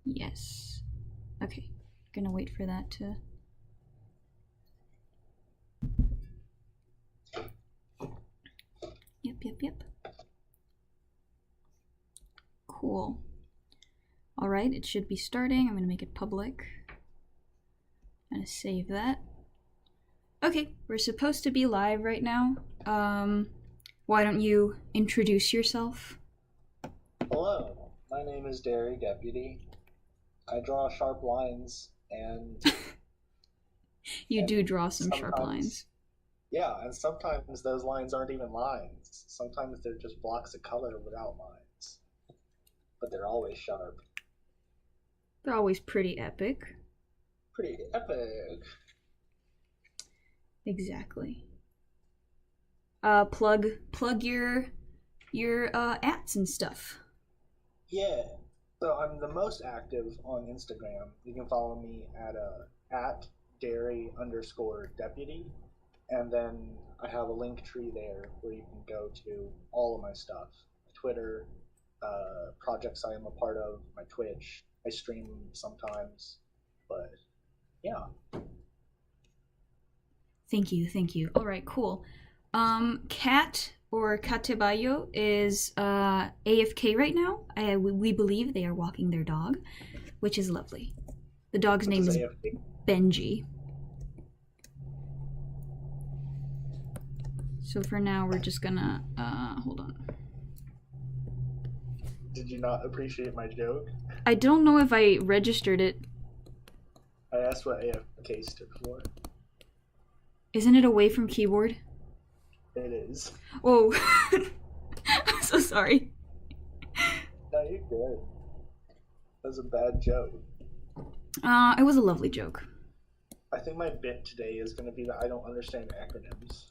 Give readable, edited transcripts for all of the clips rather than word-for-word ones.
Yes. Okay. Gonna wait for that to... Yep. Cool. Alright, it should be starting. I'm gonna make it public. I'm gonna save that. Okay, we're supposed to be live right now. Why don't you introduce yourself? Hello, my name is Derry Deputy. I draw sharp lines and... You do draw some sharp lines. Yeah, and sometimes those lines aren't even lines. Sometimes they're just blocks of color without lines. But they're always sharp. They're always pretty epic. Pretty epic. Exactly. Plug your ats and stuff. Yeah. So I'm the most active on Instagram. You can follow me at Derry_deputy. And then I have a link tree there where you can go to all of my stuff. My Twitter, projects I am a part of, my Twitch. I stream sometimes. But yeah. Thank you. Alright, cool. Cat or Katebayo is AFK right now. We believe they are walking their dog, which is lovely. The dog's name is AFK? Benji. So for now, we're just gonna, hold on. Did you not appreciate my joke? I don't know if I registered it. I asked what AFK stood for. Isn't it away from keyboard? It is. Oh, I'm so sorry. No, you're good. That was a bad joke. It was a lovely joke. I think my bit today is going to be that I don't understand acronyms.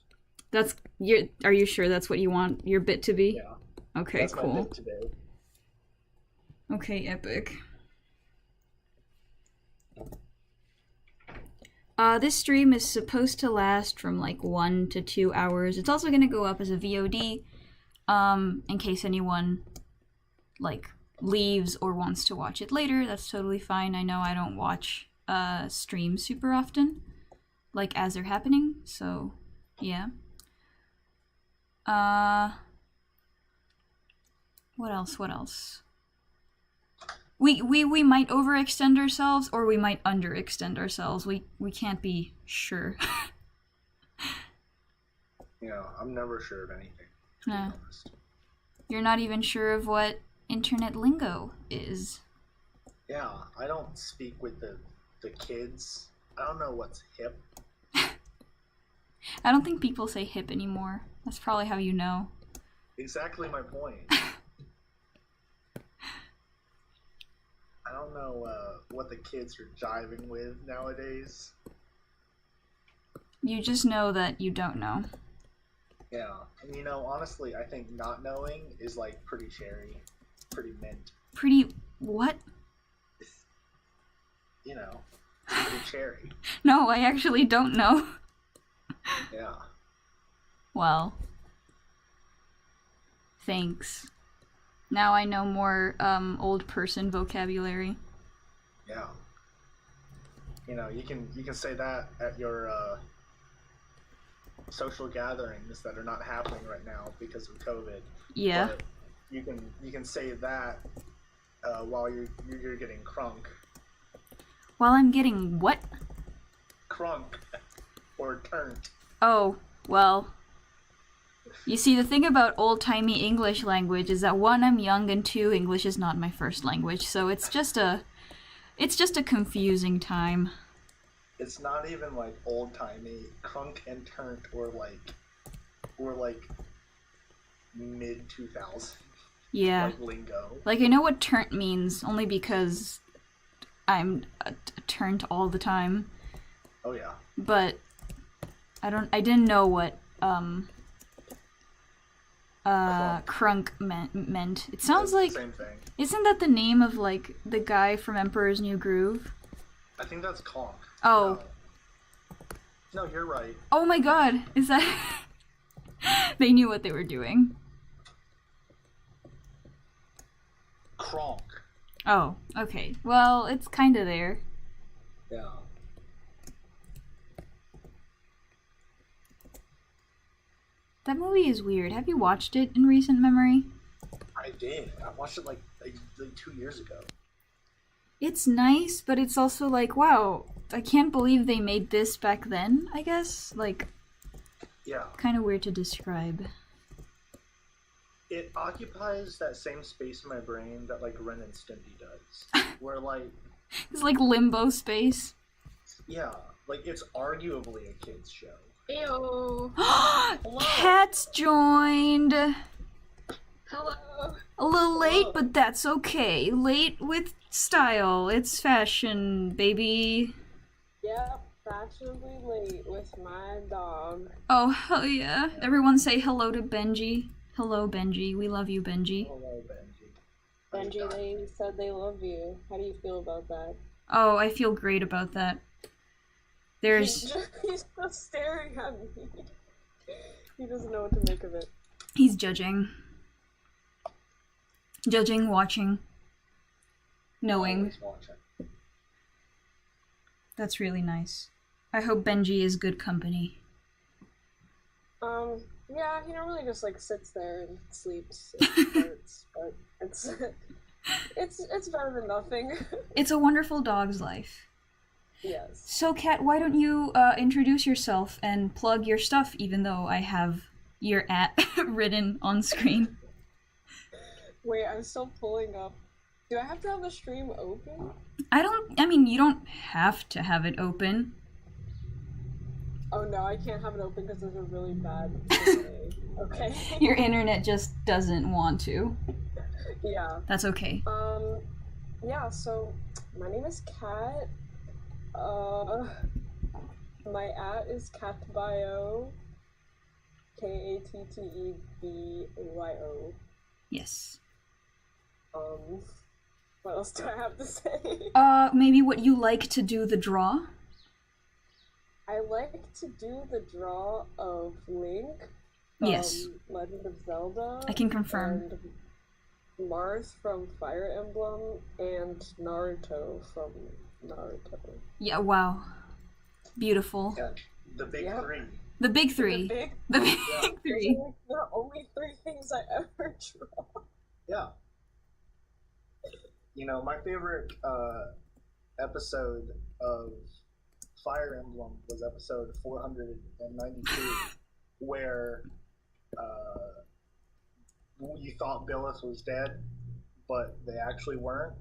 Are you sure that's what you want your bit to be? Yeah. Okay, that's cool. My bit today. Okay, epic. This stream is supposed to last from like 1 to 2 hours. It's also gonna go up as a VOD, in case anyone like leaves or wants to watch it later. That's totally fine. I know I don't watch streams super often, like as they're happening. So, yeah. What else? We might overextend ourselves or we might underextend ourselves. We can't be sure. Yeah, I'm never sure of anything. No. You're not even sure of what internet lingo is. Yeah, I don't speak with the kids. I don't know what's hip. I don't think people say hip anymore. That's probably how you know. Exactly my point. I don't know what the kids are jiving with nowadays. You just know that you don't know. Yeah, and honestly, I think not knowing is like pretty cherry, pretty mint. Pretty what? Pretty cherry. No, I actually don't know. Yeah. Well, thanks. Now I know more old person vocabulary. Yeah. You can say that at your social gatherings that are not happening right now because of COVID. Yeah. But you can say that while you're getting crunk. While I'm getting what? Crunk or turnt. Oh, well. You see, the thing about old-timey English language is that 1, I'm young, and 2, English is not my first language, so it's just a confusing time. It's not even like old-timey. Crunk and turnt were like mid-2000s. Yeah. Like lingo. Like, I know what turnt means, only because I'm turnt all the time. Oh yeah. But I didn't know what crunk meant. It sounds like, same thing. Isn't that the name of like the guy from Emperor's New Groove? I think that's conk. Oh. No, you're right. Oh my god, is that... They knew what they were doing. Kronk. Oh, okay. Well, it's kind of there. Yeah. That movie is weird. Have you watched it in recent memory? I did. I watched it like 2 years ago. It's nice, but it's also like, wow, I can't believe they made this back then, I guess. Like, Yeah. kind of weird to describe. It occupies that same space in my brain that like Ren and Stimpy does. Where like, It's like limbo space. yeah, like it's arguably a kid's show. Ew. Cats joined. Hello. A little late, Hello. but that's okay. Late with style. It's fashion, baby. Yep, fashionably late with my dog. Oh, hell yeah. Everyone say hello to Benji. Hello, Benji. We love you, Benji. Hello, Benji. Benji, they said they love you. How do you feel about that? Oh, I feel great about that. There's... He's just staring at me. He doesn't know what to make of it. He's judging. Judging, watching. Knowing. Always watching. That's really nice. I hope Benji is good company. Yeah, he normally just like sits there and sleeps and farts, but it's better than nothing. It's a wonderful dog's life. Yes. So, Kat, why don't you introduce yourself and plug your stuff, even though I have your @ written on screen? Wait, I'm still pulling up. Do I have to have the stream open? I mean, you don't have to have it open. Oh no, I can't have it open because there's a really bad delay. Okay. Your internet just doesn't want to. Yeah. That's okay. Yeah, so my name is Kat. My @ is catbyo. KATTEBYO. Yes. What else do I have to say? Maybe what you like to do the draw? I like to do the draw of Link from Yes. Legend of Zelda. I can confirm. And Marth from Fire Emblem and Naruto from Naruto. Yeah, wow. Beautiful. Yeah, the big Yep. three. The big three. The big Those three. are like the only 3 things I ever draw. Yeah. You know, my favorite episode of Fire Emblem was episode 492, where you thought Byleth was dead, but they actually weren't,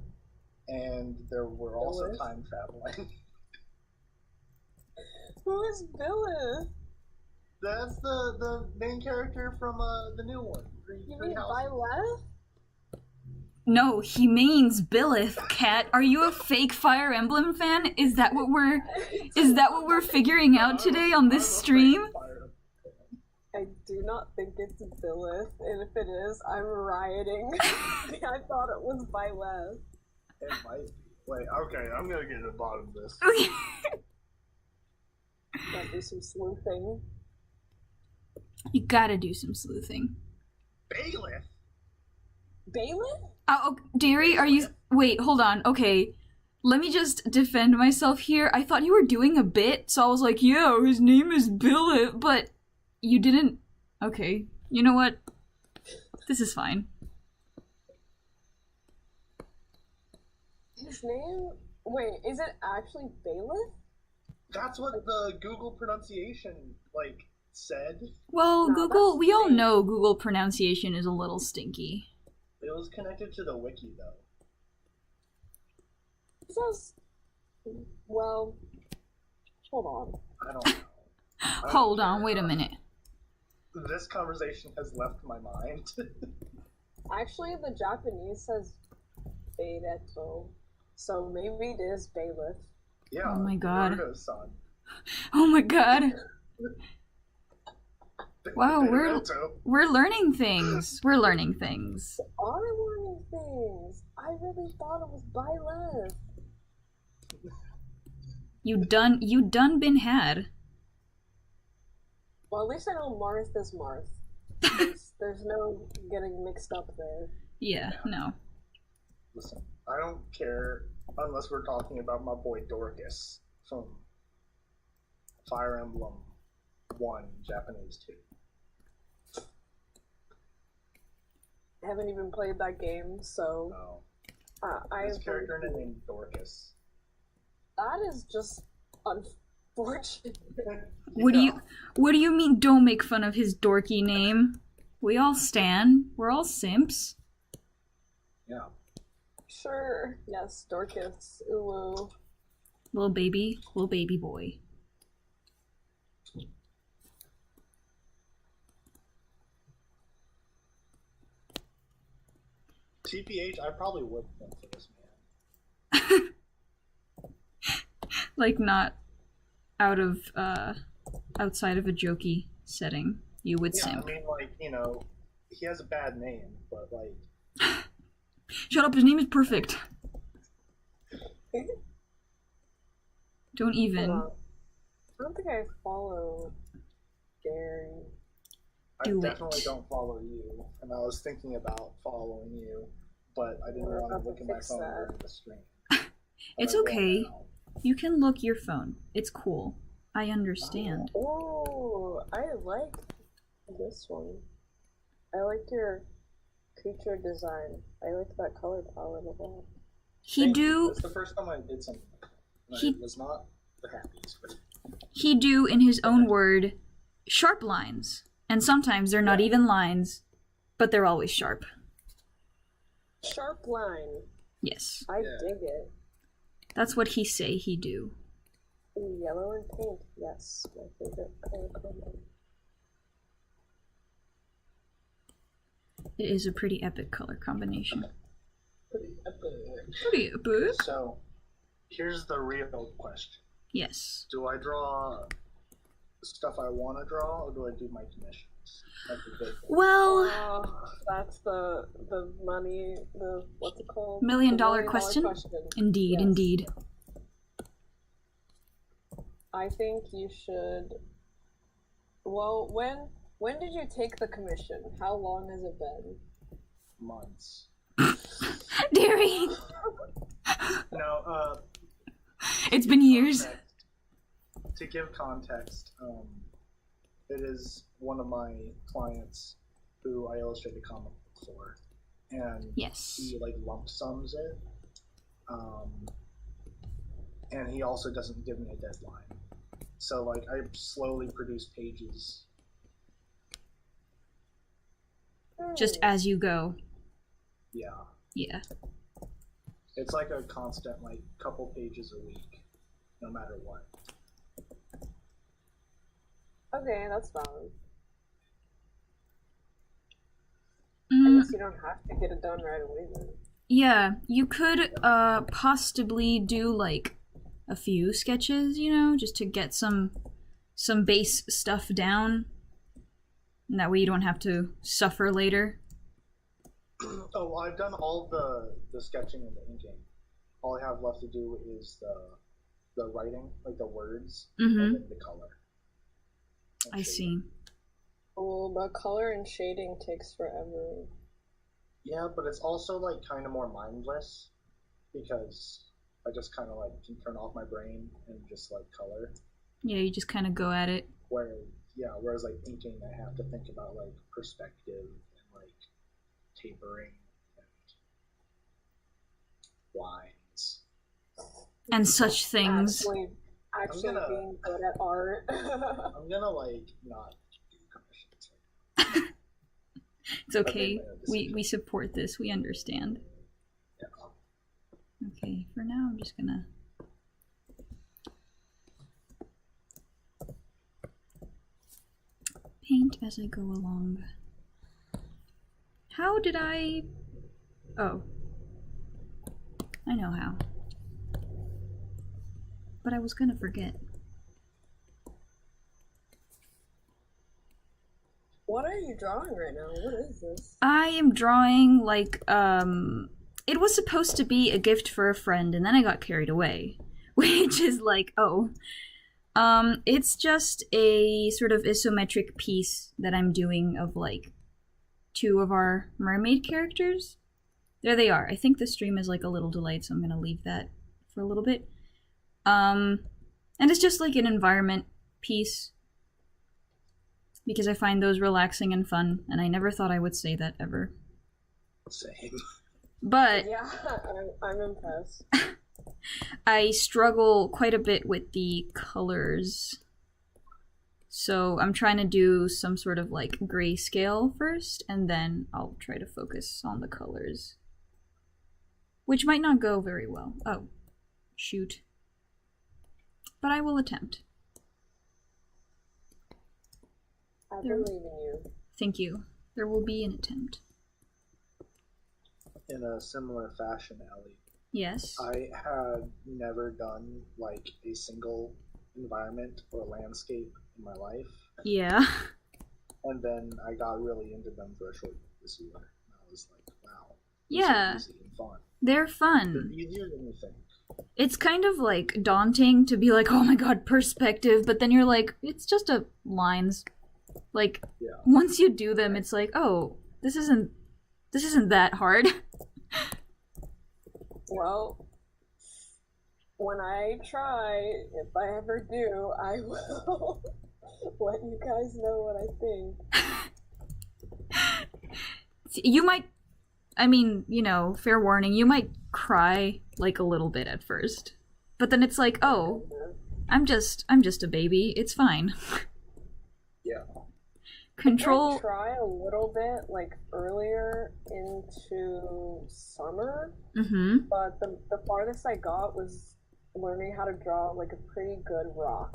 and there were also Byleth? time traveling. Who is Byleth? That's the main character from the new one. You Three mean Houses. Byleth? No, he means Byleth, Kat. Are you a fake Fire Emblem fan? Is that what we're figuring out today on this stream? I do not think it's Byleth, and if it is, I'm rioting. I thought it was Byleth. It might be. Wait, okay, I'm gonna get to the bottom of this. Okay. Gotta do some sleuthing. You gotta do some sleuthing. Bailiff? Bailiff? Oh, Deary, are you... Wait, hold on. Okay. Let me just defend myself here. I thought you were doing a bit, so I was like, yeah, his name is Byleth, but you didn't... Okay. You know what? This is fine. His name? Wait, is it actually Bailiff? That's what the Google pronunciation, like, said. Well, No, Google... that's We all fake. know Google pronunciation is a little stinky. It was connected to the wiki, though. It says... Well... Hold on. I don't know. Hold on, wait a minute. This conversation has left my mind. Actually, the Japanese says Beireto, so maybe it is Bailiff. Yeah. Oh my god. Naruto-san. Oh my god. Wow, Naruto. we're learning things. We're learning things. Are learning things. I really thought it was Byleth. You done been had. Well, at least I know Marth is Marth. There's no getting mixed up there. Yeah, no. Listen, I don't care unless we're talking about my boy Dorcas from Fire Emblem 1 Japanese 2. I haven't even played that game, so No. I His character named Dorcas. that is just unfortunate. What do you mean don't make fun of his dorky name? We all stan. We're all simps. Yeah. Sure. Yes, Dorcas. Ooh. Little baby boy. TPH, I probably would think for this man. Like not out of outside of a jokey setting. You would Yeah, simp. I mean, like, you know, he has a bad name, but like, Shut up, his name is perfect. Don't even. I don't think I follow Gary. Do it. definitely don't follow you, and I was thinking about following you, but I didn't We're want to about look to at my fix phone that. during the stream. It's I will okay. now. You can look your phone. It's cool. I understand. Oh, I like this one. I like your creature design. I like that color palette a lot. Thank you. It's the first time I did something. He- It was not the happiest. But He do, in his own word, sharp lines. And sometimes they're not even lines, but they're always sharp. Sharp line. Yes. I Yeah. dig it. That's what he say he do. Ooh, yellow and pink. Yes, my favorite color combo. It is a pretty epic color combination. pretty epic. Pretty epic. So, here's the real question. Yes. Do I draw stuff I want to draw, or do I do my commissions? That's a big thing. Well, Oh, that's the money, the what's it called? $1 million The question? Indeed, Yes. indeed. I think you should. Well, when did you take the commission? How long has it been? Months. Deary! No, It's been years. context- To give context, it is one of my clients who I illustrate a comic book for, and Yes. he like lump sums it, and he also doesn't give me a deadline. So like I slowly produce pages. Just as you go. Yeah, Yeah. it's like a constant like couple pages a week, no matter what. Okay, that's fine. I Mm, guess you don't have to get it done right away then. yeah, you could possibly do like a few sketches, you know, just to get some base stuff down. And that way you don't have to suffer later. Oh, well, I've done all the sketching and the inking. All I have left to do is the writing, like the words, Mm-hmm. and then the color. And I shading. see. Oh, but color and shading takes forever. Yeah, but it's also like kind of more mindless because I just kind of like can turn off my brain and just like color. Yeah, you just kind of go at it. Whereas like inking, I have to think about like perspective and like tapering and lines. And such things. Actually gonna- being good at art. I'm gonna like not do commissions. It's okay. made my own decision. We support this. We understand. Yeah. Okay, for now I'm just gonna... paint as I go along. How did I... Oh. I know how. But I was gonna forget. What are you drawing right now? What is this? I am drawing like it was supposed to be a gift for a friend and then I got carried away. Which is like, oh. It's just a sort of isometric piece that I'm doing of like two of our mermaid characters. There they are. I think the stream is like a little delayed, so I'm gonna leave that for a little bit. And it's just like an environment piece because I find those relaxing and fun, and I never thought I would say that ever. Same. But Yeah, I'm impressed. I struggle quite a bit with the colors. So I'm trying to do some sort of like grayscale first, and then I'll try to focus on the colors. Which might not go very well. Oh, shoot. But I will attempt. I believe in you. Thank you. There will be an attempt. In a similar fashion, Ellie, Yes. I had never done like a single environment or landscape in my life, Yeah. and then I got really into them for a short bit this year. And I was like, wow, these Yeah. are easy and fun. They're They're fun. easier than you think. It's kind of like daunting to be like, oh my god, perspective, but then you're like, it's just a lines. Like, Yeah. once you do them, it's like, oh, this isn't that hard. Well, when I try, if I ever do, I will let you guys know what I think. You might, I mean, you know, fair warning, you might cry like a little bit at first. But then it's like, oh, I'm just a baby. It's fine. Yeah. Control. I try a little bit like earlier into summer, Mm-hmm. but the farthest I got was learning how to draw like a pretty good rock.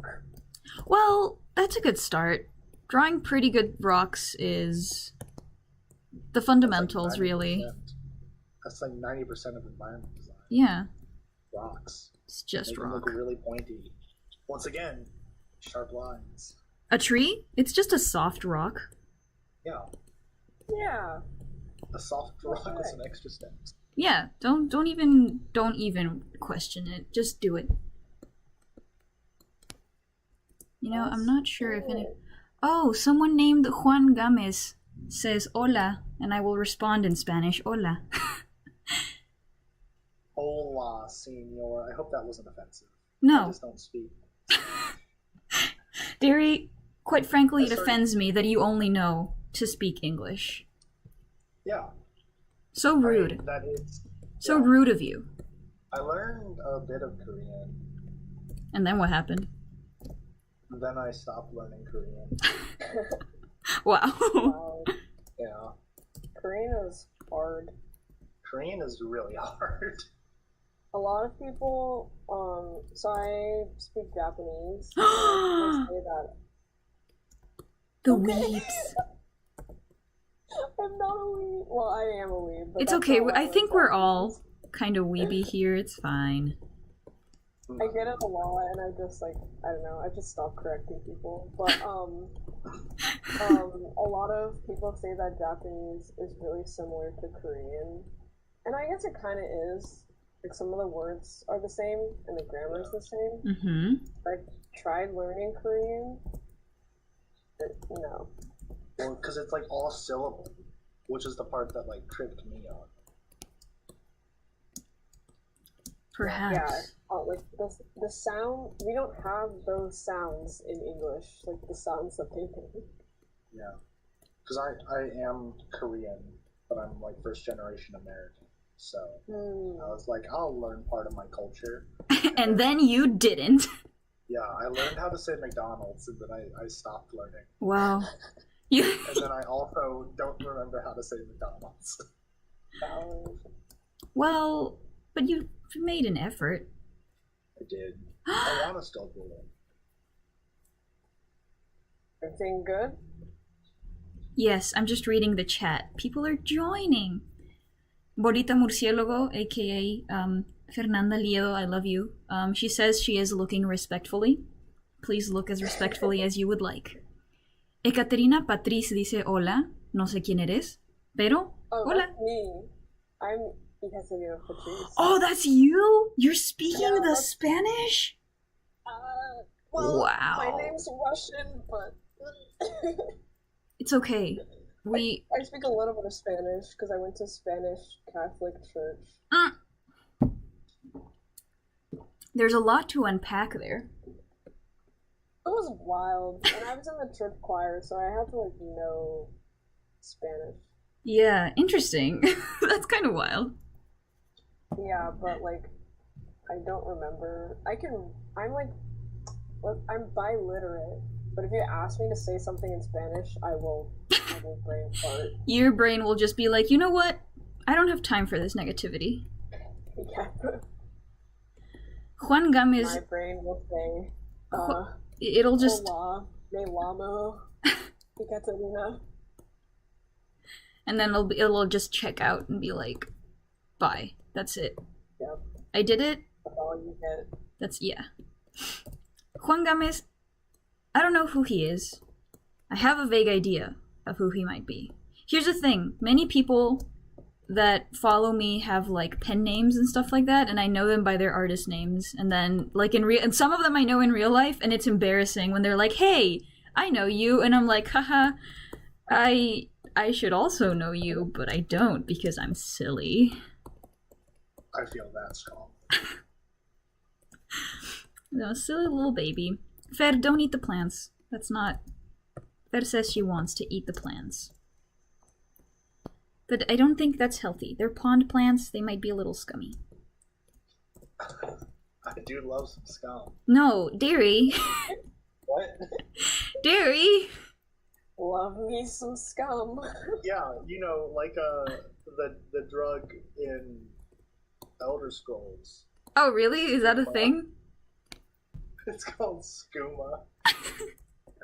Well, that's a good start. Drawing pretty good rocks is the fundamentals, really. That's like 90% of environment design. Yeah, Rocks. it's just Make them rock. look really pointy. Once again, sharp lines. A tree? It's just a soft rock. Yeah. Yeah. A soft rock with some extra steps. Yeah, don't even question it. Just do it. You know, I'm not sure if any. Oh, someone named Juan Games says hola, and I will respond in Spanish. Hola. Hola, senor. I hope that wasn't offensive. I No, just don't speak. Deary. Quite frankly, I it started- offends me that you only know to speak English. Yeah. So rude. That is. So yeah. rude of you. I learned a bit of Korean, And then what happened? and then I stopped learning Korean. Wow. Wow. Yeah. Korean is hard. Korean is really hard. A lot of people, so I speak Japanese. They say that The Okay. weeps. I'm not a weeb. Well, I am a weeb. But It's that's okay. not what I was think we're talking all about. kind of weeby here. It's fine. I get it a lot, and I just like I don't know. I just stop correcting people. But a lot of people say that Japanese is really similar to Korean, and I guess it kind of is. Like some of the words are the same, and the grammar is the same. Mm-hmm. I tried learning Korean. But no. Well, because it's like all syllable, which is the part that like tripped me on. Perhaps. Yeah, like the sound. We don't have those sounds in English, like the sounds that they make. Yeah. Because I am Korean, but I'm like first generation American. So I was like, I'll learn part of my culture. And then you didn't. Yeah, I learned how to say McDonald's, and then I stopped learning. Wow. You. And then I also don't remember how to say McDonald's. Well, but you made an effort. I did. I want to still do it. Everything good? Yes, I'm just reading the chat. People are joining. Bonita Murciélago, aka Fernanda Liedo, I love you. She says she is looking respectfully. Please look as respectfully as you would like. Ekaterina Patrice dice hola. No sé quién eres, pero Oh, hola. that's me. I'm Ekaterina Patrice. Oh, that's you? You're speaking Yeah, the that's- Spanish? Well, Wow. my name's Russian, but It's okay. I speak a little bit of Spanish because I went to Spanish Catholic church. There's a lot to unpack there. It was wild, and I was in the church choir, so I had to like know Spanish. Yeah, interesting. That's kind of wild. Yeah, but like, I don't remember. I'm biliterate, but if you ask me to say something in Spanish, I will brain fart. Your brain will just be like, you know what? I don't have time for this negativity. Yeah. Juan Gomez. My brain will say, it'll just. Hola, me llamo Ekaterina. And then it'll just check out and be like, bye. That's it. Yep. I did it. That's all you get. Yeah. Juan Gomez, I don't know who he is. I have a vague idea of who he might be. Here's the thing. Many people that follow me have like pen names and stuff like that, and I know them by their artist names. And then like and some of them I know in real life, and it's embarrassing when they're like, hey, I know you, and I'm like, haha, I should also know you, but I don't because I'm silly. I feel that strong. No, silly little baby. Fer, don't eat the plants. That's not... Fer says she wants to eat the plants. But I don't think that's healthy. They're pond plants. They might be a little scummy. I do love some scum. No, dairy. What? Dairy! Love me some scum. Yeah, you know, like the drug in Elder Scrolls. Oh, really? Is that a thing? It's called skooma.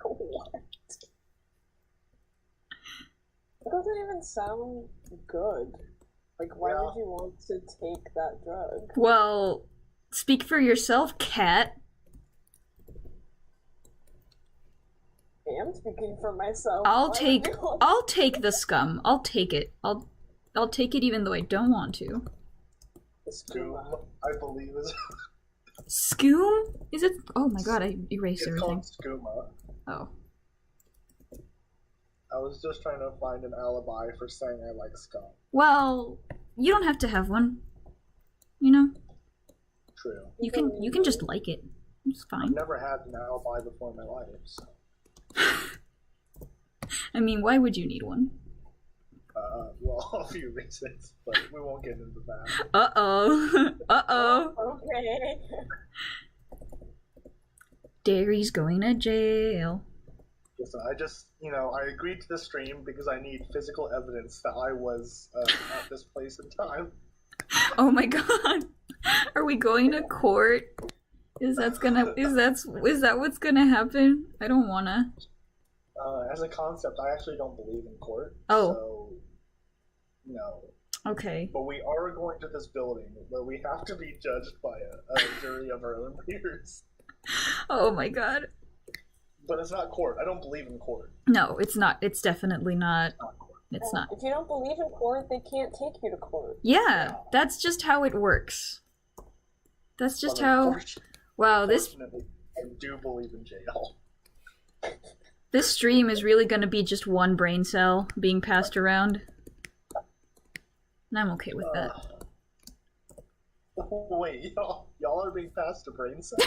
What? It doesn't even sound good. Like, why would you want to take that drug? Well, speak for yourself, cat. I am speaking for myself. I'll take the scum. I'll take it. I'll take it even though I don't want to. Skooma, I believe is. Scoom? Is it? Oh my god, I erased everything. It's called skooma. Oh. I was just trying to find an alibi for saying I like scum. Well, you don't have to have one. You know? True. You can just like it. It's fine. I've never had an alibi before in my life, so. I mean, why would you need one? Well, a few reasons, but we won't get into that. Uh-oh. Uh-oh. Okay. Dairy's going to jail. Listen, I agreed to the stream because I need physical evidence that I was at this place and time. Oh my god. Are we going to court? Is that what's gonna happen? I don't wanna. As a concept, I actually don't believe in court. Oh. So, no. Okay. But we are going to this building where we have to be judged by a jury of our own peers. Oh my god. But it's not court. I don't believe in court. No, it's not. It's definitely not. It's not. If you don't believe in court, they can't take you to court. Yeah, that's just how it works. That's just how. Wow, I do believe in jail. This stream is really gonna be just one brain cell being passed around. And I'm okay with that. Wait, y'all are being passed a brain cell?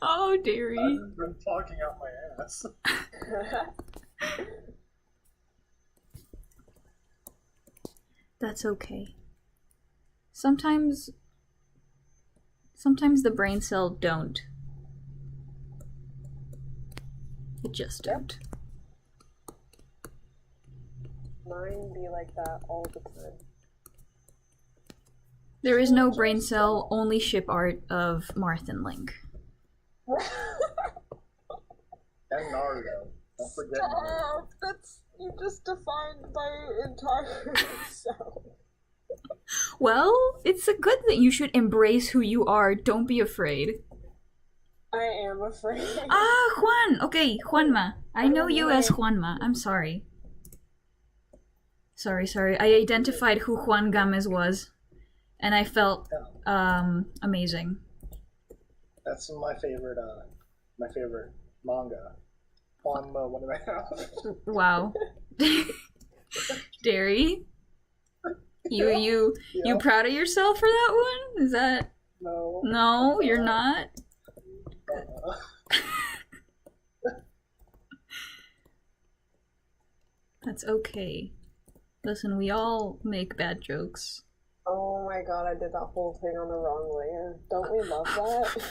Oh, Dairy. I've been talking out my ass. That's okay. Sometimes the brain cell don't. It just don't. Mine be like that all the time. There is no brain cell, only ship art of Marth and Link. And Naruto. Don't forget Naruto. That's you just defined my entire self. Well, it's a good thing. You should embrace who you are. Don't be afraid. I am afraid. Ah, Juan! Okay, Juanma. I know you as Juanma. I'm sorry. Sorry. I identified who Juan Gomez was. And I felt, amazing. That's my favorite manga. on one of my house. Wow. Derry? You Yeah. proud of yourself for that one? Is that... No. No, you're not? That's okay. Listen, we all make bad jokes. Oh my god, I did that whole thing on the wrong layer. Don't we love that?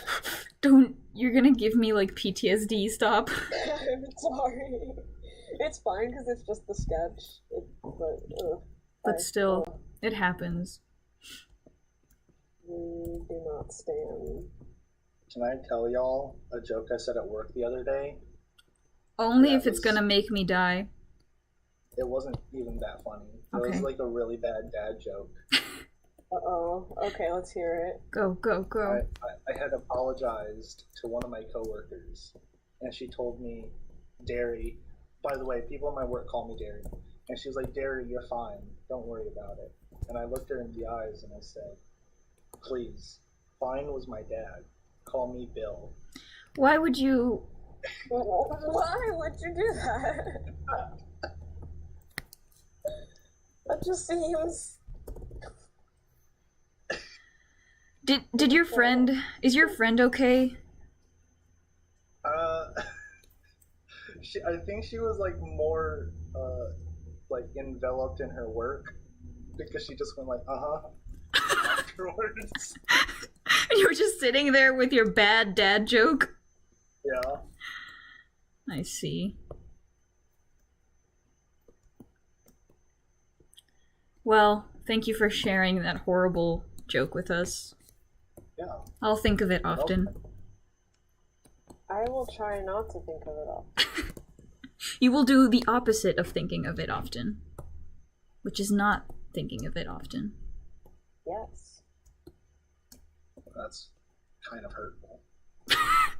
Don't... You're gonna give me, like, PTSD, stop. I'm sorry. It's fine because it's just the sketch. But still, it happens. We do not stand. Can I tell y'all a joke I said at work the other day? Only That if it's was- gonna make me die. It wasn't even that funny. It Okay. was like a really bad dad joke. Uh-oh. Okay, let's hear it. Go, go, go. I had apologized to one of my coworkers, and she told me, Derry. By the way, people in my work call me Derry. And she was like, Derry, you're fine. Don't worry about it. And I looked her in the eyes and I said, please, fine was my dad. Call me Bill. Why would you... Why would you do that? That just seems... Did your friend... Is your friend okay? I think she was like more like enveloped in her work because she just went like afterwards. And you were just sitting there with your bad dad joke? Yeah. I see. Well, thank you for sharing that horrible joke with us. Yeah. I'll think of it often. I will try not to think of it all. You will do the opposite of thinking of it often, which is not thinking of it often. Yes. That's kind of hurtful. I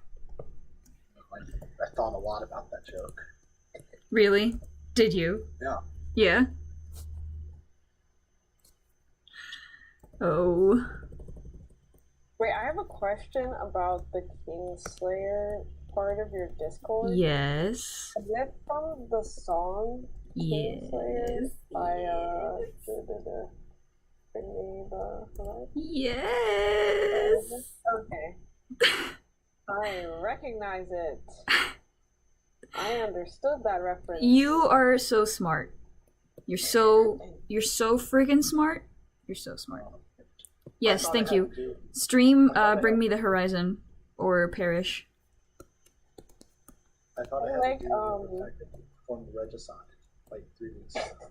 thought a lot about that joke. Really? Did you? Yeah. Yeah? Oh. Wait, I have a question about the Kingslayer part of your Discord. Yes. Is it from the song Kingslayer Yes. by Bring Me the Horizon? Yes. Okay. I recognize it. I understood that reference. You are so smart. You're so friggin' smart. You're so smart. Yes, thought thank I had you. to do- Stream I thought I Bring had- Me the Horizon or perish. I thought I had Like, to do the fact that you performed Regicide like 3 weeks ago.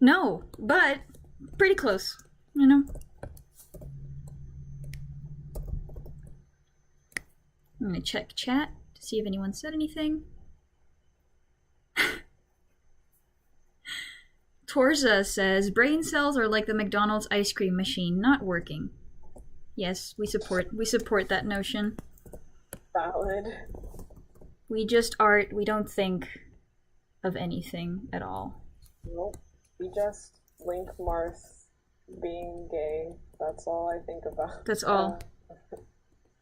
No, but pretty close, you know? I'm gonna check chat to see if anyone said anything. Torza says, brain cells are like the McDonald's ice cream machine, not working. Yes, we support that notion. Valid. We just art, we don't think of anything at all. Nope. We just link Marth being gay. That's all I think about. That's all.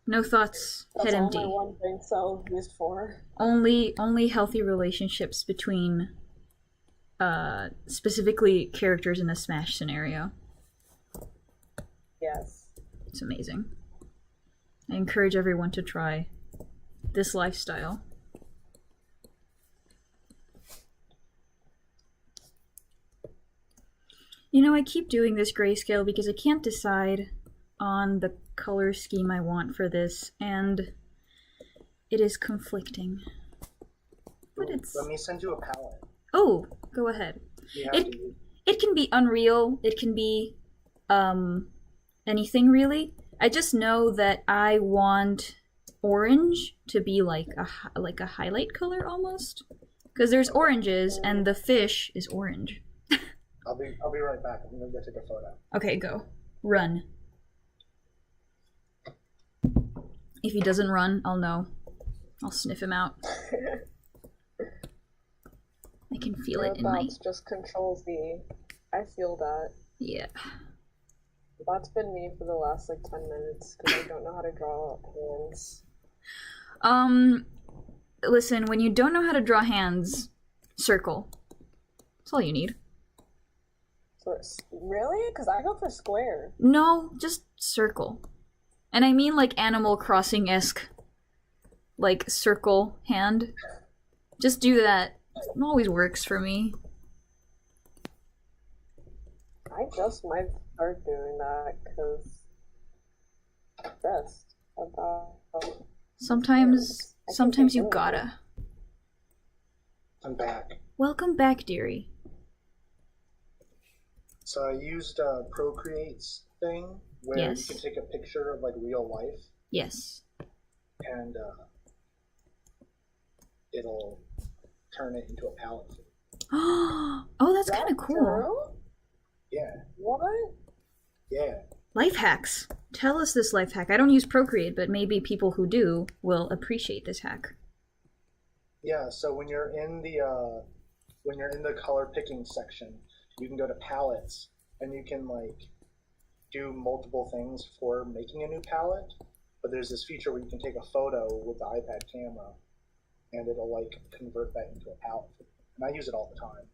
No thoughts, That's head all empty. my one brain cell is used for. Only healthy relationships between specifically characters in a Smash scenario. Yes. It's amazing. I encourage everyone to try this lifestyle. You know, I keep doing this grayscale because I can't decide on the color scheme I want for this, and it is conflicting. But it's... Let me send you a palette. Oh, go ahead. You have It- to use It can be Unreal, it can be anything really. I just know that I want orange to be like a highlight color almost, because there's oranges and the fish is orange. I'll be right back. I'm gonna go take a photo. Okay, go. Run. If he doesn't run, I'll know. I'll sniff him out. I can feel it in my... Robots just control Z. I feel that. Yeah. That's been me for the last like 10 minutes because I don't know how to draw hands. Listen, when you don't know how to draw hands, circle. That's all you need. Really? Because I go for square. No, just circle. And I mean like Animal Crossing-esque, like circle hand. Just do that. It always works for me. I just might start doing that because I'm stressed about. Sometimes you gotta. I'm back. Welcome back, dearie. So I used Procreate's thing where Yes. you can take a picture of like real life Yes. and it'll turn it into a palette. Oh, that's kind of cool. True? Yeah, What? yeah. Life hacks. Tell us this life hack. I don't use Procreate, but maybe people who do will appreciate this hack. Yeah, so when you're in the color picking section, you can go to palettes and you can like do multiple things for making a new palette. But there's this feature where you can take a photo with the iPad camera and it'll like convert that into a palette. And I use it all the time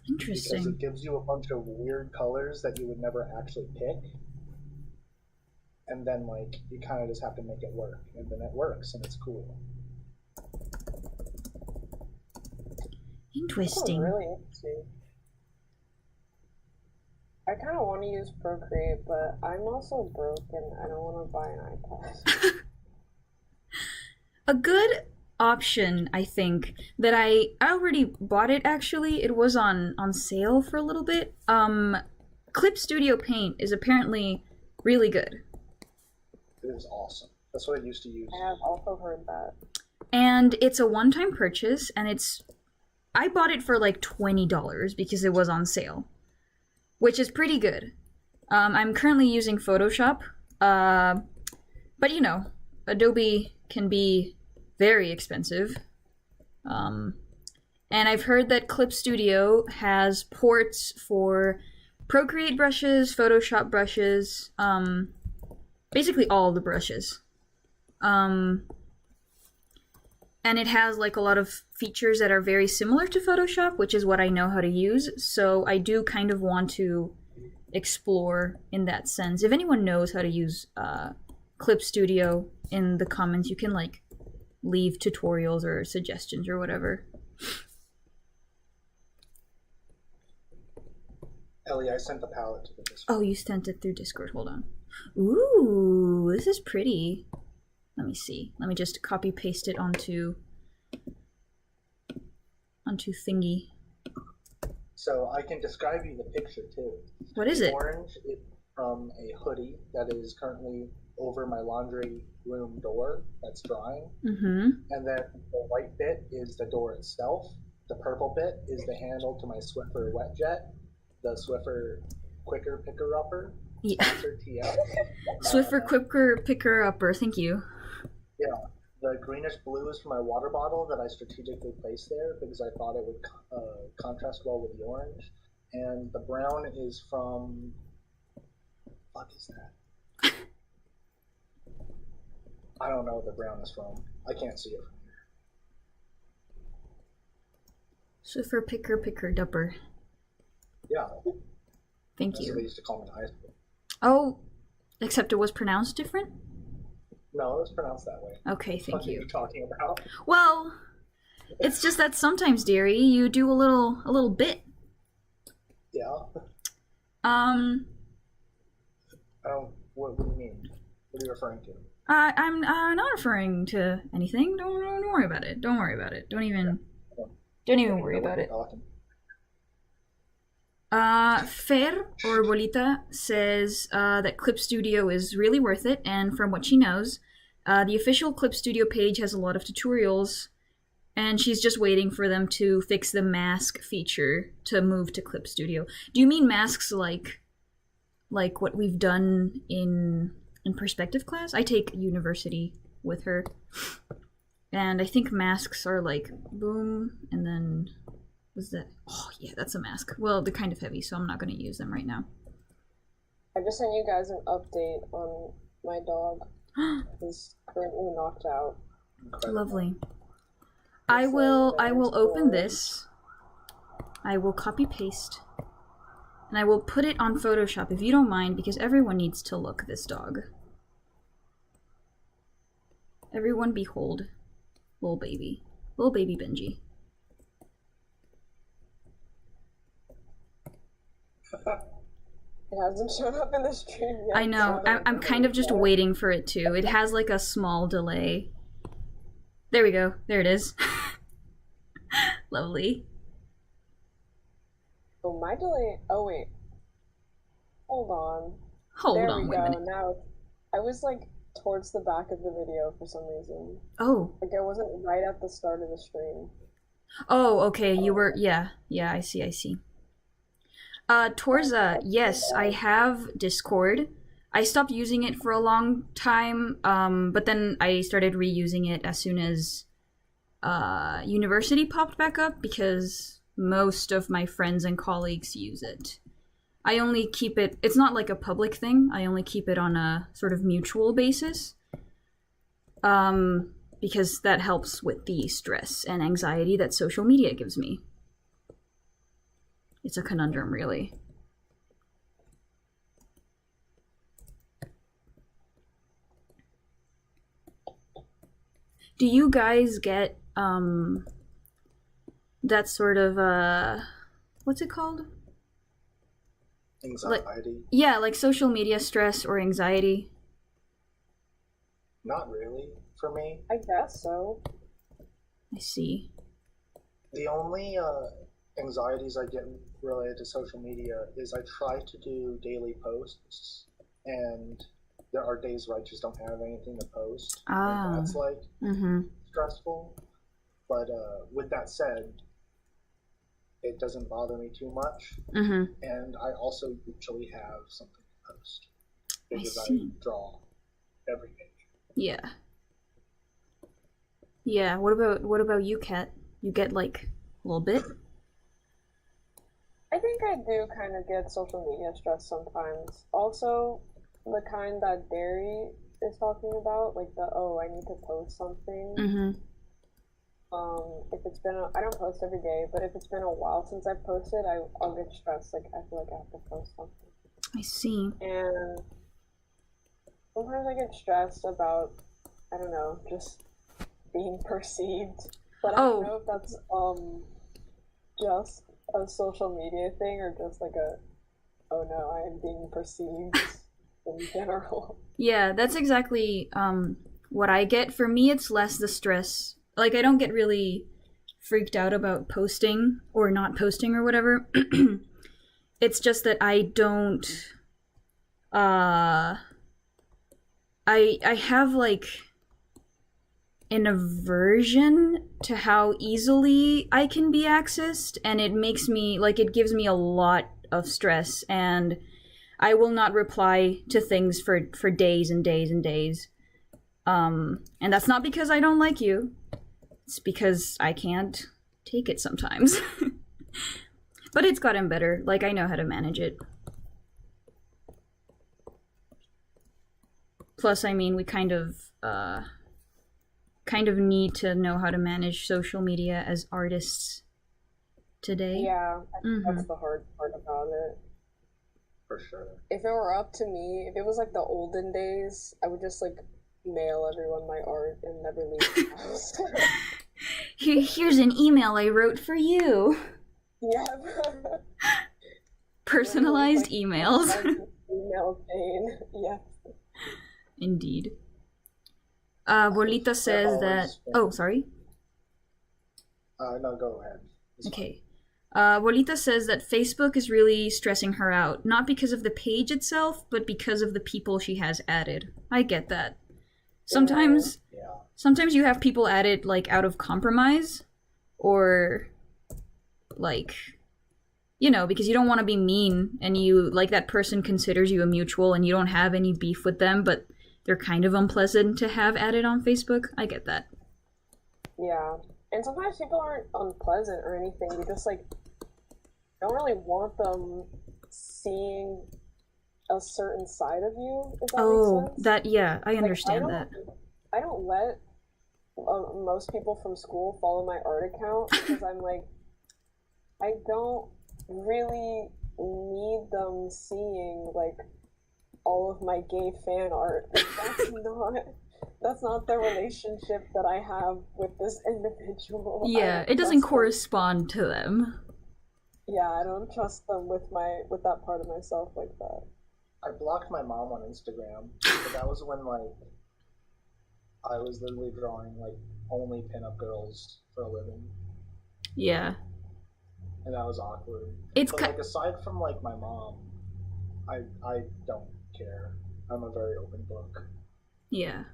because Interesting. it gives you a bunch of weird colors that you would never actually pick. And then like you kind of just have to make it work, and then it works and it's cool. Interesting. That's really interesting. I kind of want to use Procreate, but I'm also broke and I don't want to buy an iPad. A good option, I think, that I already bought it actually. It was on sale for a little bit. Clip Studio Paint is apparently really good. It is awesome. That's what I used to use. I have also heard that. And it's a one-time purchase, and I bought it for like $20 because it was on sale, which is pretty good. I'm currently using Photoshop, but you know, Adobe can be very expensive. And I've heard that Clip Studio has ports for Procreate brushes, Photoshop brushes, basically all the brushes. And it has like a lot of features that are very similar to Photoshop, which is what I know how to use. So I do kind of want to explore in that sense. If anyone knows how to use Clip Studio, in the comments you can like leave tutorials or suggestions or whatever. Ellie, I sent the palette to the Discord. Oh, you sent it through Discord. Hold on. Ooh, this is pretty. Let me see. Let me just copy paste it onto thingy. So I can describe you the picture too. What is it? Orange is from a hoodie that is currently over my laundry room door that's drying. Mm-hmm. And then the white bit is the door itself. The purple bit is the handle to my Swiffer Wet Jet, the Swiffer Quicker Picker Upper, Yeah. sponsor TF. Swiffer Quicker Picker Upper. Thank you. Yeah. The greenish blue is for my water bottle that I strategically placed there because I thought it would contrast well with the orange. And the brown is from... What is that? I don't know what the brown is from. I can't see it from here. Swiffer Picker Picker Dupper. Yeah. Thank That's what they you. used to call me in high school. Oh, except it was pronounced different? No, it was pronounced that way. Okay, thank What are you. you talking about? Well, it's just that sometimes, dearie, you do a little bit. Yeah. I What do you mean? What are you referring to? I'm not referring to anything. Don't worry about it. Don't worry about it. Don't even worry about it. Fer or Bolita says that Clip Studio is really worth it, and from what she knows, the official Clip Studio page has a lot of tutorials, and she's just waiting for them to fix the mask feature to move to Clip Studio. Do you mean masks like what we've done in perspective class? I take university with her, and I think masks are like boom, and then was that? Oh yeah, that's a mask. Well, they're kind of heavy, so I'm not going to use them right now. I just sent you guys an update on my dog. He's currently knocked out. Incredible. Lovely. I will open this. I will copy paste. And I will put it on Photoshop if you don't mind, because everyone needs to look this dog. Everyone behold little baby. Little baby Benji. It hasn't shown up in the stream yet. I know. So I'm kind of just waiting for it to. It has like a small delay. There we go. There it is. Lovely. Oh, my delay. Oh, wait. Hold on. Hold there on, we wait a go. minute. Now, I was like towards the back of the video for some reason. Oh. Like I wasn't right at the start of the stream. Oh, okay. You were. Yeah. Yeah, I see. Torza, yes, I have Discord. I stopped using it for a long time, but then I started reusing it as soon as university popped back up because most of my friends and colleagues use it. I only keep it, it's not like a public thing, I only keep it on a sort of mutual basis. Because that helps with the stress and anxiety that social media gives me. It's a conundrum, really. Do you guys get, that sort of, what's it called? Anxiety? Yeah, like social media stress or anxiety? Not really, for me. I guess so. I see. The only anxieties I get related to social media is I try to do daily posts, and there are days where I just don't have anything to post. Ah. And that's like Mm-hmm. stressful. But with that said, it doesn't bother me too much. Mm-hmm. And I also usually have something to post because I see. draw every day. Yeah. Yeah, what about you, Kat? You get like a little bit? I think I do kind of get social media stress sometimes. Also, the kind that Derry is talking about, like the, oh, I need to post something. Mm-hmm. If it's been, I don't post every day, but if it's been a while since I've posted, I'll get stressed. Like, I feel like I have to post something. I see. And sometimes I get stressed about, I don't know, just being perceived. But I don't know if that's just a social media thing or just like a, oh no, I am being perceived in general. Yeah, that's exactly what I get. For me, it's less the stress. Like, I don't get really freaked out about posting or not posting or whatever. It's just that I don't I have like an aversion to how easily I can be accessed, and it makes me like, it gives me a lot of stress, and I will not reply to things for days and days and days. And that's not because I don't like you. It's because I can't take it sometimes. But it's gotten better. Like, I know how to manage it. Plus, I mean, we kind of need to know how to manage social media as artists today. Yeah, I think that's the hard part about it. For sure. If it were up to me, if it was like the olden days, I would just like mail everyone my art and never leave the house. Here's an email I wrote for you. Yeah. Personalized emails. Email chain. Yeah. Indeed. Bolita says that... Oh, sorry? No, go ahead. Okay. Bolita says that Facebook is really stressing her out, not because of the page itself, but because of the people she has added. I get that. Sometimes you have people added, like, out of compromise, or, like, you know, because you don't want to be mean, and you, like, that person considers you a mutual, and you don't have any beef with them, but they're kind of unpleasant to have added on Facebook. I get that. Yeah. And sometimes people aren't unpleasant or anything. You just, like, don't really want them seeing a certain side of you, if that Oh, makes sense. that, yeah, I Like, understand that. I don't let most people from school follow my art account because I'm like, I don't really need them seeing like all of my gay fan art. Like, that's not the relationship that I have with this individual. Yeah, it doesn't correspond to them. Yeah, I don't trust them with that part of myself like that. I blocked my mom on Instagram, but that was when like I was literally drawing like only pinup girls for a living. Yeah. And that was awkward. It's but like aside from like my mom, I don't care. I'm a very open book. Yeah.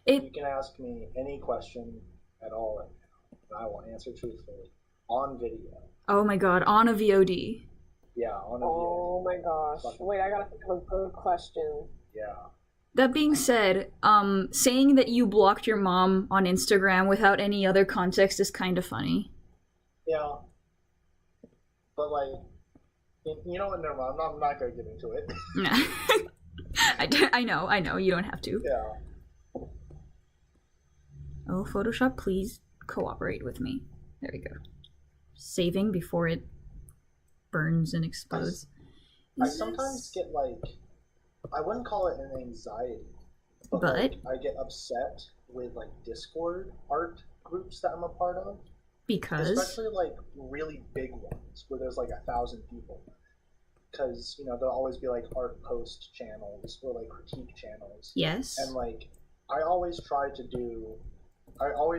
You can ask me any question at all right now, and I will answer truthfully on video. Oh my god, on a VOD. Yeah, on a VOD. Oh my gosh. Wait, I gotta think of a good question. Yeah. That being said, saying that you blocked your mom on Instagram without any other context is kind of funny. Yeah. But like, you know what? Never mind. I'm not gonna get into it. I know. You don't have to. Yeah. Oh, Photoshop, please cooperate with me. There we go. Saving before it burns and explodes. I sometimes get like, I wouldn't call it an anxiety, but like, I get upset with like Discord art groups that I'm a part of. Because? Especially like really big ones where there's like 1,000 people. Because, you know, there'll always be like art post channels or like critique channels. Yes. And like,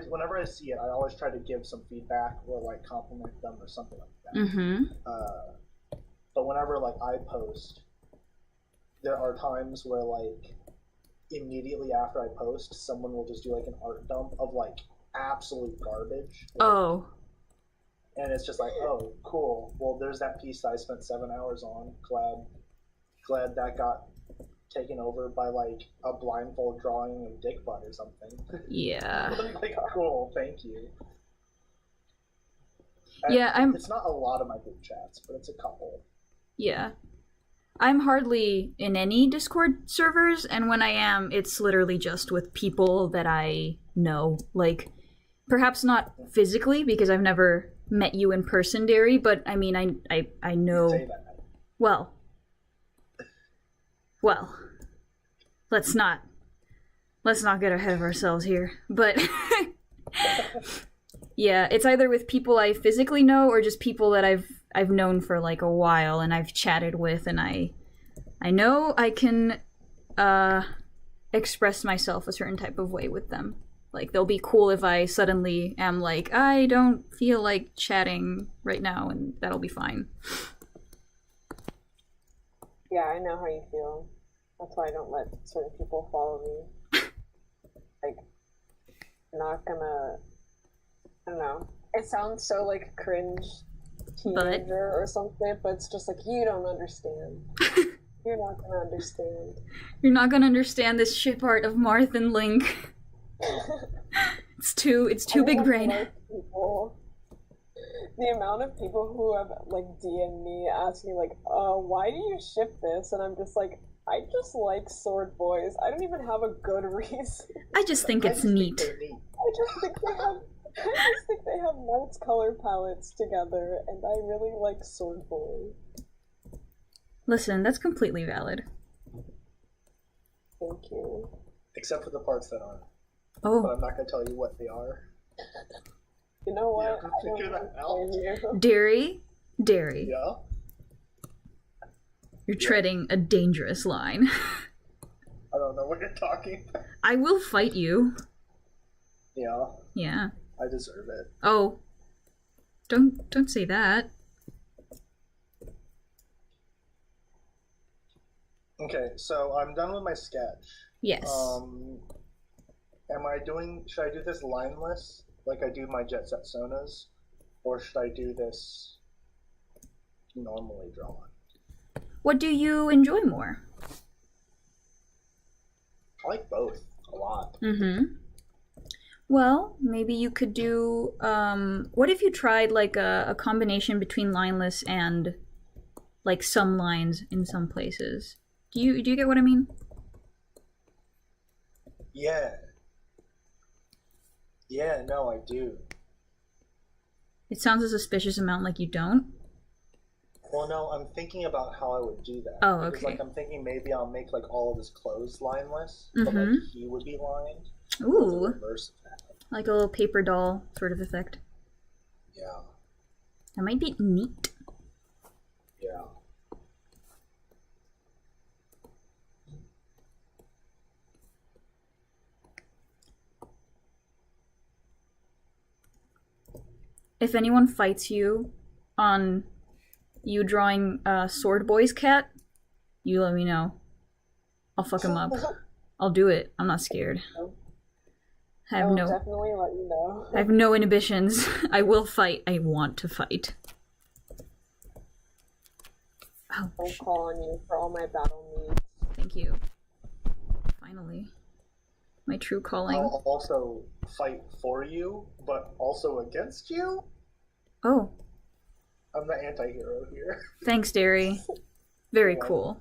whenever I see it, I always try to give some feedback or like compliment them or something like that. Mm-hmm. But whenever like I post, there are times where like immediately after I post, someone will just do like an art dump of like absolute garbage. Oh. And it's just like, oh, cool. Well, there's that piece that I spent 7 hours on. Glad that got taken over by like a blindfold drawing of dick butt or something. Yeah. Like, cool, thank you. Yeah, It's not a lot of my group chats, but it's a couple. Yeah. I'm hardly in any Discord servers, and when I am, it's literally just with people that I know. Like, perhaps not physically, because I've never met you in person, Derry, but I mean, I know... Say that. Well, let's not get ahead of ourselves here, but... Yeah, it's either with people I physically know or just people that I've known for like a while and I've chatted with, and I know I can express myself a certain type of way with them. Like, they'll be cool if I suddenly am like, I don't feel like chatting right now, and that'll be fine. Yeah, I know how you feel. That's why I don't let certain people follow me. Like, not gonna... I don't know. It sounds so like cringe teenager or something, but it's just like, you don't understand. You're not gonna understand. You're not gonna understand this ship art of Marth and Link. It's too big brain. The amount of people who have like DM'd me asking like, why do you ship this? And I'm just like, I just like sword boys. I don't even have a good reason. I just think it's neat. I just think they have nice color palettes together, and I really like sword boys. Listen, that's completely valid. Thank you. Except for the parts that aren't. Oh. But I'm not gonna tell you what they are. You know what? You have to figure that out. Derry. Yeah? You're treading a dangerous line. I don't know what you're talking about. I will fight you. Yeah. Yeah. I deserve it. Oh. Don't say that. Okay, so I'm done with my sketch. Yes. Should I do this lineless, like I do my Jet Set Sonas, or should I do this normally drawn? What do you enjoy more? I like both a lot. Mm-hmm. Well, maybe you could do, what if you tried like a combination between lineless and like some lines in some places? Do you get what I mean? Yeah. Yeah, no, I do. It sounds a suspicious amount like you don't. Well, no, I'm thinking about how I would do that. Oh, Because, okay. like, I'm thinking maybe I'll make, like, all of his clothes lineless, but, like, he would be lined. With the Ooh, reverse of that. like a little paper doll sort of effect. Yeah. That might be neat. Yeah. If anyone fights you on you drawing Sword Boy's cat, you let me know. I'll fuck him up. I'll do it. I'm not scared. I will have definitely let you know. I have no inhibitions. I will fight. I want to fight. Oh, I'll call on you for all my battle needs. thank you. Finally. My true calling. I'll also fight for you, but also against you? Oh, I'm the anti-hero here. thanks, Derry. Very Yeah. cool.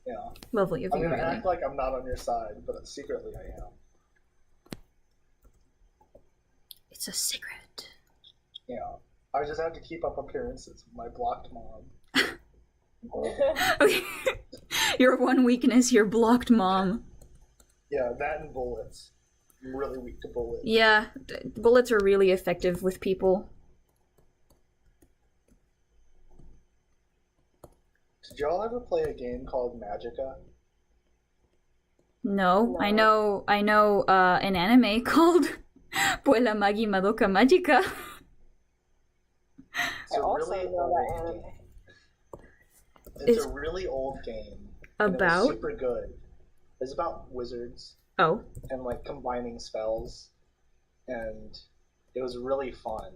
Yeah. Lovely of I'm you, gonna really. act like I'm not on your side, but secretly I am. It's a secret. Yeah. I just have to keep up appearances with my blocked mom. Okay. Your one weakness, your blocked mom. Yeah, that and bullets. I'm really weak to bullets. Yeah, bullets are really effective with people. Did y'all ever play a game called Magica? No, I know an anime called Puella Magi Madoka Magica. It's I a also really know old that anime. game. It's It's a really old game. And it about? was super good. It's about wizards Oh, and like combining spells, and it was really fun.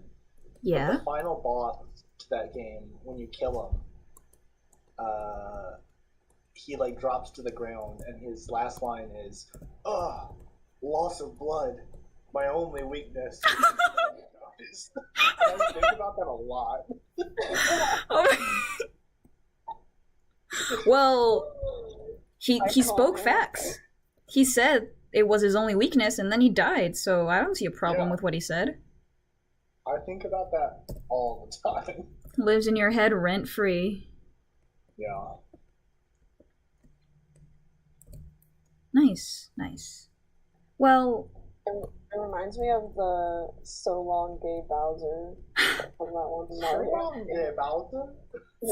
yeah. The final boss to that game, when you kill him, he like drops to the ground, and his last line is, "Ugh, loss of blood, my only weakness." I think about that a lot. Well, he I spoke call facts. He said it was his only weakness, and then he died. So I don't see a problem Yeah. with what he said. I think about that all the time. Lives in your head rent free. Yeah. Nice, nice. Well, It reminds me of the So Long Gay Bowser from that one Mario. Yeah, Bowser?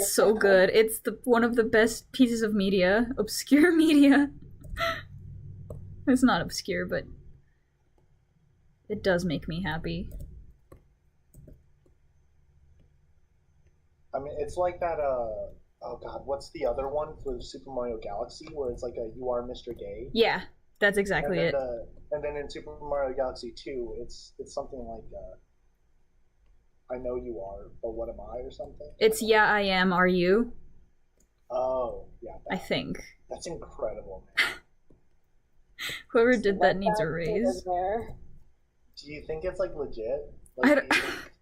so good. It's one of the best pieces of media, obscure media. It's not obscure, but it does make me happy. I mean, it's like that, oh god, what's the other one for Super Mario Galaxy, where it's like a "You Are Mr. Gay"? Yeah, that's exactly it. And then in Super Mario Galaxy 2, it's something like, "I know you are, but what am I?" or something. It's "Yeah, I am, are you?" Oh, yeah. I think. That's incredible, man. Whoever did that Let needs a kid raise. in there. Do you think it's, like, legit? I Like, don't, do you think-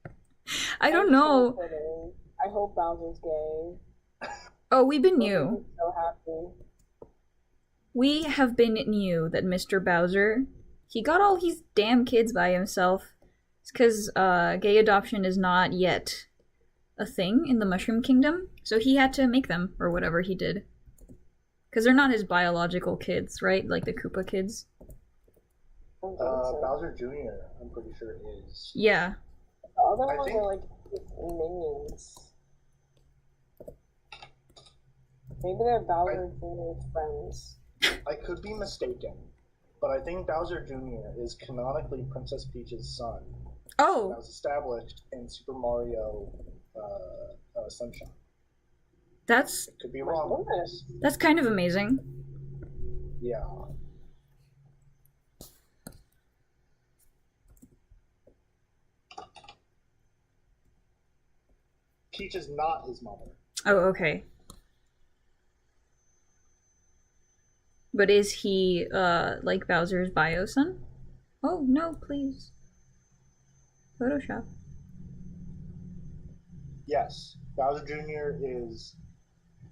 I don't I'm know. so kidding. I hope Bowser's gay. Oh, we've been I'll new. be so happy. We have been new that Mr. Bowser, he got all his damn kids by himself. It's because gay adoption is not yet a thing in the Mushroom Kingdom, so he had to make them, or whatever he did. Because they're not his biological kids, right? Like the Koopa kids. I don't think so. Bowser Jr., I'm pretty sure it is. Yeah. The other I ones think- are like minions. Maybe they're Bowser Jr.'s friends. I could be mistaken, but I think Bowser Jr. is canonically Princess Peach's son. That Oh, was established in Super Mario Sunshine. that's Could be wrong with goodness. this. that's kind of amazing. Yeah. Peach is not his mother. Oh, okay. But is he, like Bowser's bio son? Oh, no, please. Photoshop. Yes, Bowser Jr. is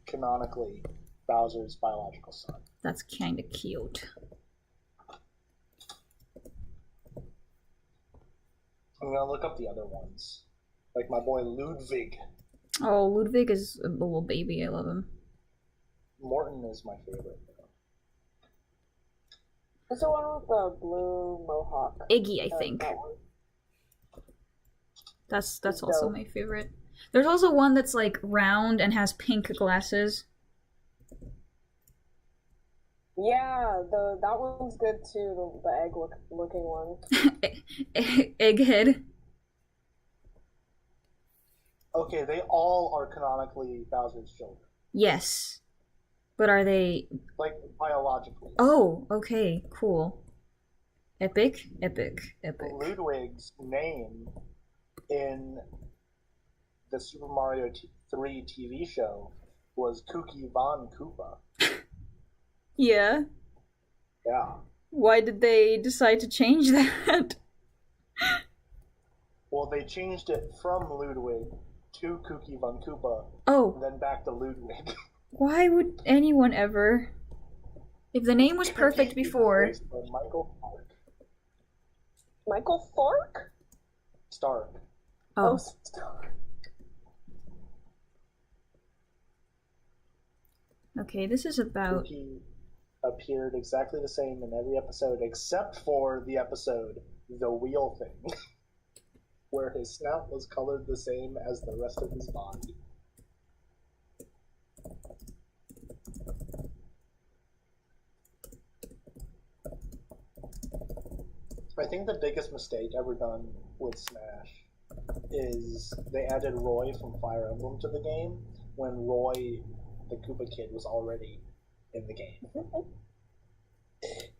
canonically Bowser's biological son. That's kind of cute. I'm gonna look up the other ones. Like my boy Ludwig. Oh, Ludwig is a little baby. I love him. Morton is my favorite. What's the one with the blue mohawk? Iggy, I think. That one. That's also my favorite. There's also one that's like round and has pink glasses. Yeah, that one's good too. The egg looking one. Egghead. Okay, they all are canonically Bowser's children. Yes. But are they... Like, biologically. Oh, okay, cool. Epic? Epic. Ludwig's name in the Super Mario 3 TV show was Kooky Von Koopa. Yeah. Yeah. Why did they decide to change that? Well, they changed it from Ludwig to Kooky Von Koopa, Oh. and then back to Ludwig. Why would anyone ever? If the name was perfect before. Michael Stark. Michael Fork? Stark. Oh. Stark. Okay, this is about... Kooky appeared exactly the same in every episode except for the episode The Wheel Thing, where his snout was colored the same as the rest of his body. I think the biggest mistake ever done with Smash is they added Roy from Fire Emblem to the game when Roy, the Koopa Kid, was already in the game.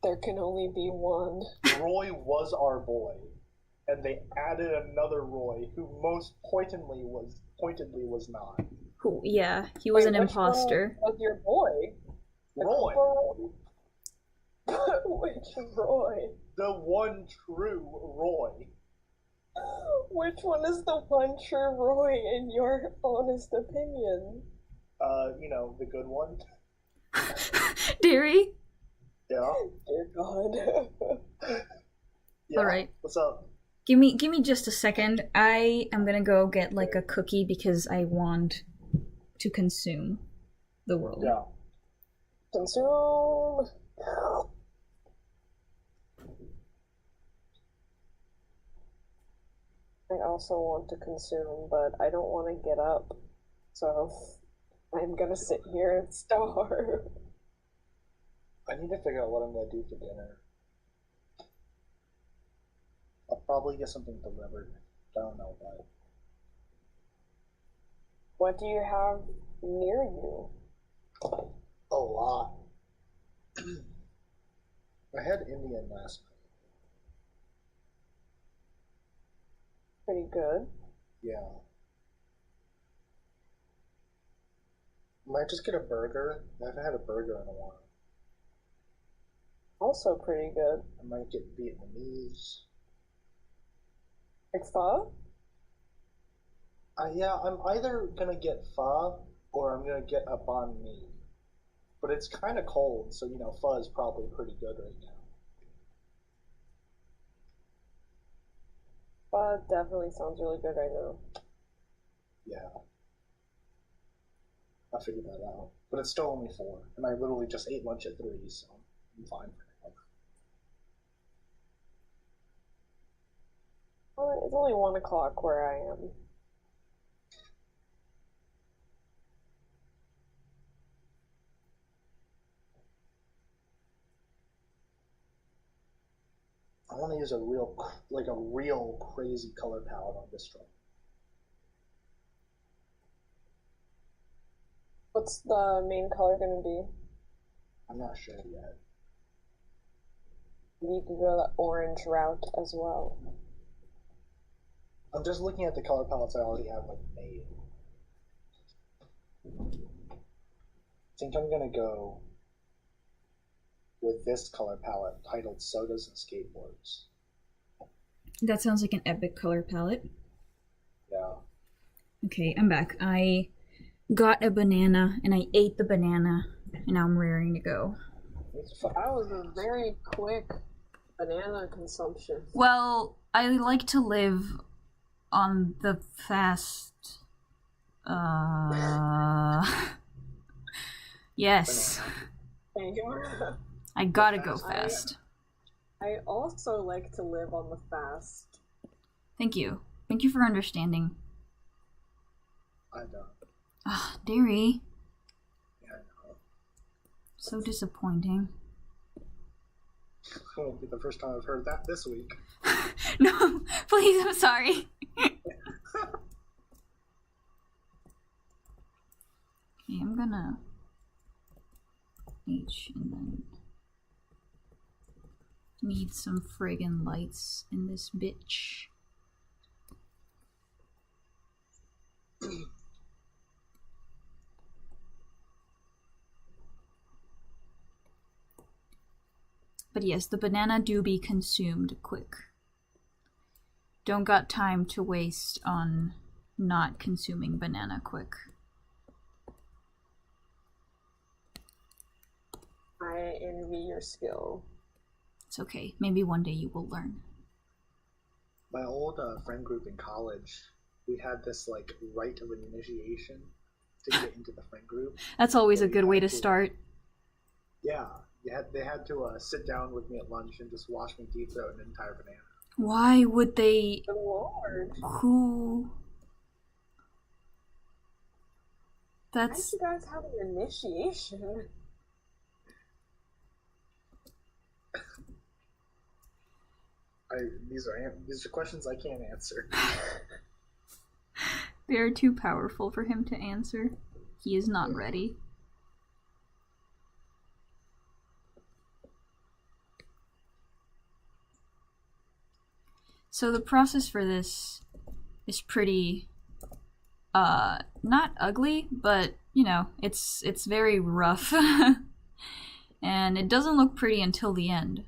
There can only be one. Roy was our boy, and they added another Roy who most pointedly was not. Who? Yeah, he was an imposter. Was your boy? Roy! Which Roy? The one true Roy. Which one is the one true Roy in your honest opinion? The good one. Deary? Yeah. Dear God. Yeah. Alright. What's up? Give me just a second. I am gonna go get like a cookie because I want to consume the world. Yeah. Consume. I also want to consume, but I don't want to get up, so I'm gonna sit here and starve. I need to figure out what I'm gonna do for dinner. I'll probably get something delivered. I don't know what. What do you have near you? A lot. I had Indian last night. Pretty good. Yeah. Might just get a burger. I haven't had a burger in a while. Also pretty good. I might get Vietnamese. Like pho? Yeah, I'm either gonna get pho or I'm gonna get a banh mi. But it's kind of cold, so pho is probably pretty good right now. Pho definitely sounds really good right now. Yeah. I'll figure that out. But it's still only 4, and I literally just ate lunch at 3, so I'm fine for now. Well, it's only 1 o'clock where I am. I want to use a real crazy color palette on this drawing. What's the main color gonna be? I'm not sure yet. You could go the orange route as well. I'm just looking at the color palettes I already have made. I think I'm gonna go with this color palette titled Sodas and Skateboards. That sounds like an epic color palette. Yeah. Okay, I'm back. I got a banana and I ate the banana And now I'm raring to go. That was a very quick banana consumption. Well, I like to live on the fast. Yes. I gotta go fast. I also like to live on the fast. Thank you. Thank you for understanding. I know. Ah, Derry. Yeah, I know. So disappointing. It won't be the first time I've heard that this week. No, please, I'm sorry. Okay, I'm gonna H and then need some friggin' lights in this bitch. But yes, the banana do be consumed quick. Don't got time to waste on not consuming banana quick. I envy your skill. It's okay. Maybe one day you will learn. My old friend group in college, we had this like rite of initiation to get into the friend group. That's always a good way to start. Yeah, they had to sit down with me at lunch and just watch me deep throat an entire banana. Why would they? Good Lord. Who? Why That's. did you guys have an initiation? These are questions I can't answer. They are too powerful for him to answer. He is not ready. So the process for this is pretty not ugly, but you know, it's very rough. And it doesn't look pretty until the end,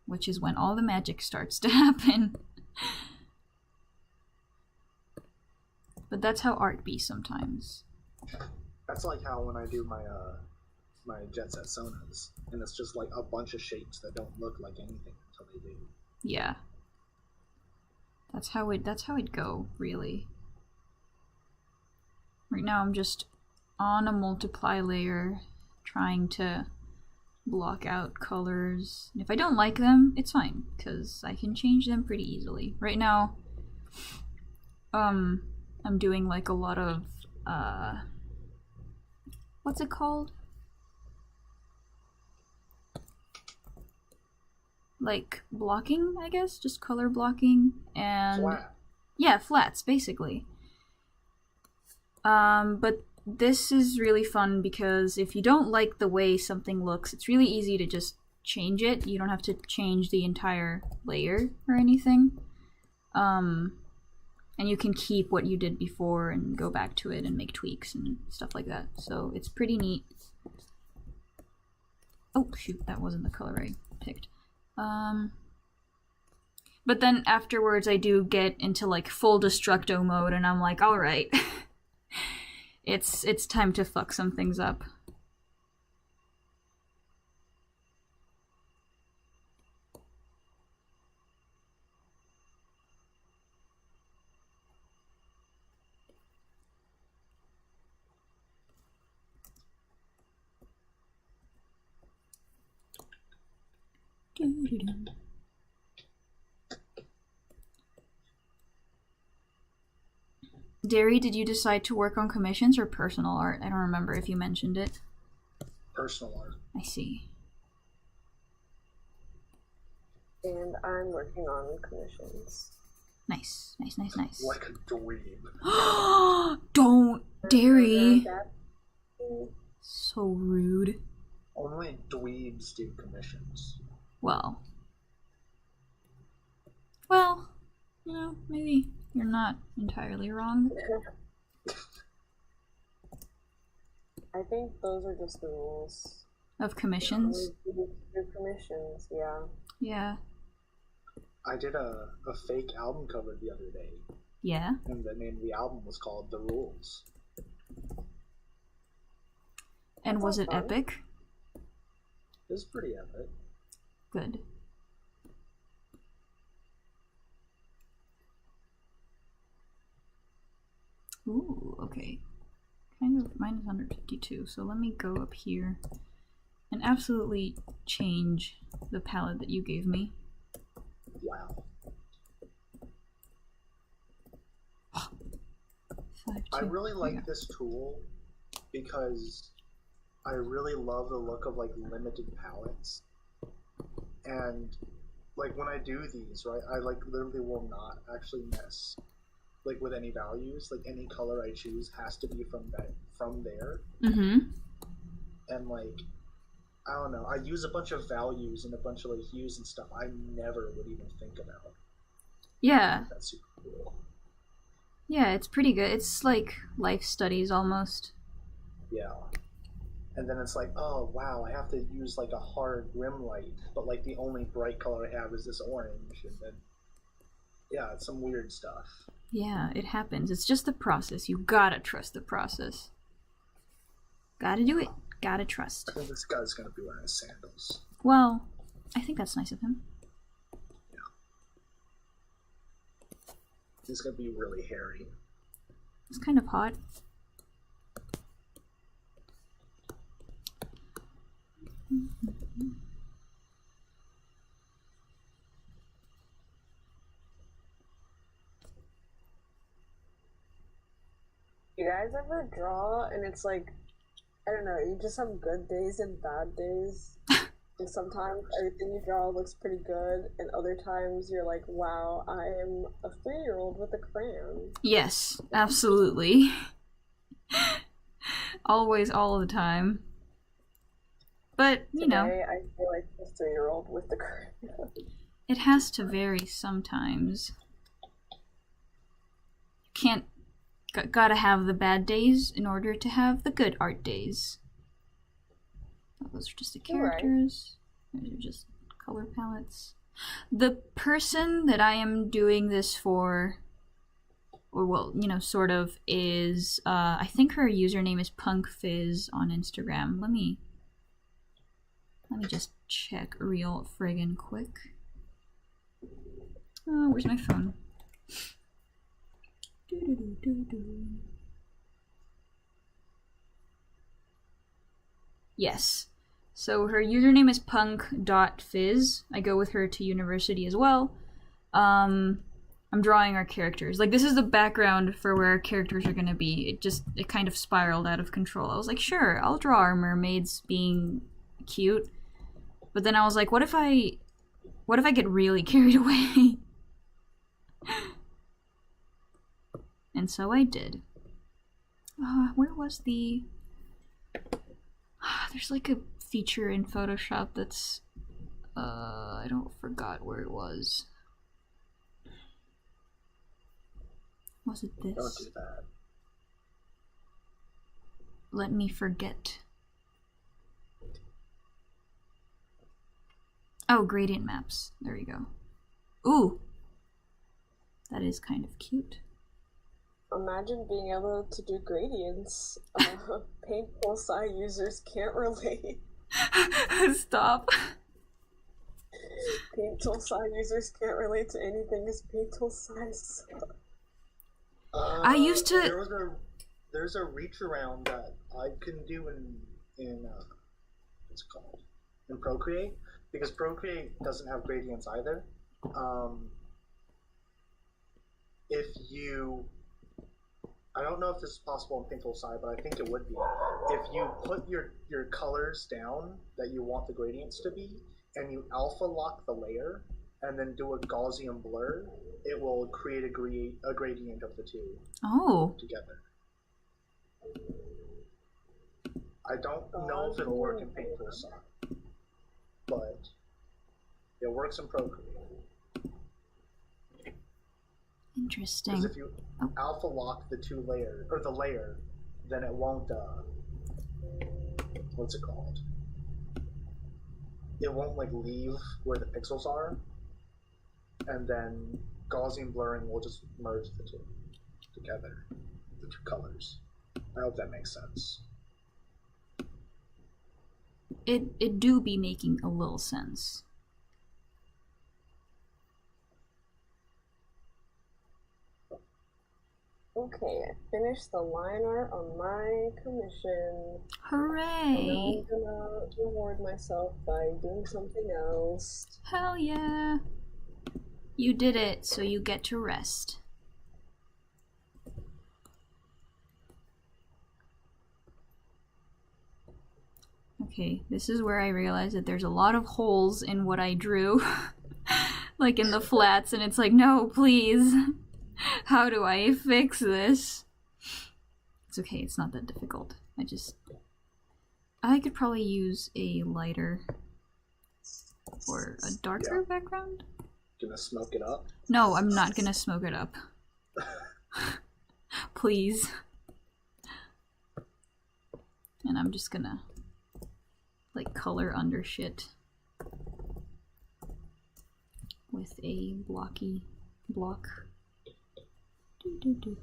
which is when all the magic starts to happen. But that's how art be sometimes. That's like how when I do my my Jet Set Sonas, and it's just like a bunch of shapes that don't look like anything until they do. Yeah. That's how it go, really. Right now I'm just on a multiply layer, trying to block out colors. And if I don't like them, it's fine, because I can change them pretty easily. Right now, I'm doing like a lot of, what's it called? Like blocking, I guess, just color blocking and Flat. yeah, flats basically. But this is really fun because if you don't like the way something looks, it's really easy to just change it. You don't have to change the entire layer or anything. And you can keep what you did before and go back to it and make tweaks and stuff like that. So it's pretty neat. Oh shoot, that wasn't the color I picked. But then afterwards I do get into like full destructo mode and I'm like, alright. It's time to fuck some things up. Derry, did you decide to work on commissions or personal art? I don't remember if you mentioned it. Personal art. I see. And I'm working on commissions. Nice, nice, nice, nice. Like a dweeb. Don't, Derry. That- So rude. Only dweebs do commissions. Well, you know, maybe you're not entirely wrong. I think those are just the rules. Of commissions? Only do commissions, yeah. Yeah. I did a fake album cover the other day, Yeah? and the name of the album was called The Rules. And was it fun. epic? It was pretty epic. Good. Ooh, okay. Kind of, mine is 152, so let me go up here and absolutely change the palette that you gave me. Wow. 5, 2, I really like yeah. this tool because I really love the look of like limited palettes. And like when I do these, right, I like literally will not actually mess like with any values. Like any color I choose has to be from there. Mm-hmm. And like I don't know, I use a bunch of values and a bunch of like hues and stuff I never would even think about. Yeah. That's super cool. Yeah, it's pretty good. It's like life studies almost. Yeah. And then it's like, oh wow, I have to use like a hard rim light, but like the only bright color I have is this orange, and then yeah, it's some weird stuff. Yeah, it happens. It's just the process. You gotta trust the process. Gotta do it. Gotta trust. I think this guy's gonna be wearing sandals. Well, I think that's nice of him. Yeah. He's gonna be really hairy. It's kind of hot. You guys ever draw and it's like, I don't know, you just have good days and bad days? And sometimes everything you draw looks pretty good, and other times you're like, wow, I am a 3-year-old with a crayon. Yes, absolutely. Always, all the time. But, you know. Today, I feel like a 3-year-old with the crayon. It has to vary sometimes. Can't. Gotta have the bad days in order to have the good art days. Oh, those are just the characters. Right. Those are just color palettes. The person that I am doing this for, or well, you know, sort of, is I think her username is punkfizz on Instagram. Let me just check real friggin' quick. Oh, where's my phone? Yes. So her username is punk.fizz. I go with her to university as well. I'm drawing our characters. Like, this is the background for where our characters are gonna be. It kind of spiraled out of control. I was like, sure, I'll draw our mermaids being cute. But then I was like, what if I get really carried away? And so I did. Where was the... There's like a feature in Photoshop that's... I don't forgot where it was. Was it this? Don't do that. Let me forget. Oh, gradient maps. There you go. Ooh! That is kind of cute. Imagine being able to do gradients. Paint Tool-Sci users can't relate. Stop. Paint Tool-Sci users can't relate to anything as Paint Tool-Sci. I used to... There's a reach around that I couldn't do in what's it called? In Procreate, because Procreate doesn't have gradients either. If you... I don't know if this is possible in Paint Tool-Sci, but I think it would be. If you put your colors down that you want the gradients to be, and you alpha lock the layer, and then do a Gaussian blur, it will create a gradient of the two together. I don't know if it'll work in Paint Tool-Sci, but it works in Procreate. Interesting. Because if you alpha lock the layer, then it won't. What's it called? It won't like leave where the pixels are, and then Gaussian blurring will just merge the two together, the two colors. I hope that makes sense. it do be making a little sense. Okay, I finished the line art on my commission. Hooray! Now I'm gonna reward myself by doing something else. Hell yeah! You did it, so you get to rest. Okay, this is where I realize that there's a lot of holes in what I drew. Like in the flats, and it's like, no, please. How do I fix this? It's okay, it's not that difficult. I could probably use a lighter or a darker background. Gonna smoke it up? No, I'm not gonna smoke it up. Please. And I'm just gonna like color under shit with a blocky block.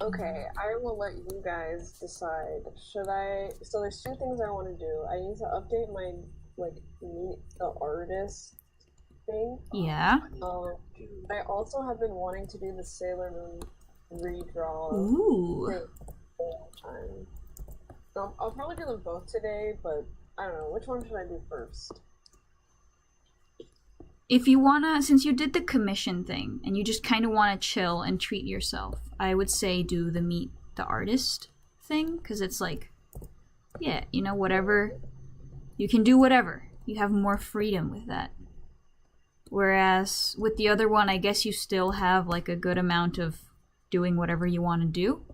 Okay, I will let you guys decide. So there's two things I want to do. I need to update my, like, meet the artist thing. Yeah. I also have been wanting to do the Sailor Moon redraw Ooh. thing. I'll probably do them both today, but I don't know. Which one should I do first? If you wanna, since you did the commission thing, and you just kind of want to chill and treat yourself, I would say do the meet the artist thing, because it's like, yeah, you know, whatever. You can do whatever. You have more freedom with that. Whereas with the other one, I guess you still have like a good amount of doing whatever you want to do.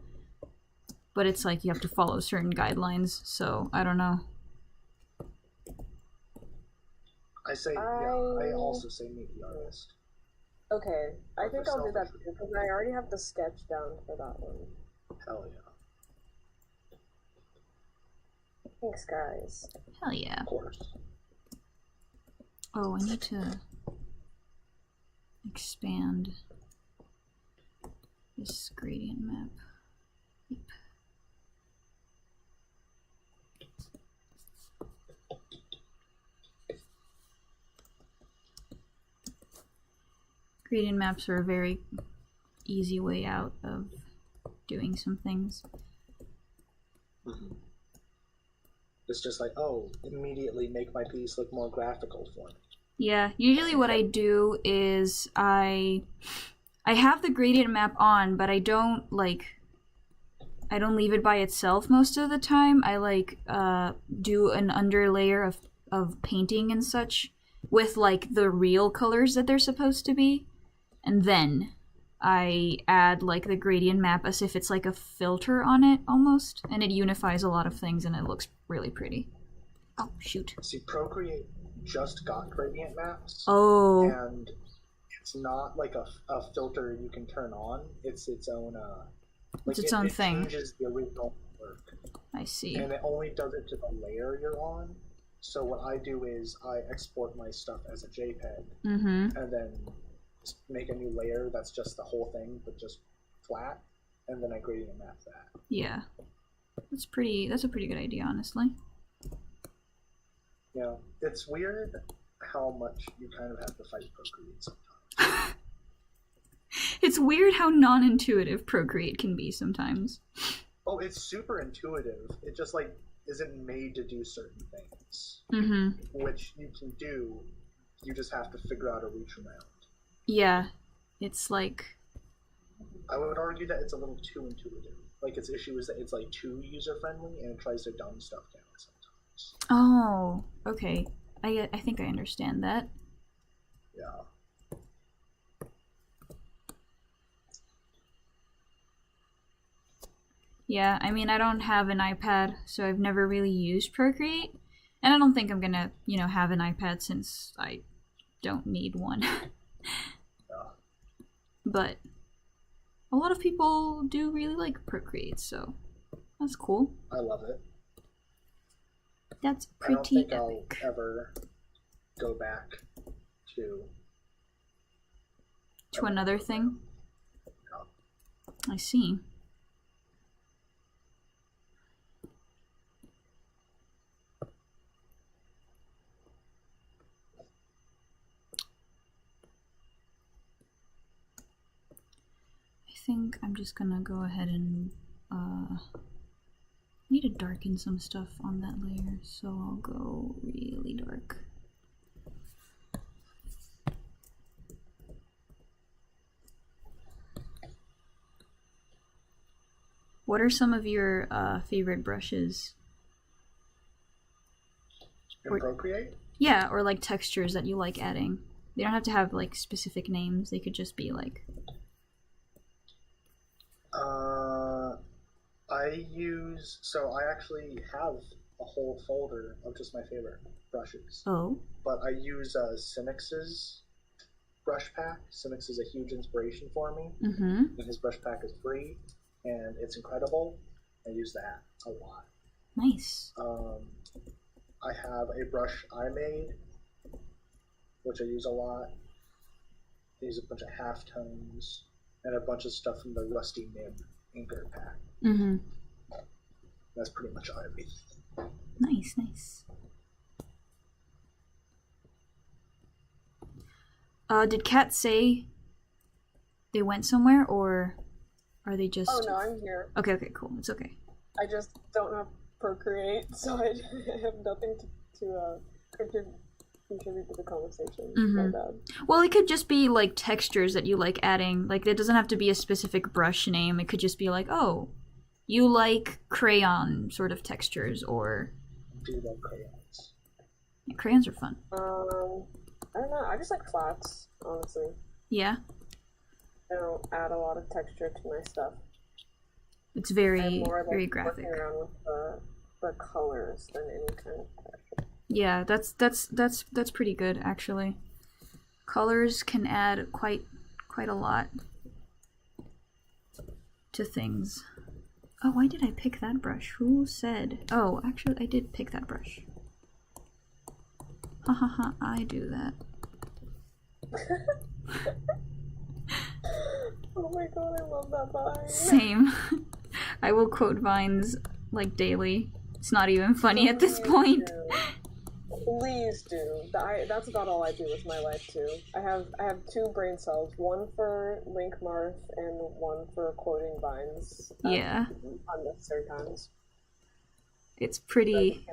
But it's like you have to follow certain guidelines, so I don't know. I also say meet the artist. Okay, I think I'll do that too, because I already have the sketch down for that one. Hell yeah. Thanks, guys. Hell yeah. Of course. Oh, I need to expand this gradient map. Yep. Gradient maps are a very easy way out of doing some things. Mm-hmm. It's just like, oh, immediately make my piece look more graphical for me. Yeah, usually what I do is I have the gradient map on, but I don't leave it by itself most of the time. I do an underlayer of painting and such with like the real colors that they're supposed to be. And then I add like the gradient map as if it's like a filter on it almost, and it unifies a lot of things and it looks really pretty. Oh, shoot. See, Procreate just got gradient maps. Oh. And it's not like a filter you can turn on. It's its own it's its own thing. It changes the original work. I see. And it only does it to the layer you're on. So what I do is I export my stuff as a JPEG, and then make a new layer that's just the whole thing, but just flat, and then I gradient map that. Yeah, that's a pretty good idea, honestly. Yeah, it's weird how much you kind of have to fight Procreate sometimes. It's weird how non-intuitive Procreate can be sometimes. Oh, it's super intuitive. It just like isn't made to do certain things, which you can do. You just have to figure out a reach around. Yeah, it's like... I would argue that it's a little too intuitive. Like, its issue is that it's, like, too user-friendly, and it tries to dumb stuff down sometimes. Oh, okay. I think I understand that. Yeah. Yeah, I mean, I don't have an iPad, so I've never really used Procreate. And I don't think I'm gonna, have an iPad since I don't need one. But a lot of people do really like Procreate, so that's cool. I love it. That's pretty epic. I don't think epic. I'll ever go back to another thing? No. I see. think I'm just gonna go ahead and need to darken some stuff on that layer, so I'll go really dark. What are some of your favorite brushes? In Procreate? Yeah, or like textures that you like adding. They don't have to have like specific names. They could just be like. I actually have a whole folder of just my favorite brushes. Oh. But I use Cynix's brush pack. Cynix is a huge inspiration for me. Mm-hmm. And his brush pack is free, and it's incredible. I use that a lot. Nice. I have a brush I made, which I use a lot. I use a bunch of halftones and a bunch of stuff from the Rusty Nib inker pack. Mm-hmm. That's pretty much everything. Nice, nice. Did Kat say they went somewhere, or are they just... Oh, no, I'm here. Okay, cool. It's okay. I just don't know Procreate, so I have nothing to contribute to the conversation. Mm-hmm. My bad. Well, it could just be, like, textures that you like adding. Like, it doesn't have to be a specific brush name. It could just be like, oh, you like crayon sort of textures, or... Do you love crayons? Yeah, crayons are fun. I don't know. I just like flats, honestly. Yeah? I don't add a lot of texture to my stuff. It's very, I'm more like very graphic. working around with the colors than any kind of texture. Yeah, that's pretty good, actually. Colors can add quite a lot to things. Oh, why did I pick that brush? Who said? Oh, actually, I did pick that brush. Ha ha ha, I do that. Oh my god, I love that vine. Same. I will quote vines like daily. It's not even funny at this point. Please do. That's about all I do with my life too. I have 2 brain cells, one for Link Marth and one for quoting vines. Yeah. Unnecessary times. It's pretty.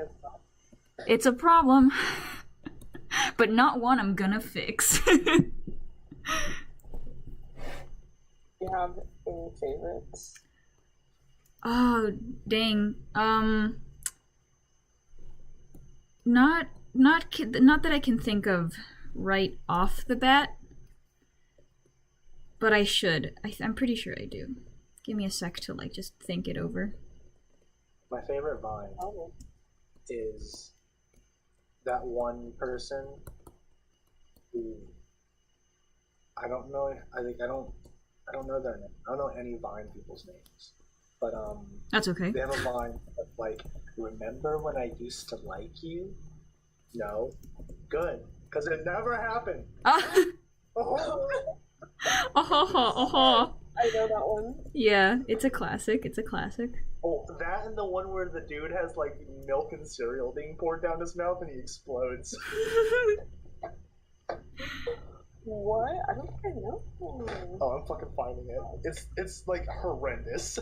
It's a problem, but not one I'm gonna fix. Do you have any favorites? Oh, dang. Not that I can think of right off the bat, but I should. I'm pretty sure I do. Give me a sec to like just think it over. My favorite vine is that one person who I don't know. I don't know their name. I don't know any Vine people's names, but that's okay. They have a Vine that's like, remember when I used to like you? No, good, because it never happened. I know that one. Yeah, it's a classic. It's a classic. Oh, that and the one where the dude has like milk and cereal being poured down his mouth and he explodes. What? I don't think I know. Oh, I'm fucking finding it. It's like horrendous.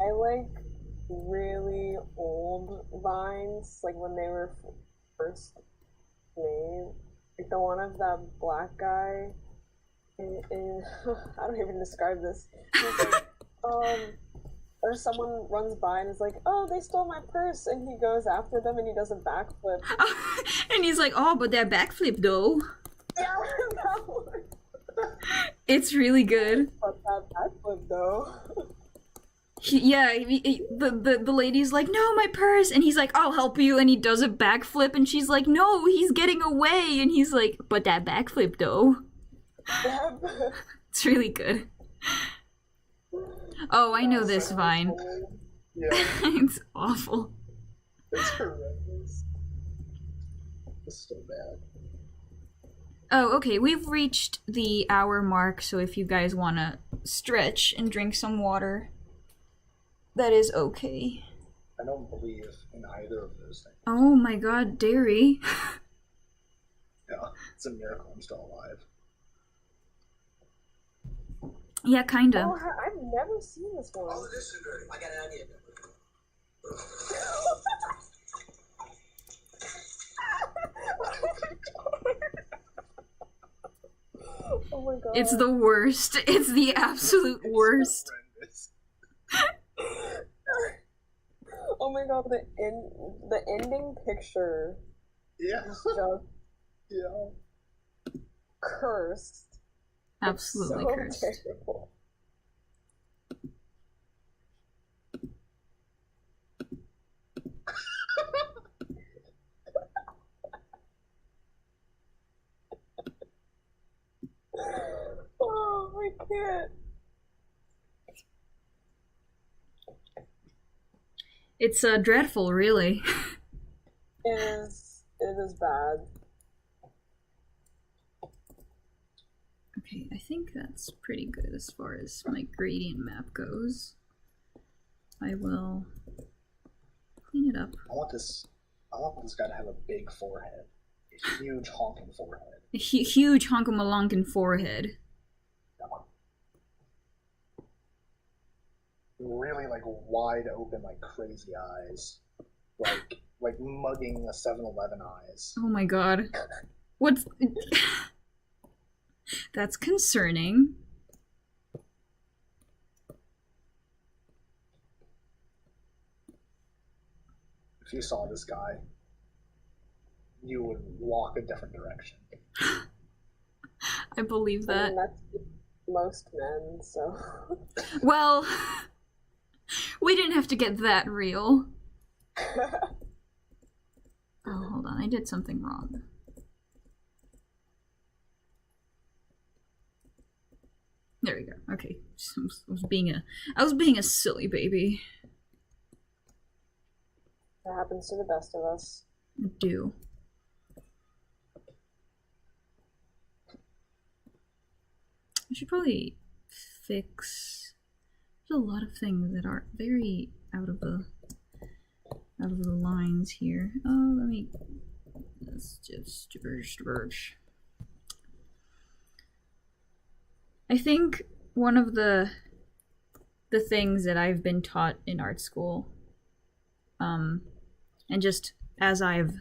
I like really old vines, like when they were first made. Like the one of that black guy in I don't even describe this. He's like, or someone runs by and is like, oh, they stole my purse, and he goes after them and he does a backflip. And he's like, oh, but that backflip though. Yeah, that one. It's really good. But that backflip though. The lady's like, no, my purse, and he's like, I'll help you, and he does a backflip, and she's like, no, he's getting away, and he's like, but that backflip though. It's really good. Oh, I know this Vine. Yeah. It's awful. It's horrendous. It's so bad. Oh, okay, we've reached the hour mark, so if you guys want to stretch and drink some water, that is okay. I don't believe in either of those things. Oh my god, dairy. Yeah, it's a miracle I'm still alive. Yeah, kinda. Oh, I've never seen this one. Oh, this is good. I got an idea. Oh my god. It's the worst. It's the absolute worst. Oh my god, the ending picture Yeah. is just Yeah. cursed. Absolutely So cursed. terrible. Oh, I can't. It's dreadful, really. It is bad. Okay, I think that's pretty good as far as my gradient map goes. I will clean it up. I want this guy to have a big forehead. A huge honking forehead. A huge honkamalonkin forehead. Really like wide open, like crazy eyes. Like mugging a 7-Eleven eyes. Oh my god. What's... That's concerning. If you saw this guy, you would walk a different direction. I believe I that. mean, that's most men, so. Well, we didn't have to get that real. Oh, hold on. I did something wrong. There we go. Okay. I was being a silly baby. That happens to the best of us. I do. I should probably fix. There's a lot of things that are very out of the lines here. Oh, let's just diverge. I think one of the things that I've been taught in art school, and just as I've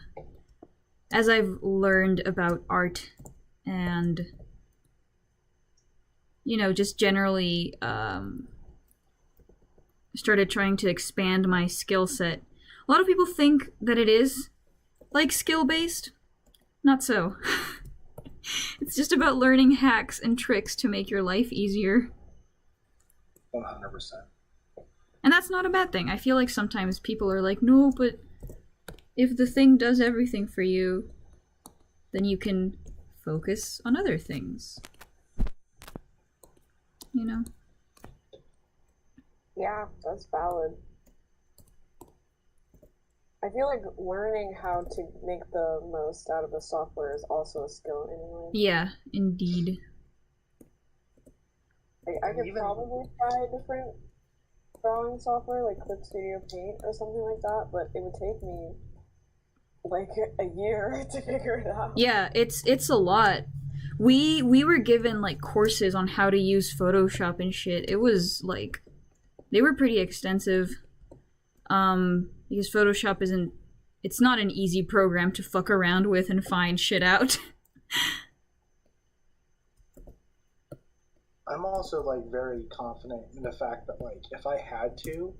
learned about art and, you know, just generally started trying to expand my skill set. A lot of people think that it is like skill-based. Not so. It's just about learning hacks and tricks to make your life easier. 100%. And that's not a bad thing. I feel like sometimes people are like, no, but if the thing does everything for you, then you can focus on other things. You know? Yeah, that's valid. I feel like learning how to make the most out of the software is also a skill anyway. Yeah, indeed. Like, I could probably try different drawing software, like Clip Studio Paint or something like that, but it would take me like a year to figure it out. Yeah, it's a lot. We were given like courses on how to use Photoshop and shit. It was like they were pretty extensive. Because Photoshop it's not an easy program to fuck around with and find shit out. I'm also like very confident in the fact that like if I had to,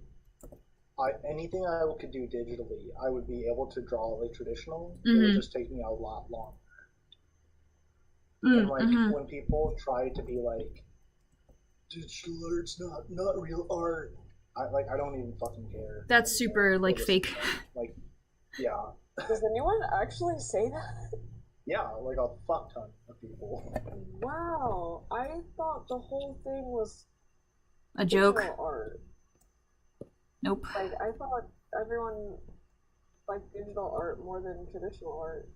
anything I could do digitally, I would be able to draw like traditionally. It would just take me a lot longer. And like when people try to be like, digital art's not real art, I don't even fucking care. That's super like fake. Like, yeah. Does anyone actually say that? Yeah, like a fuck ton of people. Wow, I thought the whole thing was A joke. digital art. Nope. Like, I thought everyone liked digital art more than traditional art.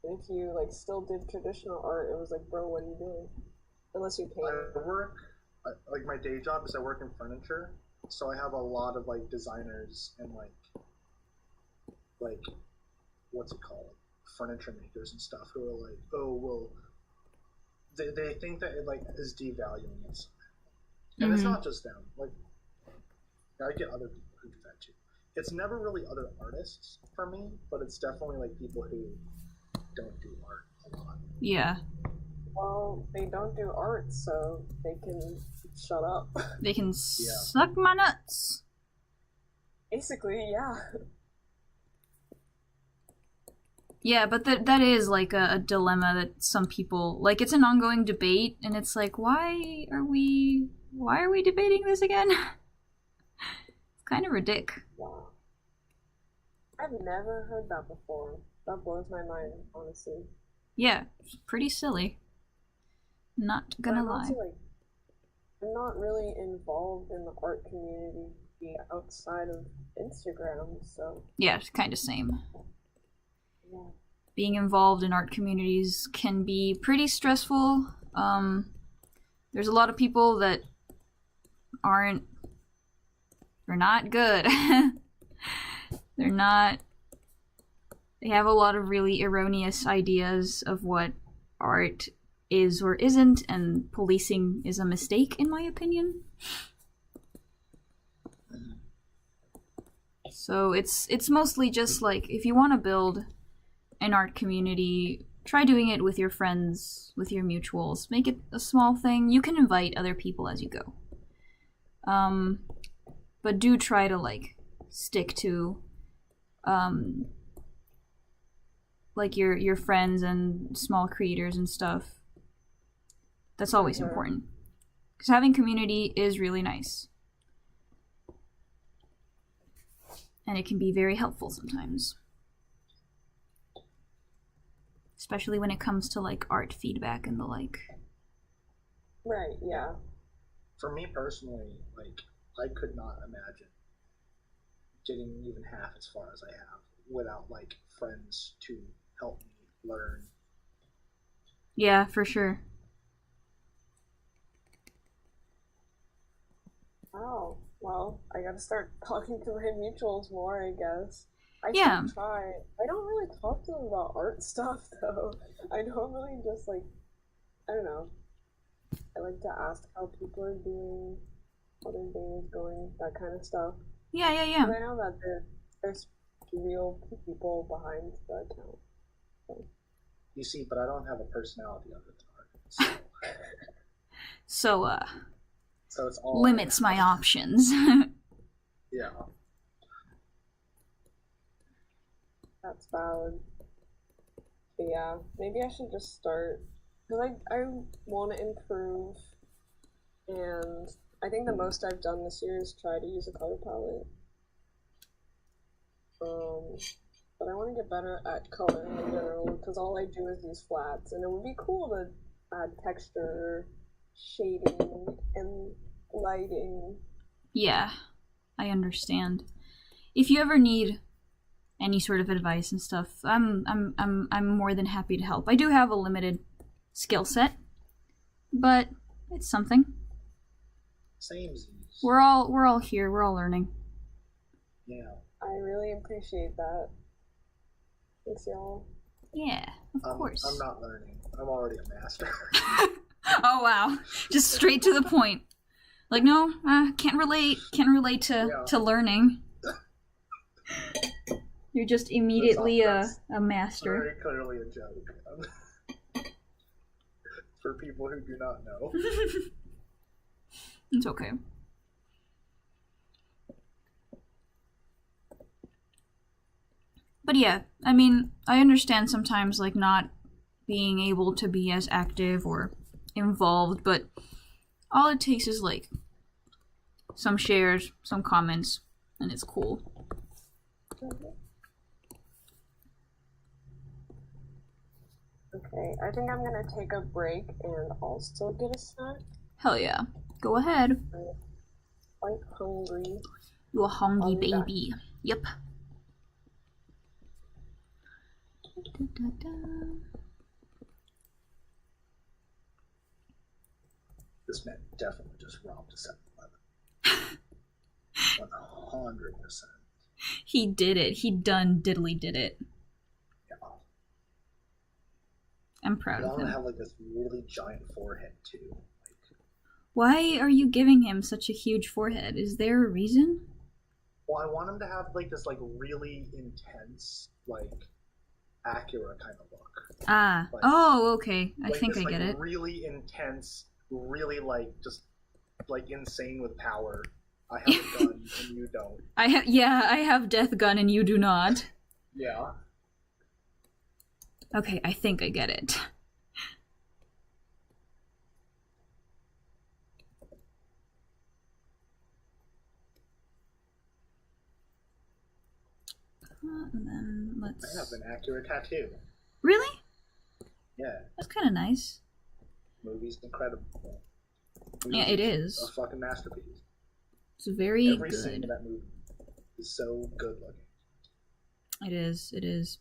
And if you like still did traditional art, it was like, bro, what are you doing? Unless you paint. Like my day job is I work in furniture, so I have a lot of like designers and like what's it called, furniture makers and stuff who are like, oh well, they think that it like is devaluing And it's Mhm. not just them. Like, I get other people who do that too. It's never really other artists for me, but it's definitely like people who don't do art a lot. Yeah. Well, they don't do art, so they can shut up. They can suck my nuts. Basically, yeah. Yeah, but that is like a dilemma that some people like. It's an ongoing debate, and it's like, why are we debating this again? It's kind of ridiculous. Wow. I've never heard that before. That blows my mind, honestly. Yeah, it's pretty silly. Not gonna I'm lie. also, like, I'm not really involved in the art community outside of Instagram, so Yeah, it's kind of same. yeah. Being involved in art communities can be pretty stressful. There's a lot of people that they're not good. They have a lot of really erroneous ideas of what art is or isn't, and policing is a mistake, in my opinion. So it's mostly just like, if you want to build an art community, try doing it with your friends, with your mutuals. Make it a small thing. You can invite other people as you go. But do try to like stick to like your friends and small creators and stuff. That's always important. Because having community is really nice. And it can be very helpful sometimes. Especially when it comes to like art feedback and the like. Right, yeah. For me personally, like, I could not imagine getting even half as far as I have without like friends to help me learn. Yeah, for sure. Oh, well, I gotta start talking to my mutuals more, I guess. I Yeah. should try. I don't really talk to them about art stuff, though. I normally just, like, I don't know. I like to ask how people are doing, how their day is going, that kind of stuff. Yeah. But I know that there's real people behind the account. You see, but I don't have a personality other than art. So, So it's all limits my options. Yeah. That's valid. But yeah, maybe I should just start. Because I want to improve. And I think the most I've done this year is try to use a color palette. But I want to get better at color in general, because all I do is use flats, and it would be cool to add texture, shading, and lighting. Yeah, I understand. If you ever need any sort of advice and stuff, I'm more than happy to help. I do have a limited skill set, but it's something. Same. We're all here. We're all learning. Yeah. I really appreciate that. Thanks, y'all. Yeah, of course. I'm not learning. I'm already a master. Oh wow, just straight to the point. Like, no, can't relate to learning. You're just immediately a master. Very clearly a joke. For people who do not know. It's okay. But yeah, I mean, I understand sometimes, like, not being able to be as active or involved, but all it takes is, like, some shares, some comments, and it's cool. Okay, I think I'm gonna take a break and also get a snack. Hell yeah. Go ahead. I'm quite hungry. You a hungry I'll be back. baby. Yep. Da-da-da. This man definitely just robbed a 7-Eleven. 100%. He did it. He done diddly did it. Yeah. I'm proud I of want to him. have like this really giant forehead too. Like, Why are you giving him such a huge forehead? Is there a reason? Well, I want him to have like this like really intense, like Acura kind of look. Ah. Like, oh, okay. I like think this, I get it. Really intense, really like just like insane with power. I have a gun and you don't. I have death gun and you do not. Yeah. Okay, I think I get it. And then let's... I have an Acura tattoo. Really? Yeah. That's kind of nice. Movie's incredible. Yeah, it is. A fucking masterpiece. It's very Every good. scene in that movie is so good looking. It is.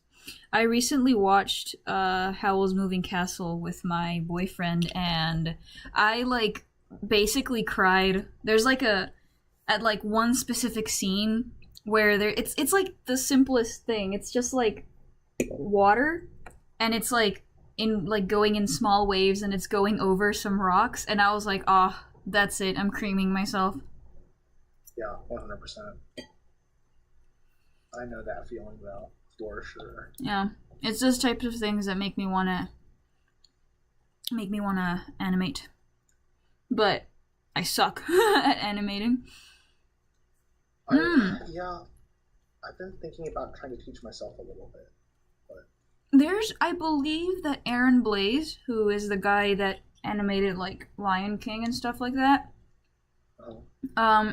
I recently watched Howl's Moving Castle with my boyfriend, and I like basically cried. There's like at like one specific scene where it's like the simplest thing. It's just like water, and it's like in like going in small waves, and it's going over some rocks, and I was like, oh, that's it. I'm creaming myself. Yeah, 100%. I know that feeling though, for sure. Yeah, it's those types of things that make me wanna animate, but I suck at animating. Yeah, I've been thinking about trying to teach myself a little bit, but I believe that Aaron Blaze, who is the guy that animated like Lion King and stuff like that,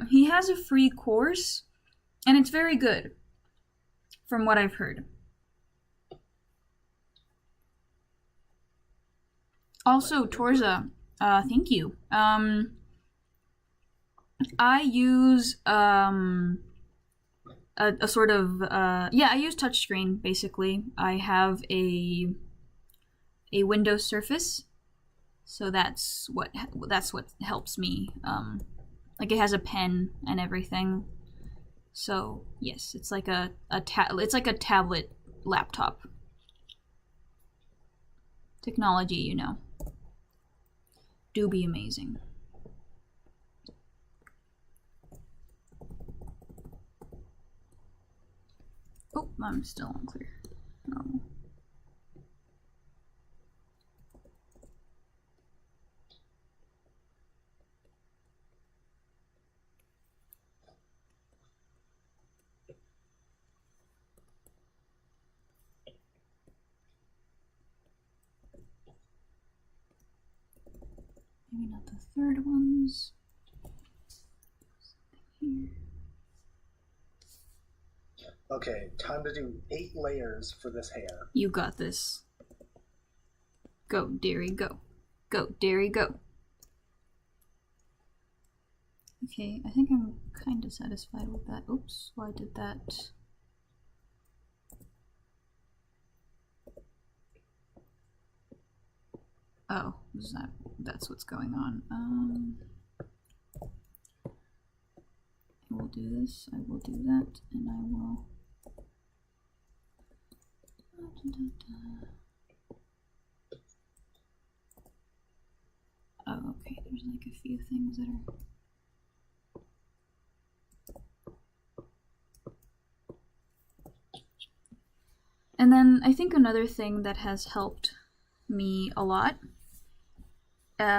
he has a free course, and it's very good, from what I've heard. Also, Torza, thank you. I use a sort of I use touchscreen basically. I have a Windows Surface, so that's what helps me. Like it has a pen and everything. So yes, it's like it's like a tablet laptop. Technology, you know, do be amazing. Oh, I'm still unclear. Oh. Maybe not the third ones. Here. okay, time to do 8 layers for this hair. You got this. Go, dearie, go. Go, dearie, go. Okay, I think I'm kind of satisfied with that. Oops, why did that? Oh, that's what's going on. I will do this, I will do that, and I will... Oh, okay, there's like a few things that are... And then I think another thing that has helped me a lot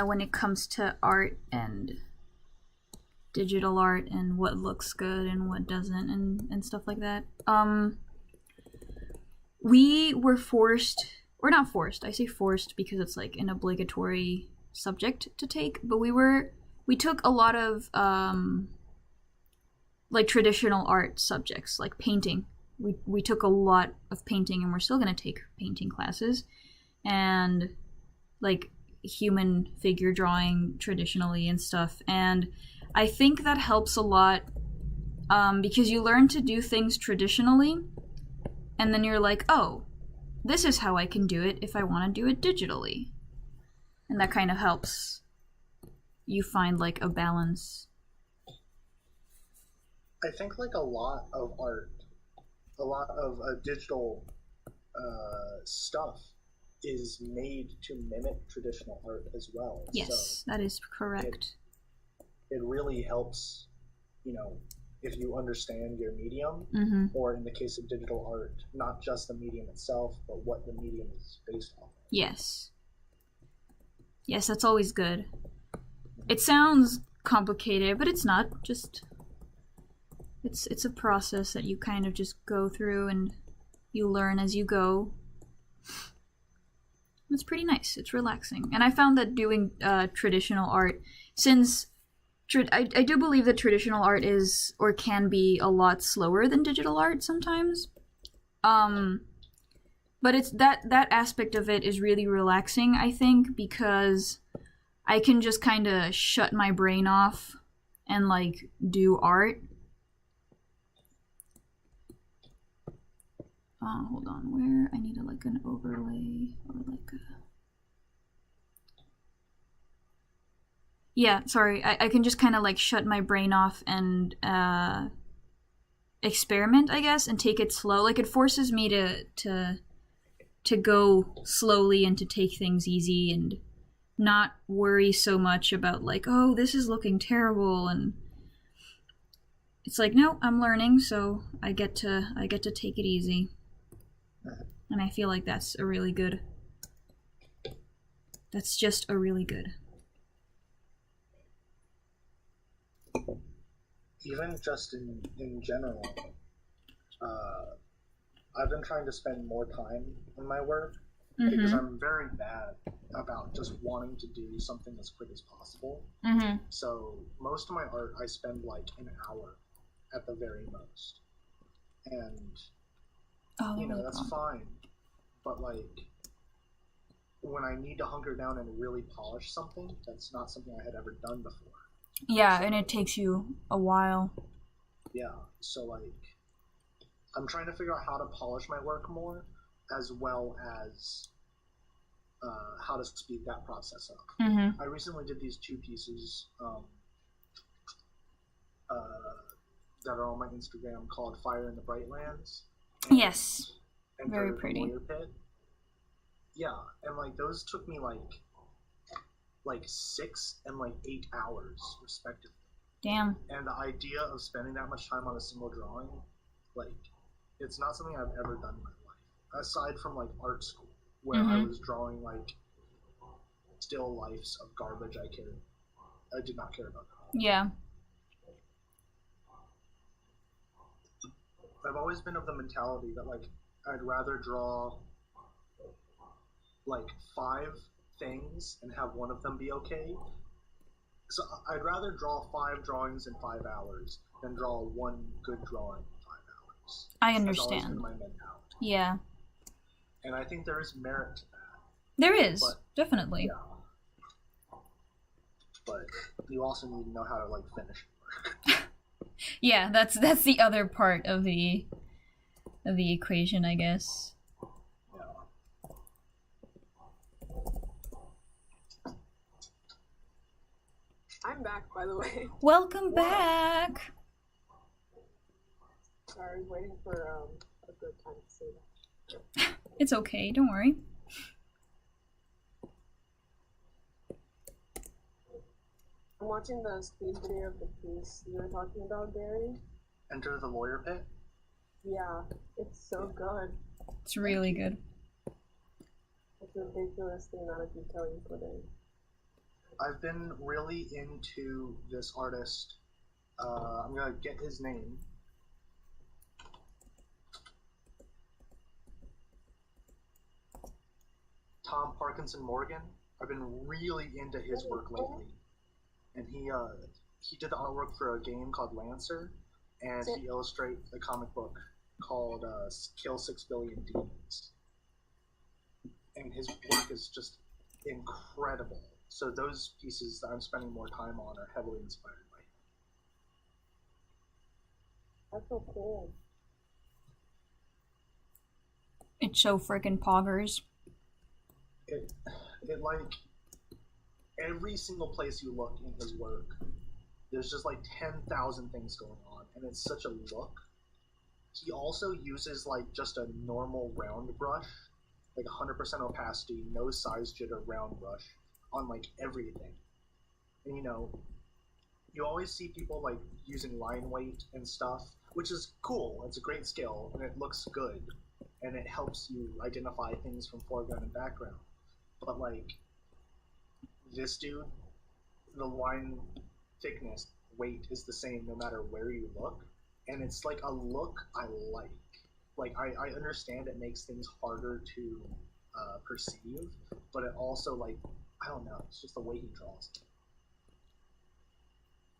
when it comes to art and digital art and what looks good and what doesn't and stuff like that. We were forced, or not forced, I say forced because it's like an obligatory subject to take, but we took a lot of like traditional art subjects, like painting. We took a lot of painting, and we're still going to take painting classes, and like human figure drawing traditionally and stuff. And I think that helps a lot because you learn to do things traditionally, and then you're like, oh, this is how I can do it if I want to do it digitally. And that kind of helps you find like a balance. I think like a lot of art, a lot of digital stuff is made to mimic traditional art as well. Yes, so that is correct. it really helps, you know, if you understand your medium, Mm-hmm. or in the case of digital art, not just the medium itself, but what the medium is based on. Yes. Yes, that's always good. It sounds complicated, but it's not. Just it's a process that you kind of just go through and you learn as you go. It's pretty nice. It's relaxing. And I found that doing traditional art, since I do believe that traditional art is or can be a lot slower than digital art sometimes. But it's that aspect of it is really relaxing, I think, because I can just kind of shut my brain off and like do art. Hold on, where I need like an overlay or like a... Yeah, sorry, I can just kind of like shut my brain off and experiment, I guess, and take it slow. Like it forces me to go slowly and to take things easy and not worry so much about like, oh, this is looking terrible, and it's like, no, I'm learning, so I get to take it easy. And I feel like that's just a really good. Even just in general, I've been trying to spend more time on my work because I'm very bad about just wanting to do something as quick as possible. Mm-hmm. So most of my art, I spend like an hour at the very most. And, you know, that's fine. But like, when I need to hunker down and really polish something, that's not something I had ever done before. Yeah, so, and it takes you a while. Yeah, so like, I'm trying to figure out how to polish my work more, as well as how to speed that process up. Mm-hmm. I recently did these 2 pieces that are on my Instagram called Fire in the Brightlands. Yes, very pretty. Lawyer Pit. Yeah, and like those took me like 6 and like 8 hours respectively. Damn. And the idea of spending that much time on a single drawing, like, it's not something I've ever done in my life. Aside from like art school, where I was drawing like still lifes of garbage I did not care about that. Yeah. I've always been of the mentality that like I'd rather draw like 5 things and have one of them be okay. So I'd rather draw 5 drawings in 5 hours than draw 1 good drawing in 5 hours. I understand. That's always been my mentality. Yeah. And I think there is merit to that. There is, definitely. Yeah. But you also need to know how to like finish work. Yeah, that's the other part of the equation, I guess. Yeah. I'm back, by the way. Welcome back. Sorry, I was waiting for a good time to say that. It's okay, don't worry. I'm watching the speed video of the piece you were talking about, Gary. Enter the Lawyer Pit? Yeah, it's so good. It's really good. It's ridiculous the amount of detail you put in. I've been really into this artist. I'm gonna get his name. Tom Parkinson Morgan. I've been really into his work lately. And he did the artwork for a game called Lancer, and he illustrates a comic book called Kill 6 Billion Demons. And his work is just incredible. So those pieces that I'm spending more time on are heavily inspired by him. That's so cool. It's so freaking poggers. It like, every single place you look in his work, there's just like 10,000 things going on, and it's such a look. He also uses like just a normal round brush, like 100% opacity, no size jitter round brush on like everything. And you know, you always see people like using line weight and stuff, which is cool. It's a great skill and it looks good, and it helps you identify things from foreground and background. But like this dude, the line thickness weight is the same no matter where you look, and it's like a look I like. Like I understand it makes things harder to perceive, but it also like I don't know. It's just the way he draws.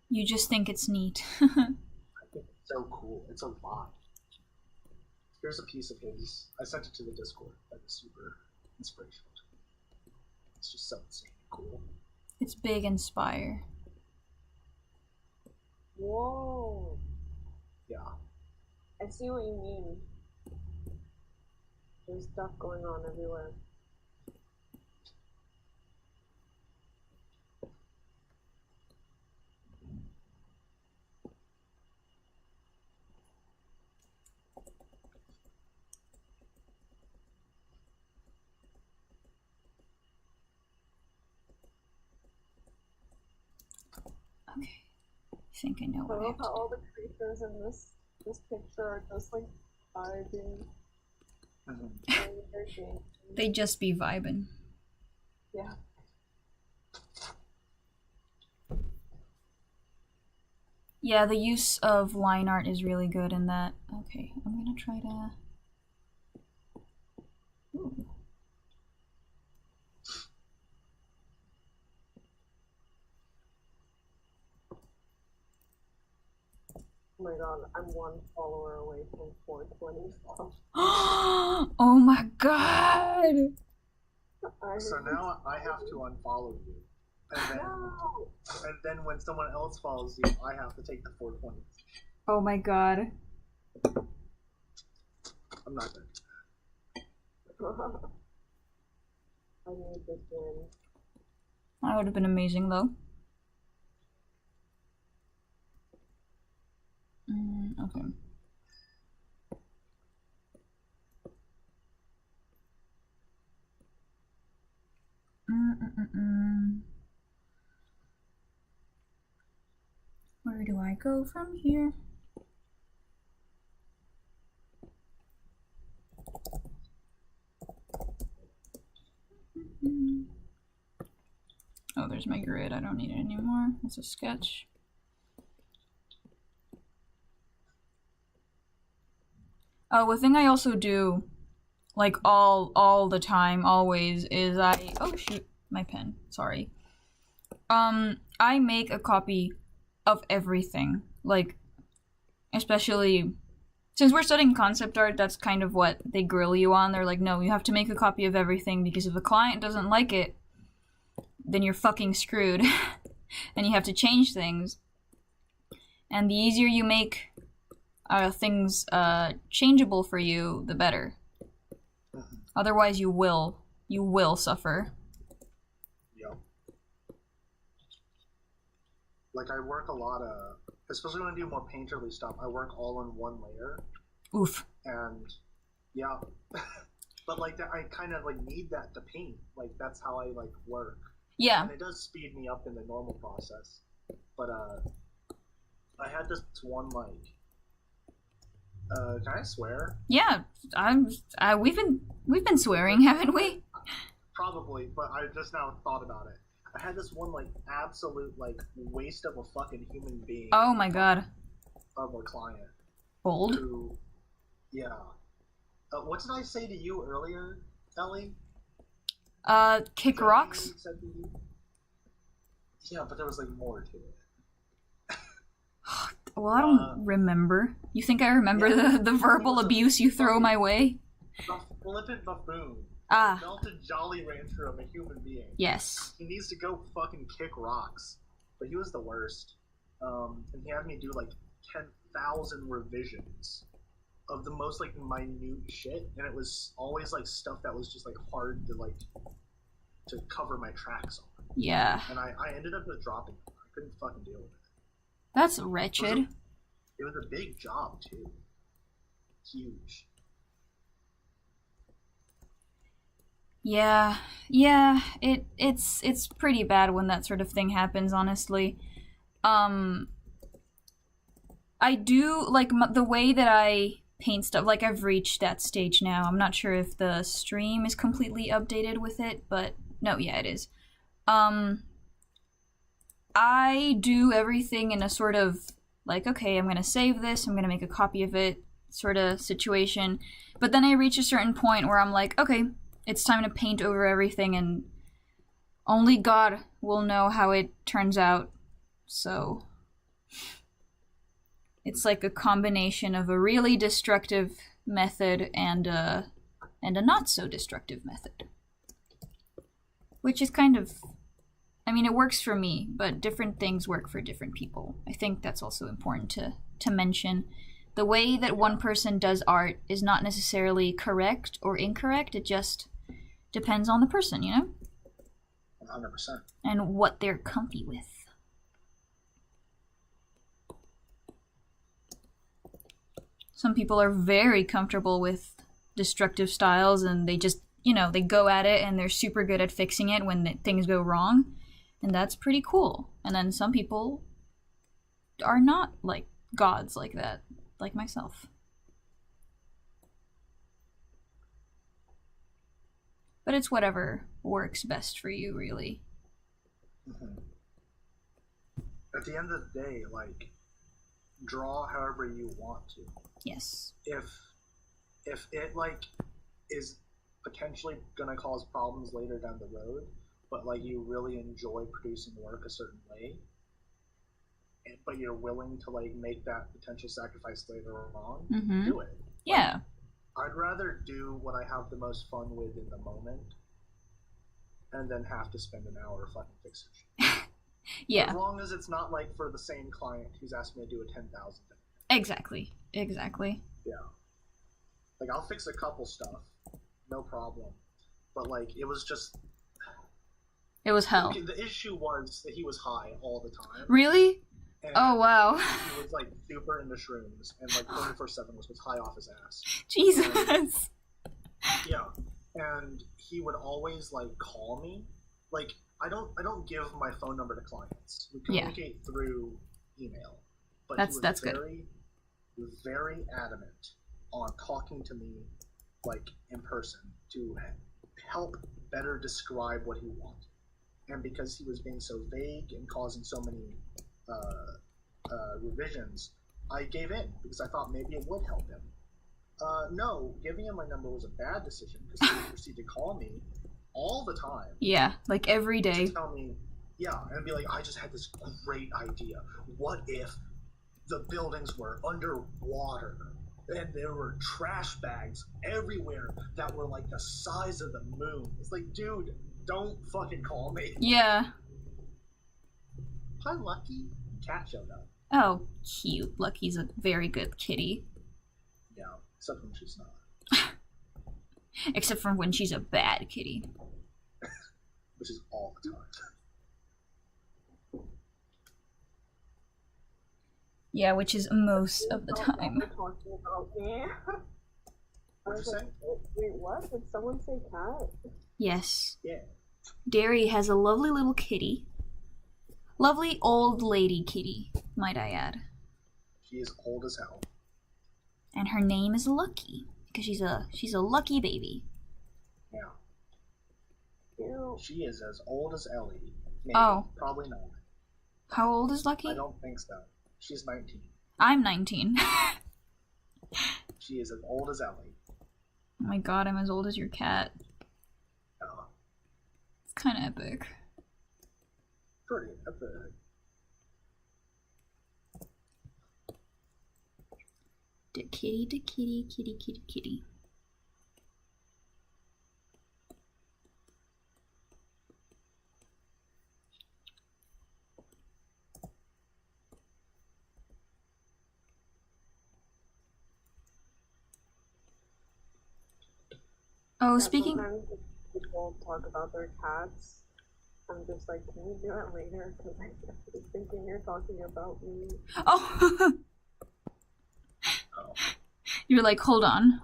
You just think it's neat. I think it's so cool. It's a lot. Here's a piece of his. I sent it to the Discord. That is super inspirational. It's just so insane cool. It's big and Spire. Whoa. Yeah. I see what you mean. There's stuff going on everywhere. Okay. I think I know I what I love have to how do. all the creatures in this picture are just like vibing. They just be vibing. Yeah. Yeah, the use of line art is really good in that. Okay, I'm gonna try to... Ooh. Oh my god, I'm 1 follower away from 420 followers. Oh my god! So now I have to unfollow you. No! And then when someone else follows you, I have to take the 420. Oh my god. I'm not good. I need this win. That would have been amazing though. Okay. Where do I go from here? Oh, there's my grid. I don't need it anymore. It's a sketch. Oh, a thing I also do, like all the time, always, is oh shoot, my pen. Sorry. I make a copy of everything. Like, especially since we're studying concept art, that's kind of what they grill you on. They're like, no, you have to make a copy of everything because if the client doesn't like it, then you're fucking screwed. And you have to change things. And the easier you make things changeable for you, the better. Otherwise, you will suffer. Yep. Like I work a lot of, especially when I do more painterly stuff, I work all in one layer. Oof. And yeah, but like that, I kind of like need that to paint. Like that's how I like work. Yeah. And it does speed me up in the normal process. But I had this one like. Can I swear? Yeah, we've been swearing, haven't we? Probably, but I just now thought about it. I had this one like absolute like waste of a fucking human being. Oh my god. Of a client. Bold. Who, yeah. What did I say to you earlier, Ellie? Kick rocks? Yeah, but there was like more to it. Well, I don't remember. You think I remember the verbal abuse you throw my way? The flippant buffoon. Ah. Melted Jolly Rancher of a human being. Yes. He needs to go fucking kick rocks. But he was the worst. And he had me do like 10,000 revisions of the most like minute shit, and it was always like stuff that was just like hard to like to cover my tracks on. Yeah. And I ended up just dropping it. I couldn't fucking deal with it. That's wretched. It was a big job too. Huge. Yeah, it's pretty bad when that sort of thing happens, honestly. I do, like, the way that I paint stuff, like, I've reached that stage now. I'm not sure if the stream is completely updated with it, but no, yeah, it is. I do everything in a sort of, like, okay, I'm gonna save this, I'm gonna make a copy of it, sort of situation. But then I reach a certain point where I'm like, okay, it's time to paint over everything, and only God will know how it turns out. So it's like a combination of a really destructive method and a not so destructive method. Which is kind of, I mean, it works for me, but different things work for different people. I think that's also important to mention. The way that one person does art is not necessarily correct or incorrect. It just depends on the person, you know? 100%. And what they're comfy with. Some people are very comfortable with destructive styles and they just, you know, they go at it and they're super good at fixing it when things go wrong. And that's pretty cool. And then some people are not like gods like that, like myself. But it's whatever works best for you, really. Mm-hmm. At the end of the day, like, draw however you want to. Yes. If it, like, is potentially gonna cause problems later down the road, but, like, you really enjoy producing work a certain way, but you're willing to, like, make that potential sacrifice later on, do it. Yeah. Like, I'd rather do what I have the most fun with in the moment and then have to spend an hour fucking fixing shit. Yeah. As long as it's not, like, for the same client who's asked me to do a 10,000 thing. Exactly. Yeah. Like, I'll fix a couple stuff, no problem. But, like, it was just... It was hell. The issue was that he was high all the time. Really? And oh, wow. He was, like, super into shrooms, and, like, 24/7 was high off his ass. Jesus. And, yeah. And he would always, like, call me. Like, I don't give my phone number to clients. We communicate through email. But that's very, very adamant on talking to me, like, in person to help better describe what he wanted. And because he was being so vague and causing so many revisions, I gave in because I thought maybe it would help him. No, giving him my number was a bad decision because he would proceed to call me all the time. Yeah, like every day. To tell me, yeah, and be like, I just had this great idea. What if the buildings were underwater and there were trash bags everywhere that were like the size of the moon? It's like, dude, don't fucking call me. Yeah. Hi, Lucky. Cat showed up. Oh, cute. Lucky's a very good kitty. Yeah, except when she's not. Except for when she's a bad kitty. Which is all the time. Yeah, which is most of the time. Talking about me. What'd you say? Wait, what? Did someone say cat? Yes. Yeah. Derry has a lovely little kitty. Lovely old lady kitty, might I add. She is old as hell. And her name is Lucky, because she's a lucky baby. Yeah. Ew. She is as old as Ellie. Maybe. Oh. Probably not. How old is Lucky? I don't think so. She's 19. I'm 19. She is as old as Ellie. Oh my god, I'm as old as your cat. Yeah. It's kind of epic. Pretty epic. Da kitty, da kitty, kitty, kitty, kitty. Oh, speaking. Sometimes people talk about their cats. I'm just like, can we do it later? Because I was thinking you're talking about me. Oh. You're like, hold on.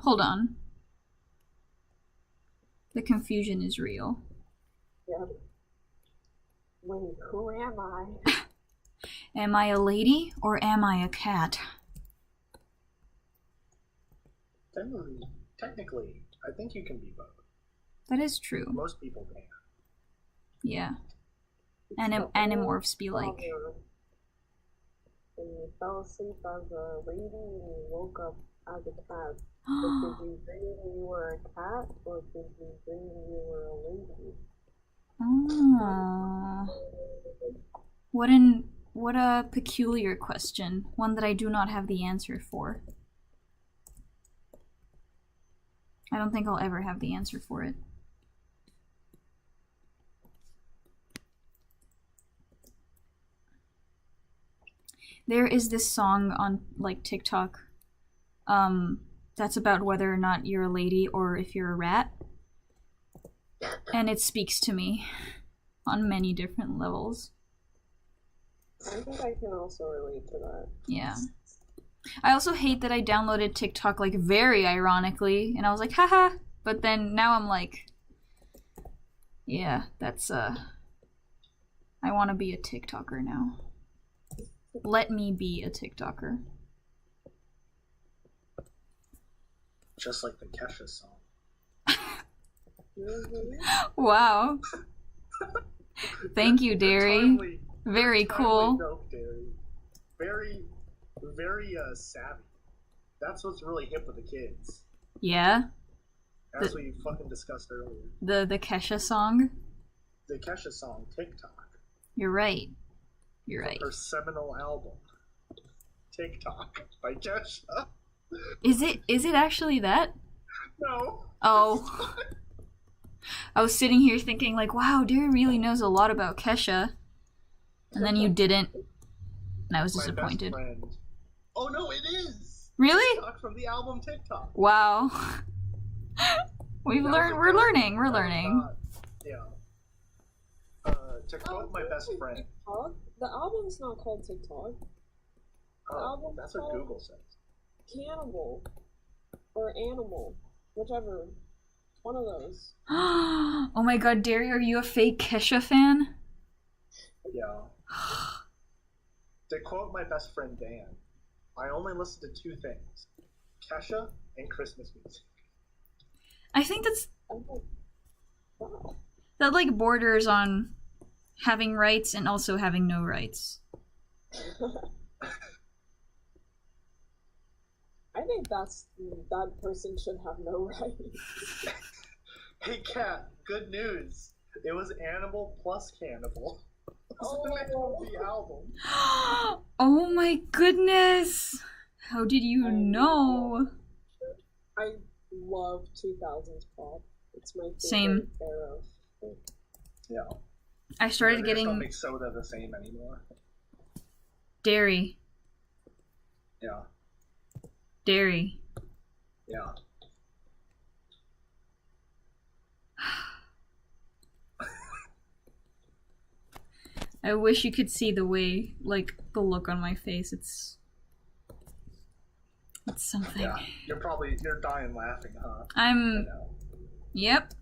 The confusion is real. Yeah. Wait, who am I? Am I a lady or am I a cat? Technically, I think you can be both. That is true. Most people can. Yeah. Animorphs be like. When you fell asleep as a lady and you woke up as a cat, did you dream you were a cat or did you dream you were a lady? Oh. What a peculiar question. One that I do not have the answer for. I don't think I'll ever have the answer for it. There is this song on like TikTok that's about whether or not you're a lady or if you're a rat. And it speaks to me on many different levels. I think I can also relate to that. Yeah. I also hate that I downloaded TikTok like very ironically and I was like, haha, but then now I'm like, yeah, that's I want to be a TikToker now. Let me be a TikToker. Just like the Kesha song. Wow. Thank you, Derry. Very cool. Dope, Derry. Very, very savvy. That's what's really hip with the kids. Yeah. As we fucking discussed earlier. The Kesha song? The Kesha song, TikTok. You're right. You're right. Her seminal album, TikTok by Kesha. Is it actually that? No. Oh. I was sitting here thinking like, wow, Derry really knows a lot about Kesha. And then you didn't. And I was disappointed. My best friend. Oh no, it is! Really? TikTok from the album TikTok. Wow. We're learning. Yeah. To quote my best friend. TikTok? The album's not called TikTok. Oh, that's what Google says. Cannibal. Or Animal. Whichever. One of those. Oh my god, Derry, are you a fake Kesha fan? Yeah. To quote my best friend Dan, I only listen to two things. Kesha and Christmas music. I think that's... Wow. That like borders on having rights and also having no rights. I think that person should have no rights. Hey Kat, good news. It was Animal plus Cannibal. Oh. The name of the album. Oh my goodness! How did you know? I love 2000s pop. It's my favorite Same. era. Yeah. I started They just don't getting make soda the same anymore. Derry. Yeah. Derry. Yeah. I wish you could see the way, like, the look on my face. It's something. Yeah. You're dying laughing, huh? I know. Yep.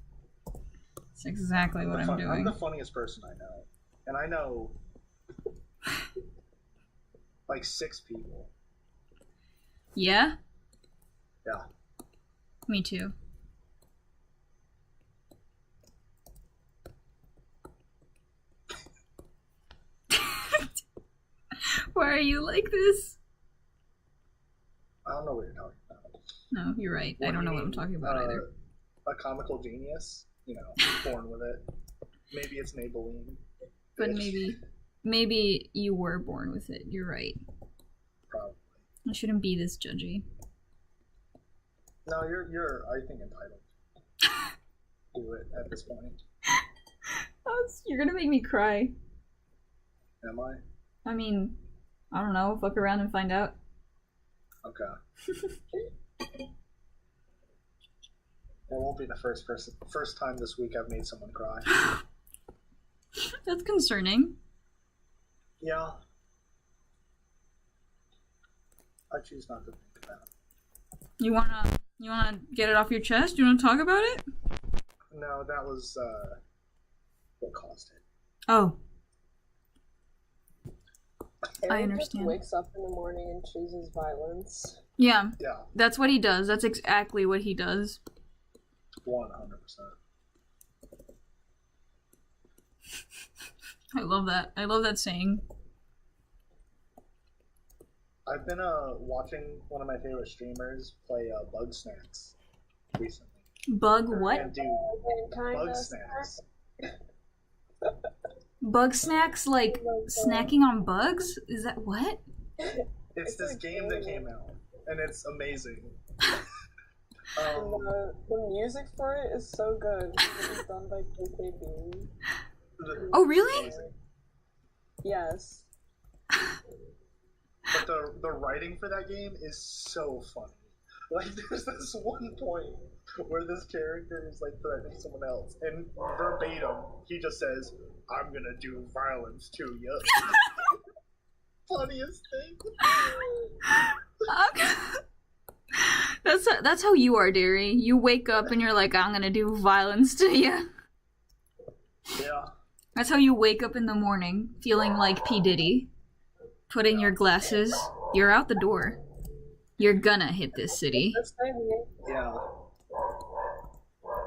That's exactly what I'm doing. I'm the funniest person I know. And I know like 6 people. Yeah? Yeah. Me too. Why are you like this? I don't know what you're talking about. No, you're right. I don't know what I'm talking about either. A comical genius, born with it. Maybe it's Maybelline. But maybe you were born with it. You're right. Probably. I shouldn't be this judgy. No, you're I think entitled to do it at this point. You're gonna make me cry. Am I? I mean, I don't know. Fuck around and find out. Okay. It won't be the first time this week I've made someone cry. That's concerning. Yeah. I choose not to think about it. You wanna get it off your chest? You wanna talk about it? No, that was what caused it. Oh. Harry understand. just wakes up in the morning and chooses violence. Yeah, Yeah, that's what he does. That's exactly what he does. 100%. I love that. I love that saying. I've been watching one of my favorite streamers play Bug Snacks recently. Bug what? And dude, Kinda Bug Snacks. Bug snacks? Like snacking on bugs? Is that what? It's this game that came out, and it's amazing. And the music for it is so good. It's done by KKB. Oh, really? Yes. But the writing for that game is so funny. Like, there's this one point where this character is like threatening someone else, and verbatim, he just says, "I'm gonna do violence to you." Funniest thing. That's how you are, Derry. You wake up and you're like, I'm gonna do violence to you. Yeah. That's how you wake up in the morning, feeling like P. Diddy. Put in your glasses. You're out the door. You're gonna hit this city. Yeah.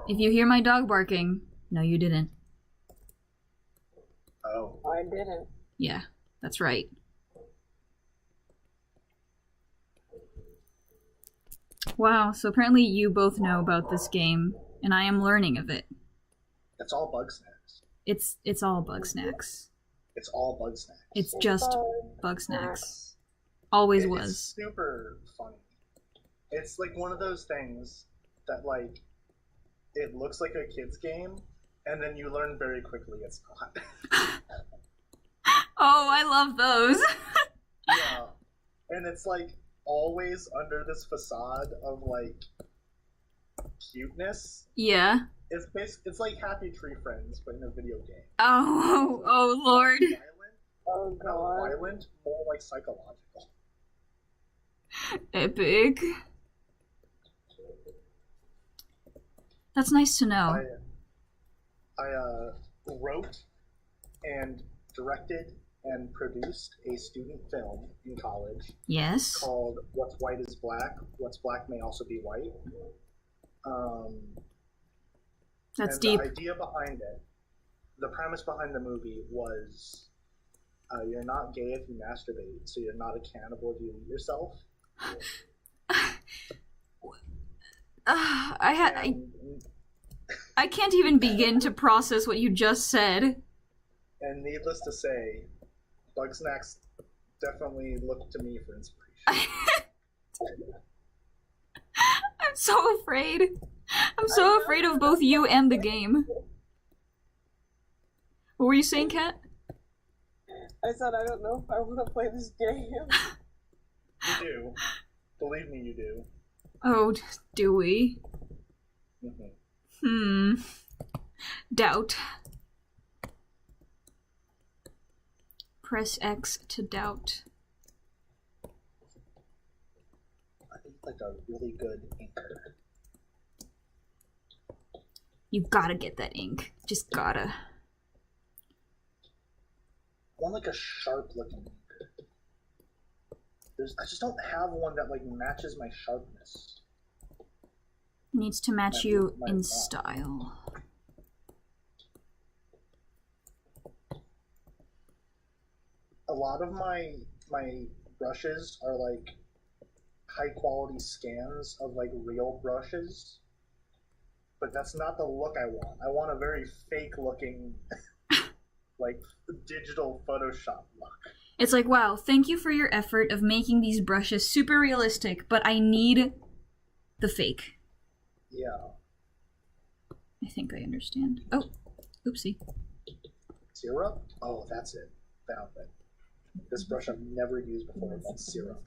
If you hear my dog barking, no, you didn't. Oh. I didn't. Yeah, that's right. Wow, so apparently you both know about this game, and I am learning of it. It's all Bug Snacks. It's all Bug Snacks. It's all Bug Snacks. It's just Bug Snacks. Always It's was. super funny. It's like one of those things that, like, it looks like a kid's game, and then you learn very quickly it's not. Oh, I love those. Yeah. And it's like always under this facade of like cuteness. Yeah. It's like Happy Tree Friends, but in a video game. Oh Lord. Violent, Oh not god. violent, more like psychological. Epic. That's nice to know. I wrote and directed and produced a student film in college Yes. called What's White is Black, What's Black May Also Be White. That's and deep. The idea behind it, the premise behind the movie was you're not gay if you masturbate, so you're not a cannibal if you eat yourself. I can't even begin to process what you just said. And needless to say, Bug Snacks definitely looked to me for inspiration. I'm so afraid. I'm so afraid of both you and the game. What were you saying, Kat? I said I don't know if I want to play this game. You do. Believe me, you do. Oh, do we? Mm-hmm. Doubt. Press X to doubt. I think like a really good inker. You gotta get that ink. Just gotta. I want like a sharp looking inker. I just don't have one that like matches my sharpness. Needs to match you in style. A lot of my brushes are like high quality scans of like real brushes, but that's not the look I want. I want a very fake looking like digital Photoshop look. It's like, wow, thank you for your effort of making these brushes super realistic, but I need the fake. Yeah. I think I understand. Oh, oopsie. Syrup? Oh, that's it. Found it. This brush I've never used before. That's syrup.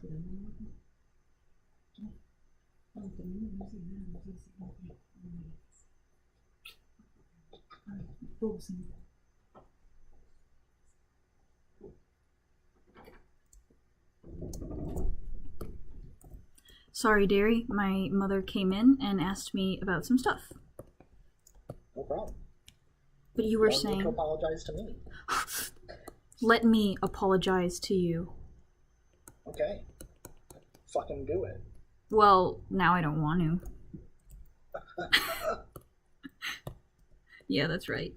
Sorry, Derry. My mother came in and asked me about some stuff. No problem. But you were Don't need saying... to apologize to me. let me apologize to you. Okay. Fucking do it. Well, now I don't want to. Yeah, that's right.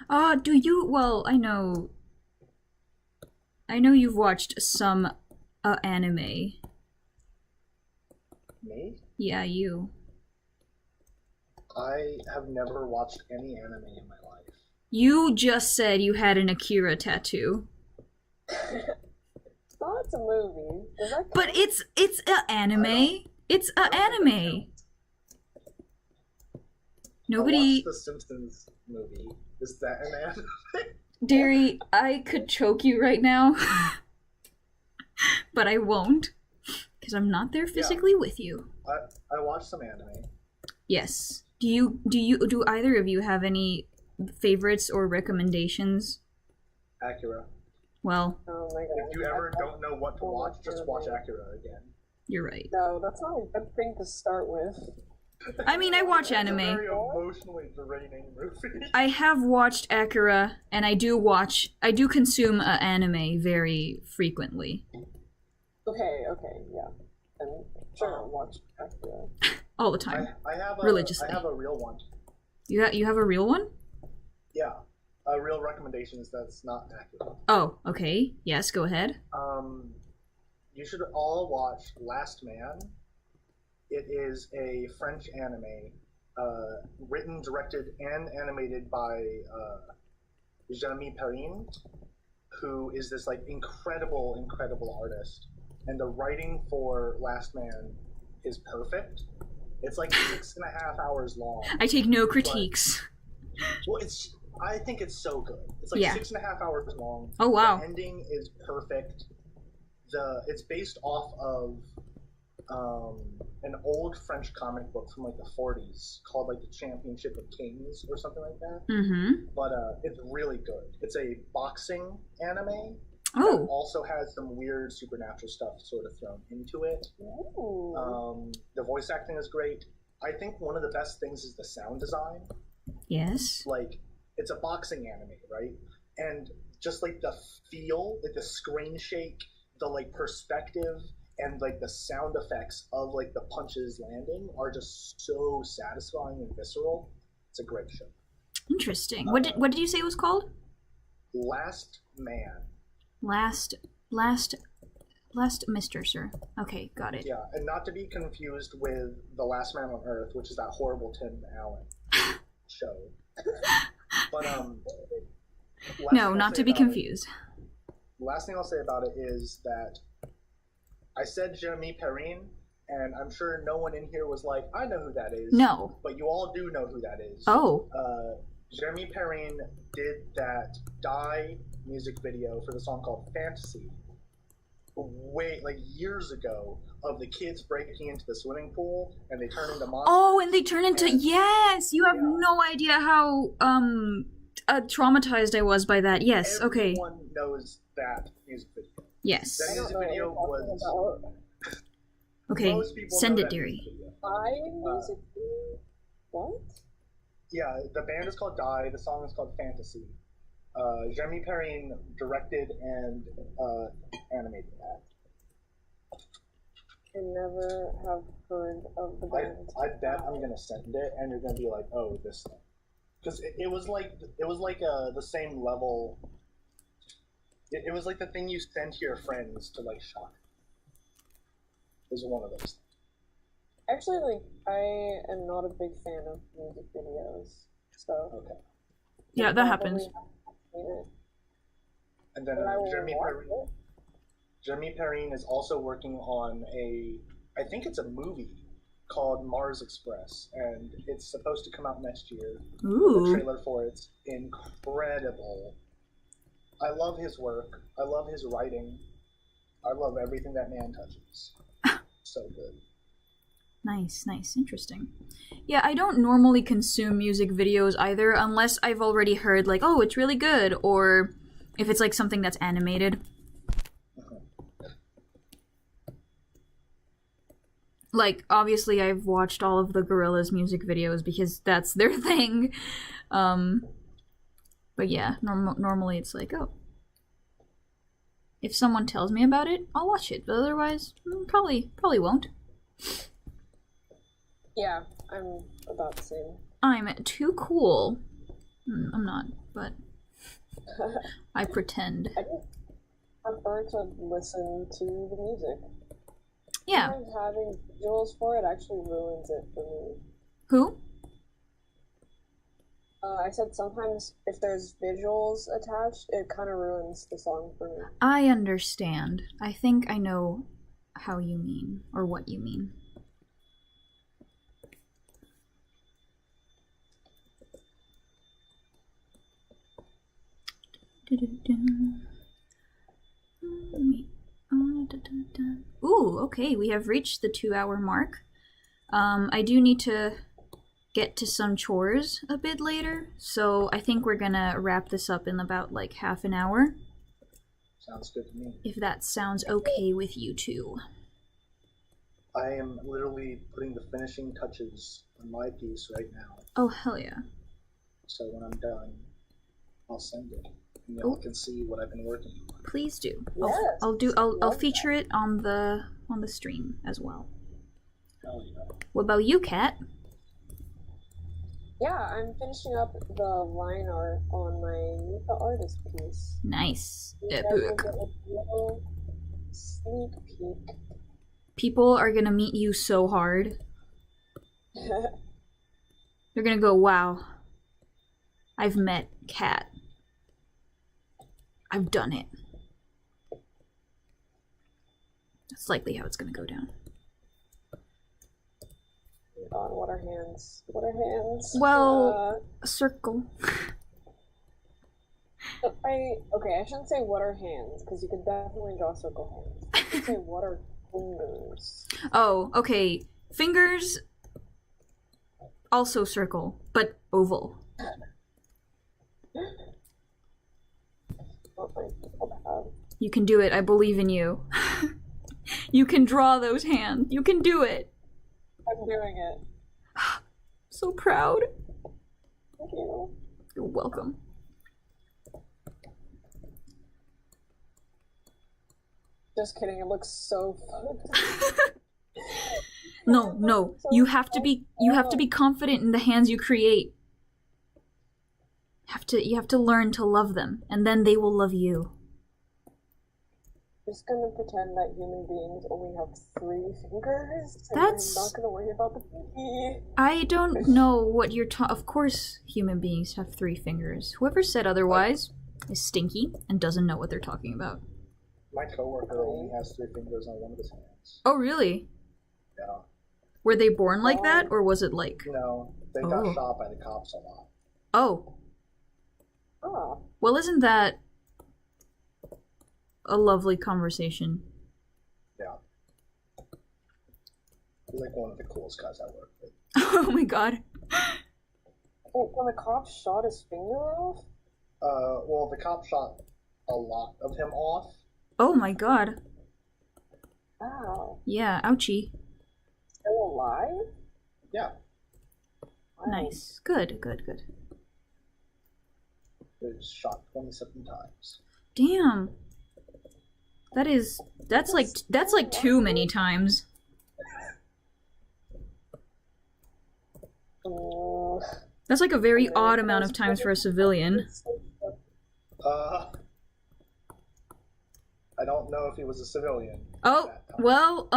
Do you... Well, I know you've watched some anime. Me? Yeah, you. I have never watched any anime in my life. You just said you had an Akira tattoo. Oh, it's a movie. Does that count? But it's a anime. It's a anime. Nobody... I watched the Simpsons movie. Is that an anime? Dearie, I could choke you right now. But I won't. Because I'm not there physically with you. I watched some anime. Yes. Do either of you have any favorites or recommendations? Akira. Well, Oh my god. If you ever don't know what to watch, just watch Akira again. you're right. No, that's not a good thing to start with. I mean, I watch It's a anime. very emotionally draining movie. I have watched Akira, and I do consume anime very frequently. Okay, yeah. And sure, I'll watch Akira. All the time. I have Religiously. I have a real one. You have a real one? Yeah. A real recommendations that's not Akira. Oh, okay. Yes, go ahead. You should all watch Last Man. It is a French anime, written, directed, and animated by Jeremy Perrin, who is this like incredible artist. And the writing for Last Man is perfect. It's like 6.5 hours long. I take no critiques. Well, I think it's so good. It's like 6.5 hours long. Oh wow. The ending is perfect. It's based off of an old French comic book from like the 40s called like the Championship of Kings or something like that. Mm-hmm. But it's really good. It's a boxing anime. Oh. That also has some weird supernatural stuff sort of thrown into it. Ooh. The voice acting is great. I think one of the best things is the sound design. Yes. Like, it's a boxing anime, right? And just like the feel, like the screen shake, the like perspective, and like the sound effects of like the punches landing are just so satisfying and visceral. It's a great show. Interesting. What did you say it was called? Last Man. Last Mr. Sir. Okay, got it. Yeah, and not to be confused with The Last Man on Earth, which is that horrible Tim Allen show. But no, not to be confused. Last thing I'll say about it is that I said Jeremy Perrin, and I'm sure no one in here was like, I know who that is. No. But you all do know who that is. Oh. Jeremy Perrin did that Die music video for the song called Fantasy years ago, of the kids breaking into the swimming pool and they turn into monsters. Oh, and they turn into yes. You have no idea how traumatized I was by that. Yes. Okay. Everyone knows that music video. Yes. That music video was. Okay. Most people Send know it, that dearie. music video. Music video? What? Yeah, the band is called Die. The song is called Fantasy. Jeremy Perrin directed and animated that. I never have heard of the band. I bet I'm gonna send it, and you're gonna be like, "Oh, this thing," because it was like the same level. It was like the thing you send to your friends to like shock. It was one of those things. Actually, like, I am not a big fan of music videos, so. Okay. Yeah, that happens. And then Jeremy Perrin is also working on I think it's a movie called Mars Express, and it's supposed to come out next year. Ooh. The trailer for it's incredible. I love his work. I love his writing. I love everything that man touches. So good. Nice, interesting. Yeah, I don't normally consume music videos either, unless I've already heard, like, oh, it's really good, or if it's, like, something that's animated. Like, obviously I've watched all of the Gorillaz music videos because that's their thing. But yeah, normally it's like, oh, if someone tells me about it, I'll watch it. But otherwise, probably won't. Yeah, I'm about the same. I'm too cool. I'm not, but I pretend. I just prefer to listen to the music. Yeah. Sometimes having visuals for it actually ruins it for me. Who? I said sometimes if there's visuals attached, it kind of ruins the song for me. I understand. I think I know how you mean, or what you mean. Ooh, okay, we have reached the 2-hour mark. I do need to get to some chores a bit later, so I think we're gonna wrap this up in about like half an hour. Sounds good to me. If that sounds okay with you two. I am literally putting the finishing touches on my piece right now. Oh, hell yeah. So when I'm done, I'll send it. And y'all can see what I've been working on. Please do. Yes. I'll feature it on the stream as well. Hell yeah. What about you, Kat? Yeah, I'm finishing up the line art on my Meet the Artist piece. Nice. You guys will get a little sneak peek. People are gonna meet you so hard. They're gonna go, wow. I've met Kat. I've done it. That's likely how it's gonna go down. God, what are hands? What are hands? Well, a circle. I shouldn't say what are hands, because you could definitely draw circle hands. I should say what are fingers. Oh, okay. Fingers, also circle, but oval. You can do it. I believe in you. You can draw those hands. You can do it. I'm doing it. So proud. Thank you. You're welcome. Just kidding. It looks so fun. No. You have to be confident in the hands you create. You have to learn to love them, and then they will love you. I'm just gonna pretend that human beings only have 3 fingers. And That's... I'm not gonna worry about the pinky. I don't know what you're Of course human beings have 3 fingers. Whoever said otherwise is stinky and doesn't know what they're talking about. My coworker only has 3 fingers on one of his hands. Oh, really? Yeah. Were they born like that, or was it like... No, they got shot by the cops a lot. Oh. Oh. Well, isn't that a lovely conversation? Yeah. He's like one of the coolest guys I work with. Oh my god. When the cop shot his finger off? Well, the cop shot a lot of him off. Oh my god. Wow. Yeah, ouchie. Still alive? Yeah. Wow. Nice. Good. He was shot 27 times. Damn. That's like too many times. That's like a very odd amount of times for a civilian. I don't know if he was a civilian. Oh, well,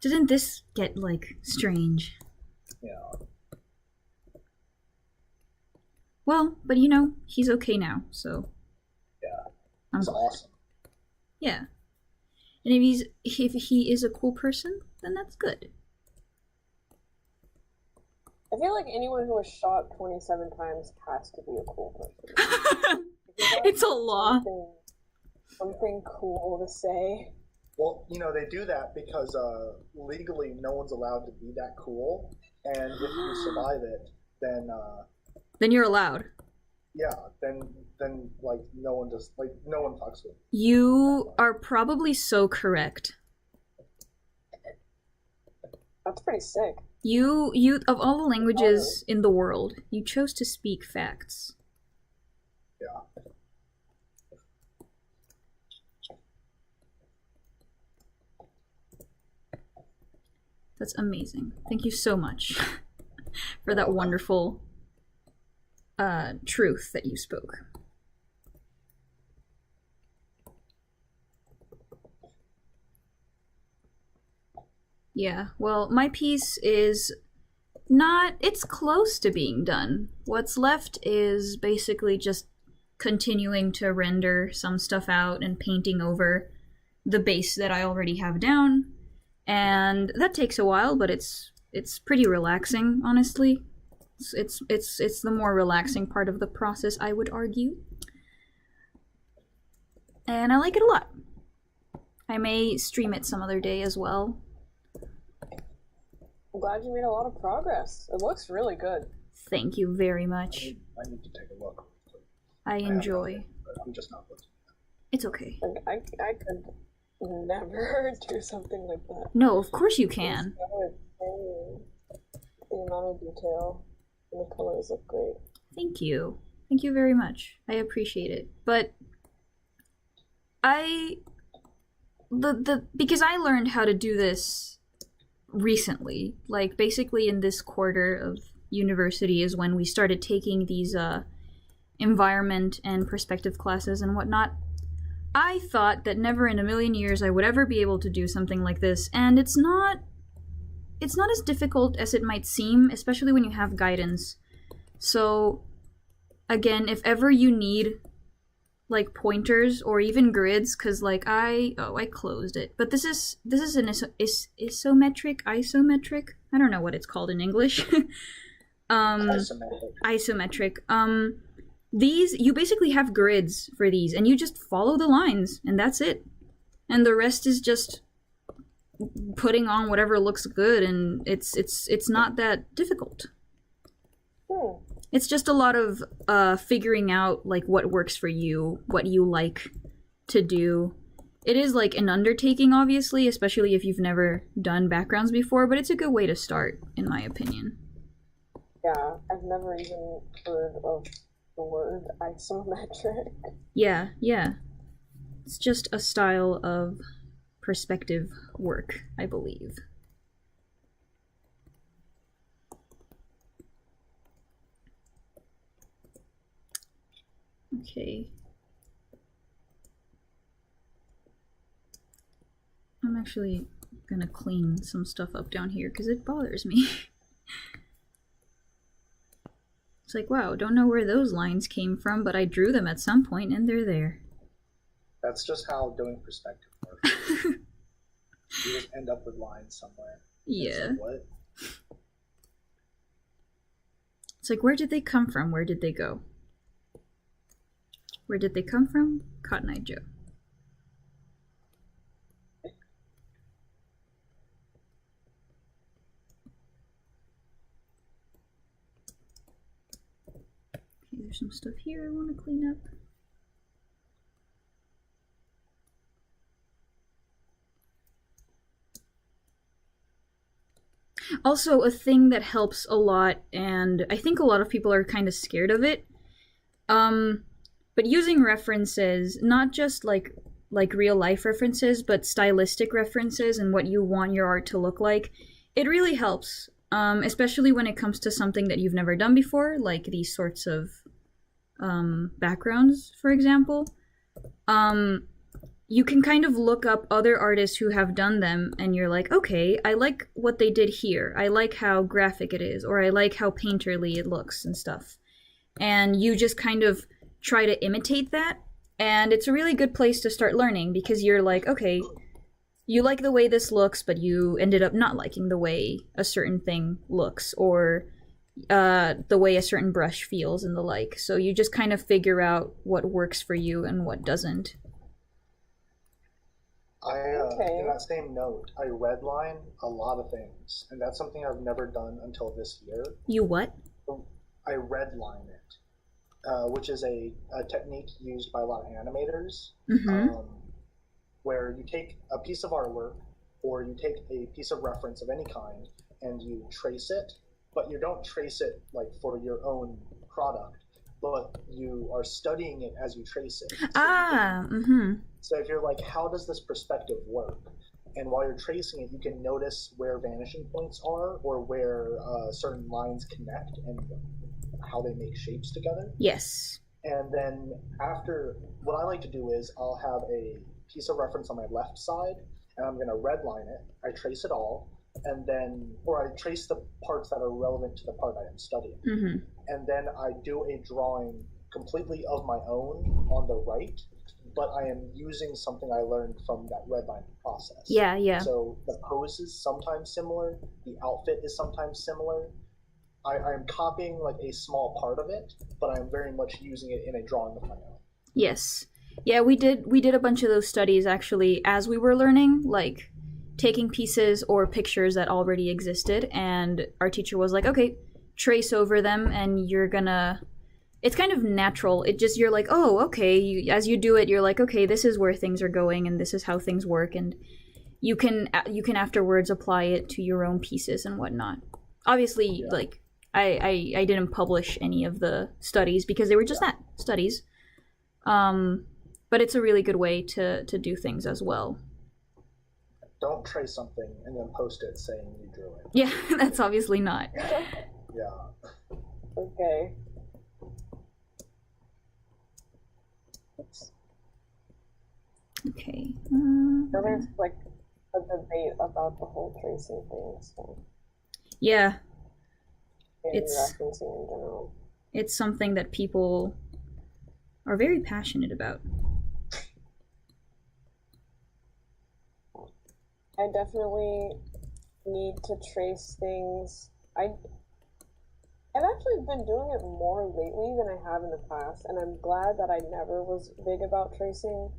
didn't this get, like, strange? Yeah. Well, but he's okay now, so. Yeah. He's awesome. Yeah. And if he is a cool person, then that's good. I feel like anyone who was shot 27 times has to be a cool person. It's a law. Something cool to say. Well, they do that because legally no one's allowed to be that cool, and if you survive it, then you're allowed. Yeah, then like no one fucks with you. You are probably so correct. That's pretty sick. You of all the languages in the world, you chose to speak facts. Yeah. That's amazing. Thank you so much for that wonderful truth that you spoke. Yeah, well, my piece is not... It's close to being done. What's left is basically just continuing to render some stuff out and painting over the base that I already have down. And that takes a while, but it's pretty relaxing, honestly. It's the more relaxing part of the process, I would argue. And I like it a lot. I may stream it some other day as well. I'm glad you made a lot of progress. It looks really good. Thank you very much. I need to take a look. I enjoy. But I'm just not looking. It's okay. I could never do something like that. No, of course you can. The amount of detail and the colors look great. Thank you. Thank you very much. I appreciate it. But because I learned how to do this recently, like basically in this quarter of university is when we started taking these environment and perspective classes and whatnot. I thought that never in a million years I would ever be able to do something like this, and it's not as difficult as it might seem, especially when you have guidance. So again, if ever you need like pointers or even grids, because like I closed it, but this is an isometric, I don't know what it's called in English. Isometric. These, you basically have grids for these, and you just follow the lines, and that's it. And the rest is just putting on whatever looks good, and it's not that difficult. It's just a lot of figuring out like what works for you, what you like to do. It is like an undertaking, obviously, especially if you've never done backgrounds before, but it's a good way to start, in my opinion. Yeah, I've never even heard of the word isometric. Yeah. It's just a style of perspective work, I believe. Okay. I'm actually gonna clean some stuff up down here because it bothers me. It's like, wow, don't know where those lines came from, but I drew them at some point and they're there. That's just how doing perspective works. You just end up with lines somewhere. Yeah. Like, what? It's like, where did they come from? Where did they go? Where did they come from? Cotton Eye Joe. Okay, there's some stuff here I want to clean up. Also, a thing that helps a lot, and I think a lot of people are kind of scared of it, but using references, not just like real life references, but stylistic references and what you want your art to look like, it really helps, especially when it comes to something that you've never done before, like these sorts of backgrounds, for example. You can kind of look up other artists who have done them, and you're like, okay, I like what they did here. I like how graphic it is, or I like how painterly it looks and stuff. And you just kind of try to imitate that, and it's a really good place to start learning, because you're like, okay, you like the way this looks, but you ended up not liking the way a certain thing looks, or the way a certain brush feels and the like. So you just kind of figure out what works for you and what doesn't. In that same note, I redline a lot of things, and that's something I've never done until this year. You what? I redline it, which is a technique used by a lot of animators, where you take a piece of artwork, or you take a piece of reference of any kind, and you trace it, but you don't trace it like for your own product, but you are studying it as you trace it. So if you're like, how does this perspective work? And while you're tracing it, you can notice where vanishing points are or where certain lines connect and how they make shapes together. Yes. And then after, what I like to do is I'll have a piece of reference on my left side, and I'm going to redline it. I trace it all, and then, or I trace the parts that are relevant to the part I am studying. And then I do a drawing completely of my own on the right, but I am using something I learned from that redlining process. Yeah. So the pose is sometimes similar, the outfit is sometimes similar. I'm copying like a small part of it, but I'm very much using it in a drawing of my own. Yes. Yeah, we did a bunch of those studies actually as we were learning, like taking pieces or pictures that already existed, and our teacher was like, okay, trace over them, and you're gonna, it's kind of natural. It just, you're like, oh, okay, as you do it, you're like, okay, this is where things are going, and this is how things work, and you can afterwards apply it to your own pieces and whatnot. Obviously, like, I didn't publish any of the studies because they were just that, studies. But it's a really good way to do things as well. Don't trace something and then post it saying you drew it. Yeah, that's obviously not. Yeah. Okay. Okay. So there's like a debate about the whole tracing thing. So. Yeah. It's referencing in general. It's something that people are very passionate about. I definitely need to trace things. I've actually been doing it more lately than I have in the past, and I'm glad that I never was big about tracing,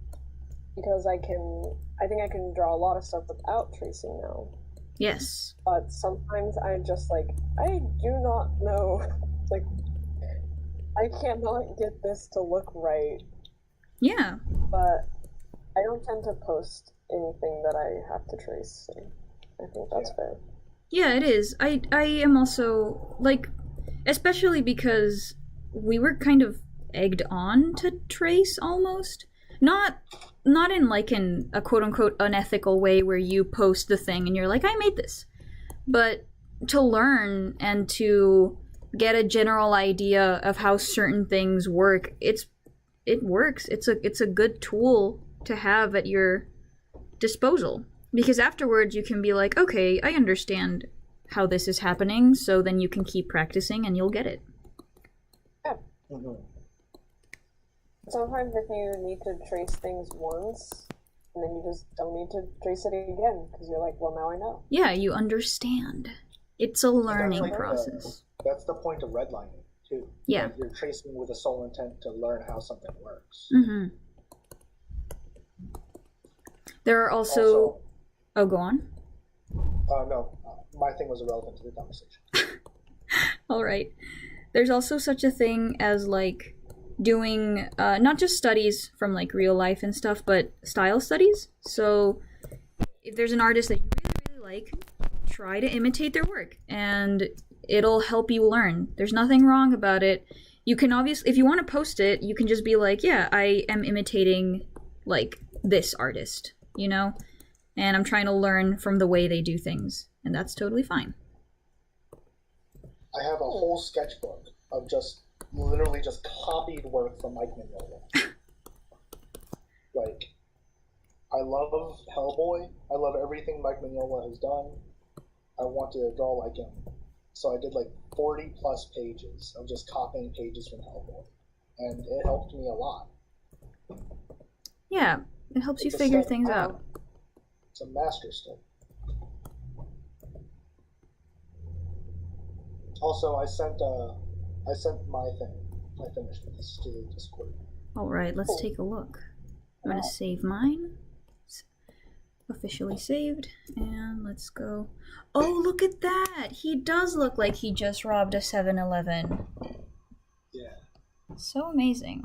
because I think I can draw a lot of stuff without tracing now. Yes. But sometimes I'm just like, I do not know, like, I cannot get this to look right. Yeah. But I don't tend to post anything that I have to trace, so I think that's fair. Yeah, it is. I am also, like, especially because we were kind of egged on to trace almost. Not in like a quote-unquote unethical way where you post the thing and you're like, I made this. But to learn and to get a general idea of how certain things work, it works. It's a good tool to have at your disposal. Because afterwards you can be like, okay, I understand how this is happening, so then you can keep practicing and you'll get it. Yeah. Sometimes if you need to trace things once, and then you just don't need to trace it again, because you're like, well, now I know. Yeah, you understand. It's a learning process. That's the point of redlining, too. Yeah. Like you're tracing with a sole intent to learn how something works. There are also... Oh, go on. No, my thing was irrelevant to the conversation. Alright. There's also such a thing as, like, doing not just studies from like real life and stuff, but style studies. So if there's an artist that you really like, try to imitate their work and it'll help you learn. There's nothing wrong about it. You can obviously, if you want to post it, you can just be like, yeah, I am imitating like this artist, you know, and I'm trying to learn from the way they do things, and that's totally fine. I have a whole sketchbook of literally just copied work from Mike Mignola. Like, I love Hellboy. I love everything Mike Mignola has done. I want to draw like him. So I did like 40 plus pages of just copying pages from Hellboy. And it helped me a lot. Yeah, it helps you figure things out. It's a master stroke. Also, I sent my thing. I finished this to the Discord. Alright, let's take a look. I'm gonna save mine. It's officially saved. And let's go. Oh, look at that! He does look like he just robbed a 7-Eleven. Yeah. So amazing.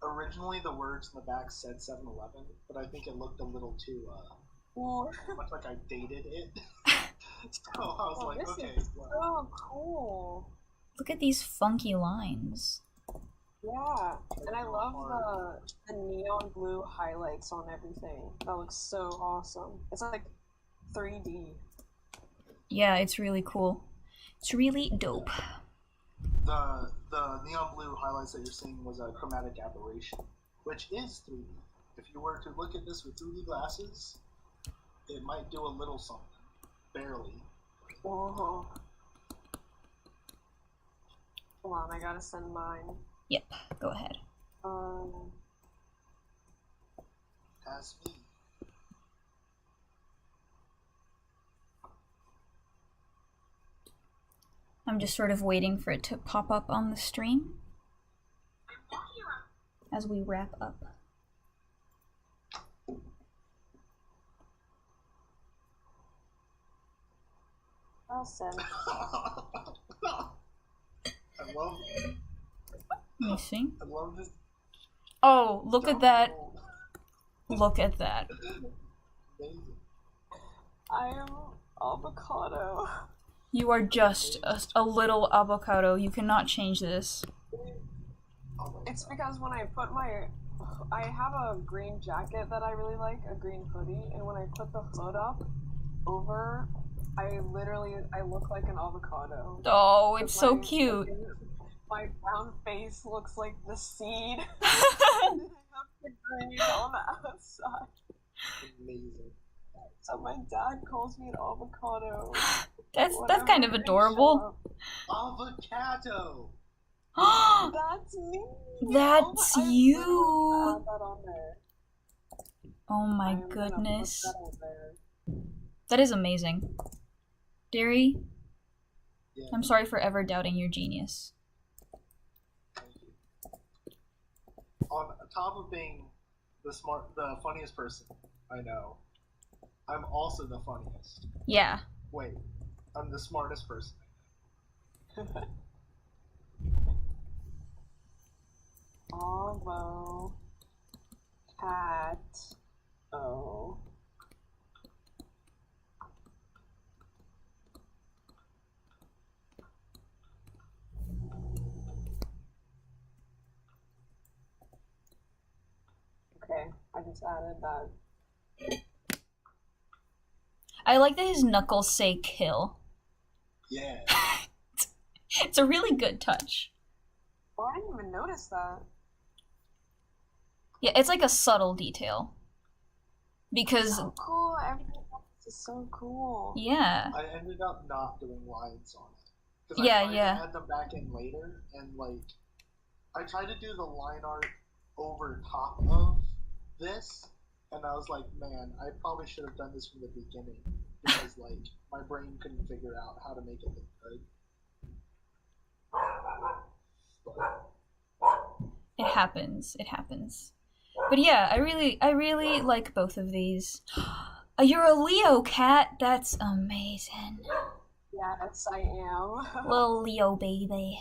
Originally, the words in the back said 7-Eleven, but I think it looked a little too, much like I dated it. So I was like, this okay. is so cool. Look at these funky lines. Yeah, and I love the neon blue highlights on everything. That looks so awesome. It's like 3D. Yeah, it's really cool. It's really dope. The neon blue highlights that you're seeing was a chromatic aberration, which is 3D. If you were to look at this with 3D glasses, it might do a little something. Barely. Whoa. Hold on, I gotta send mine. Yep, go ahead. As me. I'm just sort of waiting for it to pop up on the stream as we wrap up. I'll send. I love it. Let me see. I love this. Oh, look at that. Look at that. Amazing. I am avocado. You are just a little avocado. You cannot change this. It's because when I put I have a green jacket that I really like, a green hoodie, and when I put the hood up over, I look like an avocado. Oh, it's so cute. My brown face looks like the seed. And I have the green on the outside. Amazing. So my dad calls me an avocado. That's kind of adorable. Avocado. That's me. That's I you. add that on there. Oh my I'm gonna put goodness. that on there. That is amazing. Derry, Yeah. I'm sorry for ever doubting your genius. Thank you. On top of being the funniest person I know, I'm also the funniest. Yeah. Wait, I'm the smartest person. Avo. Cat. Oh. Okay, I just added that. I like that his knuckles say kill. Yeah. It's a really good touch. Oh, I didn't even notice that. Yeah, it's like a subtle detail. Because, So cool. Everything else is so cool. yeah. I ended up not doing lines on it. 'Cause Yeah, I tried yeah. to add them back in later, and like, I tried to do the line art over top of this, and I was like, man, I probably should have done this from the beginning, because like, my brain couldn't figure out how to make it look good. It happens. It happens. But yeah, I really like both of these. You're a Leo cat. That's amazing. Yes, I am. Little Leo baby.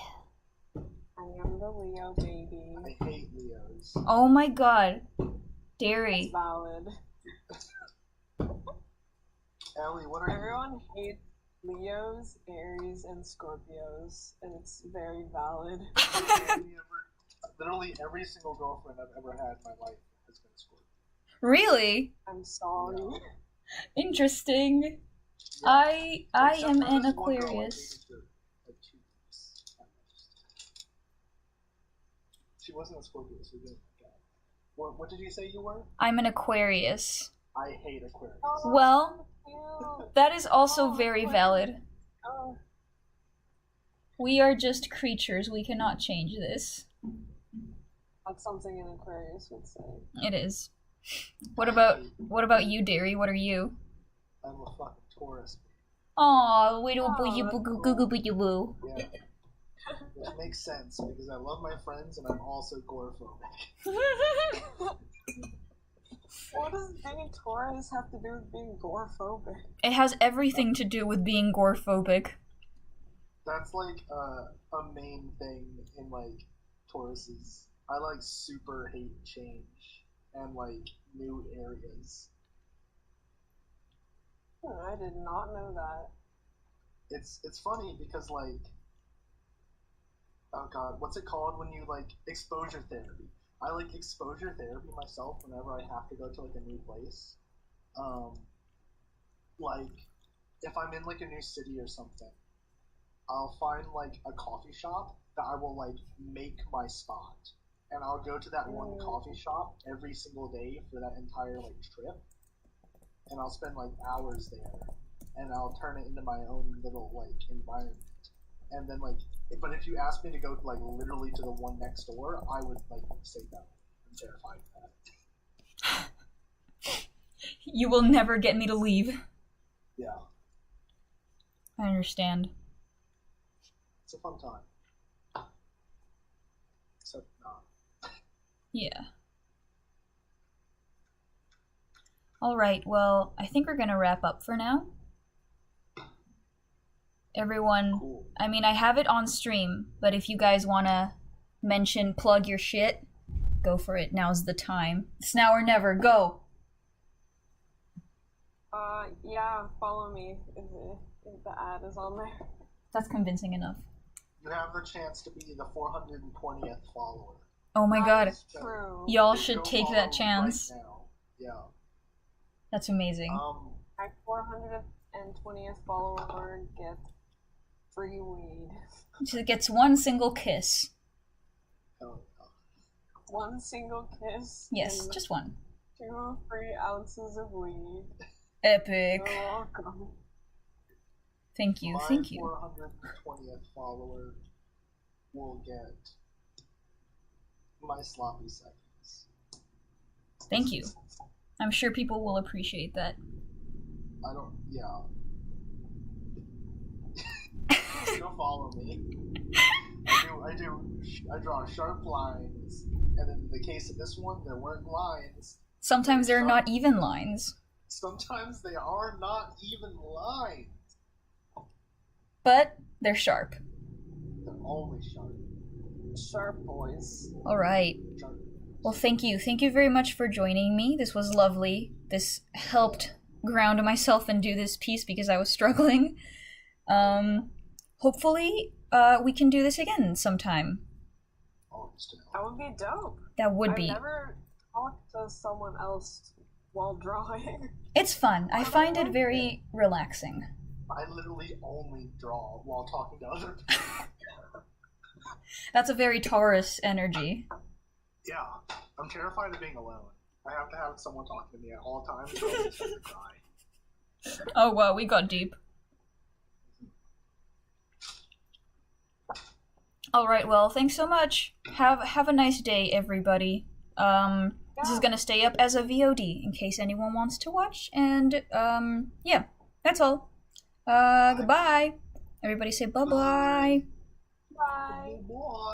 I am the Leo baby. I hate Leos. Oh my god. That's Derry. valid. Ellie, what are Everyone hates Leos, Aries, and Scorpios, and it's very valid. you? Literally every single girlfriend I've ever had in my life has been a Scorpio. Really? I'm sorry. Interesting. Yeah. I Except am for an this one girl I Aquarius. dated for, like, 2 weeks. She wasn't a Scorpio, so we didn't work out. What did you say you were? I'm an Aquarius. I hate Aquarius. Oh, Well, so cute. that is also Oh, very Aquarius. valid. Oh, We are just creatures. We cannot change this. that's something an Aquarius would say. It is. What about you, Derry? What are you? I'm a fucking Taurus. Aw, little Oh, boo that's boo cool. goo goo boo boo. Yeah. Which makes sense because I love my friends and I'm also agoraphobic. What does being Taurus have to do with being agoraphobic? It has everything to do with being gorephobic. That's like a main thing in like Tauruses. I like super hate change and like new areas. I did not know that. it's funny because like, oh god, what's it called when you like exposure therapy? I like exposure therapy myself whenever I have to go to like a new place. Um, like if I'm in like a new city or something, I'll find like a coffee shop that I will like make my spot, and I'll go to that one coffee shop every single day for that entire like trip, and I'll spend like hours there, and I'll turn it into my own little like environment. And then like, but if you ask me to go like literally to the one next door, I would like say no. I'm terrified of that. You will never get me to leave. Yeah, I understand. it's a fun time. Except not. Yeah. Alright, well, I think we're gonna wrap up for now. Everyone, Cool. I mean, I have it on stream, but if you guys wanna plug your shit, go for it. Now's the time. It's now or never. Go! Yeah, follow me if the ad is on there. That's convincing enough. You have the chance to be the 420th follower. Oh my god. That's true. Y'all Go should take follow that me chance. right now. Yeah. That's amazing. My 420th follower gets free weed. She gets one single kiss. Hell yeah. One single kiss. Yes, and just one. 2 free ounces of weed. Epic. You're welcome. Thank you, My thank you. 420th follower will get my sloppy seconds. Thank you. I'm sure people will appreciate that. I don't. Yeah. Go follow me. I draw sharp lines, and in the case of this one, there weren't lines. Sometimes they're not even lines. Sometimes they are not even lines. But they're sharp. They're always sharp. Sharp boys. Alright. Sharp. Well, thank you. Thank you very much for joining me. This was lovely. This helped ground myself and do this piece because I was struggling. Hopefully, we can do this again sometime. Always down. That would be dope. That would be. I've never talked to someone else while drawing. It's fun. I find it very relaxing. I literally only draw while talking to other people. That's a very Taurus energy. Yeah, I'm terrified of being alone. I have to have someone talking to me at all times or I'll just start to cry. Oh wow, we got deep. Alright, well, thanks so much. Have a nice day, everybody. This is gonna stay up as a VOD in case anyone wants to watch, and yeah, that's all. Goodbye. Everybody say bye-bye. Bye. Boy.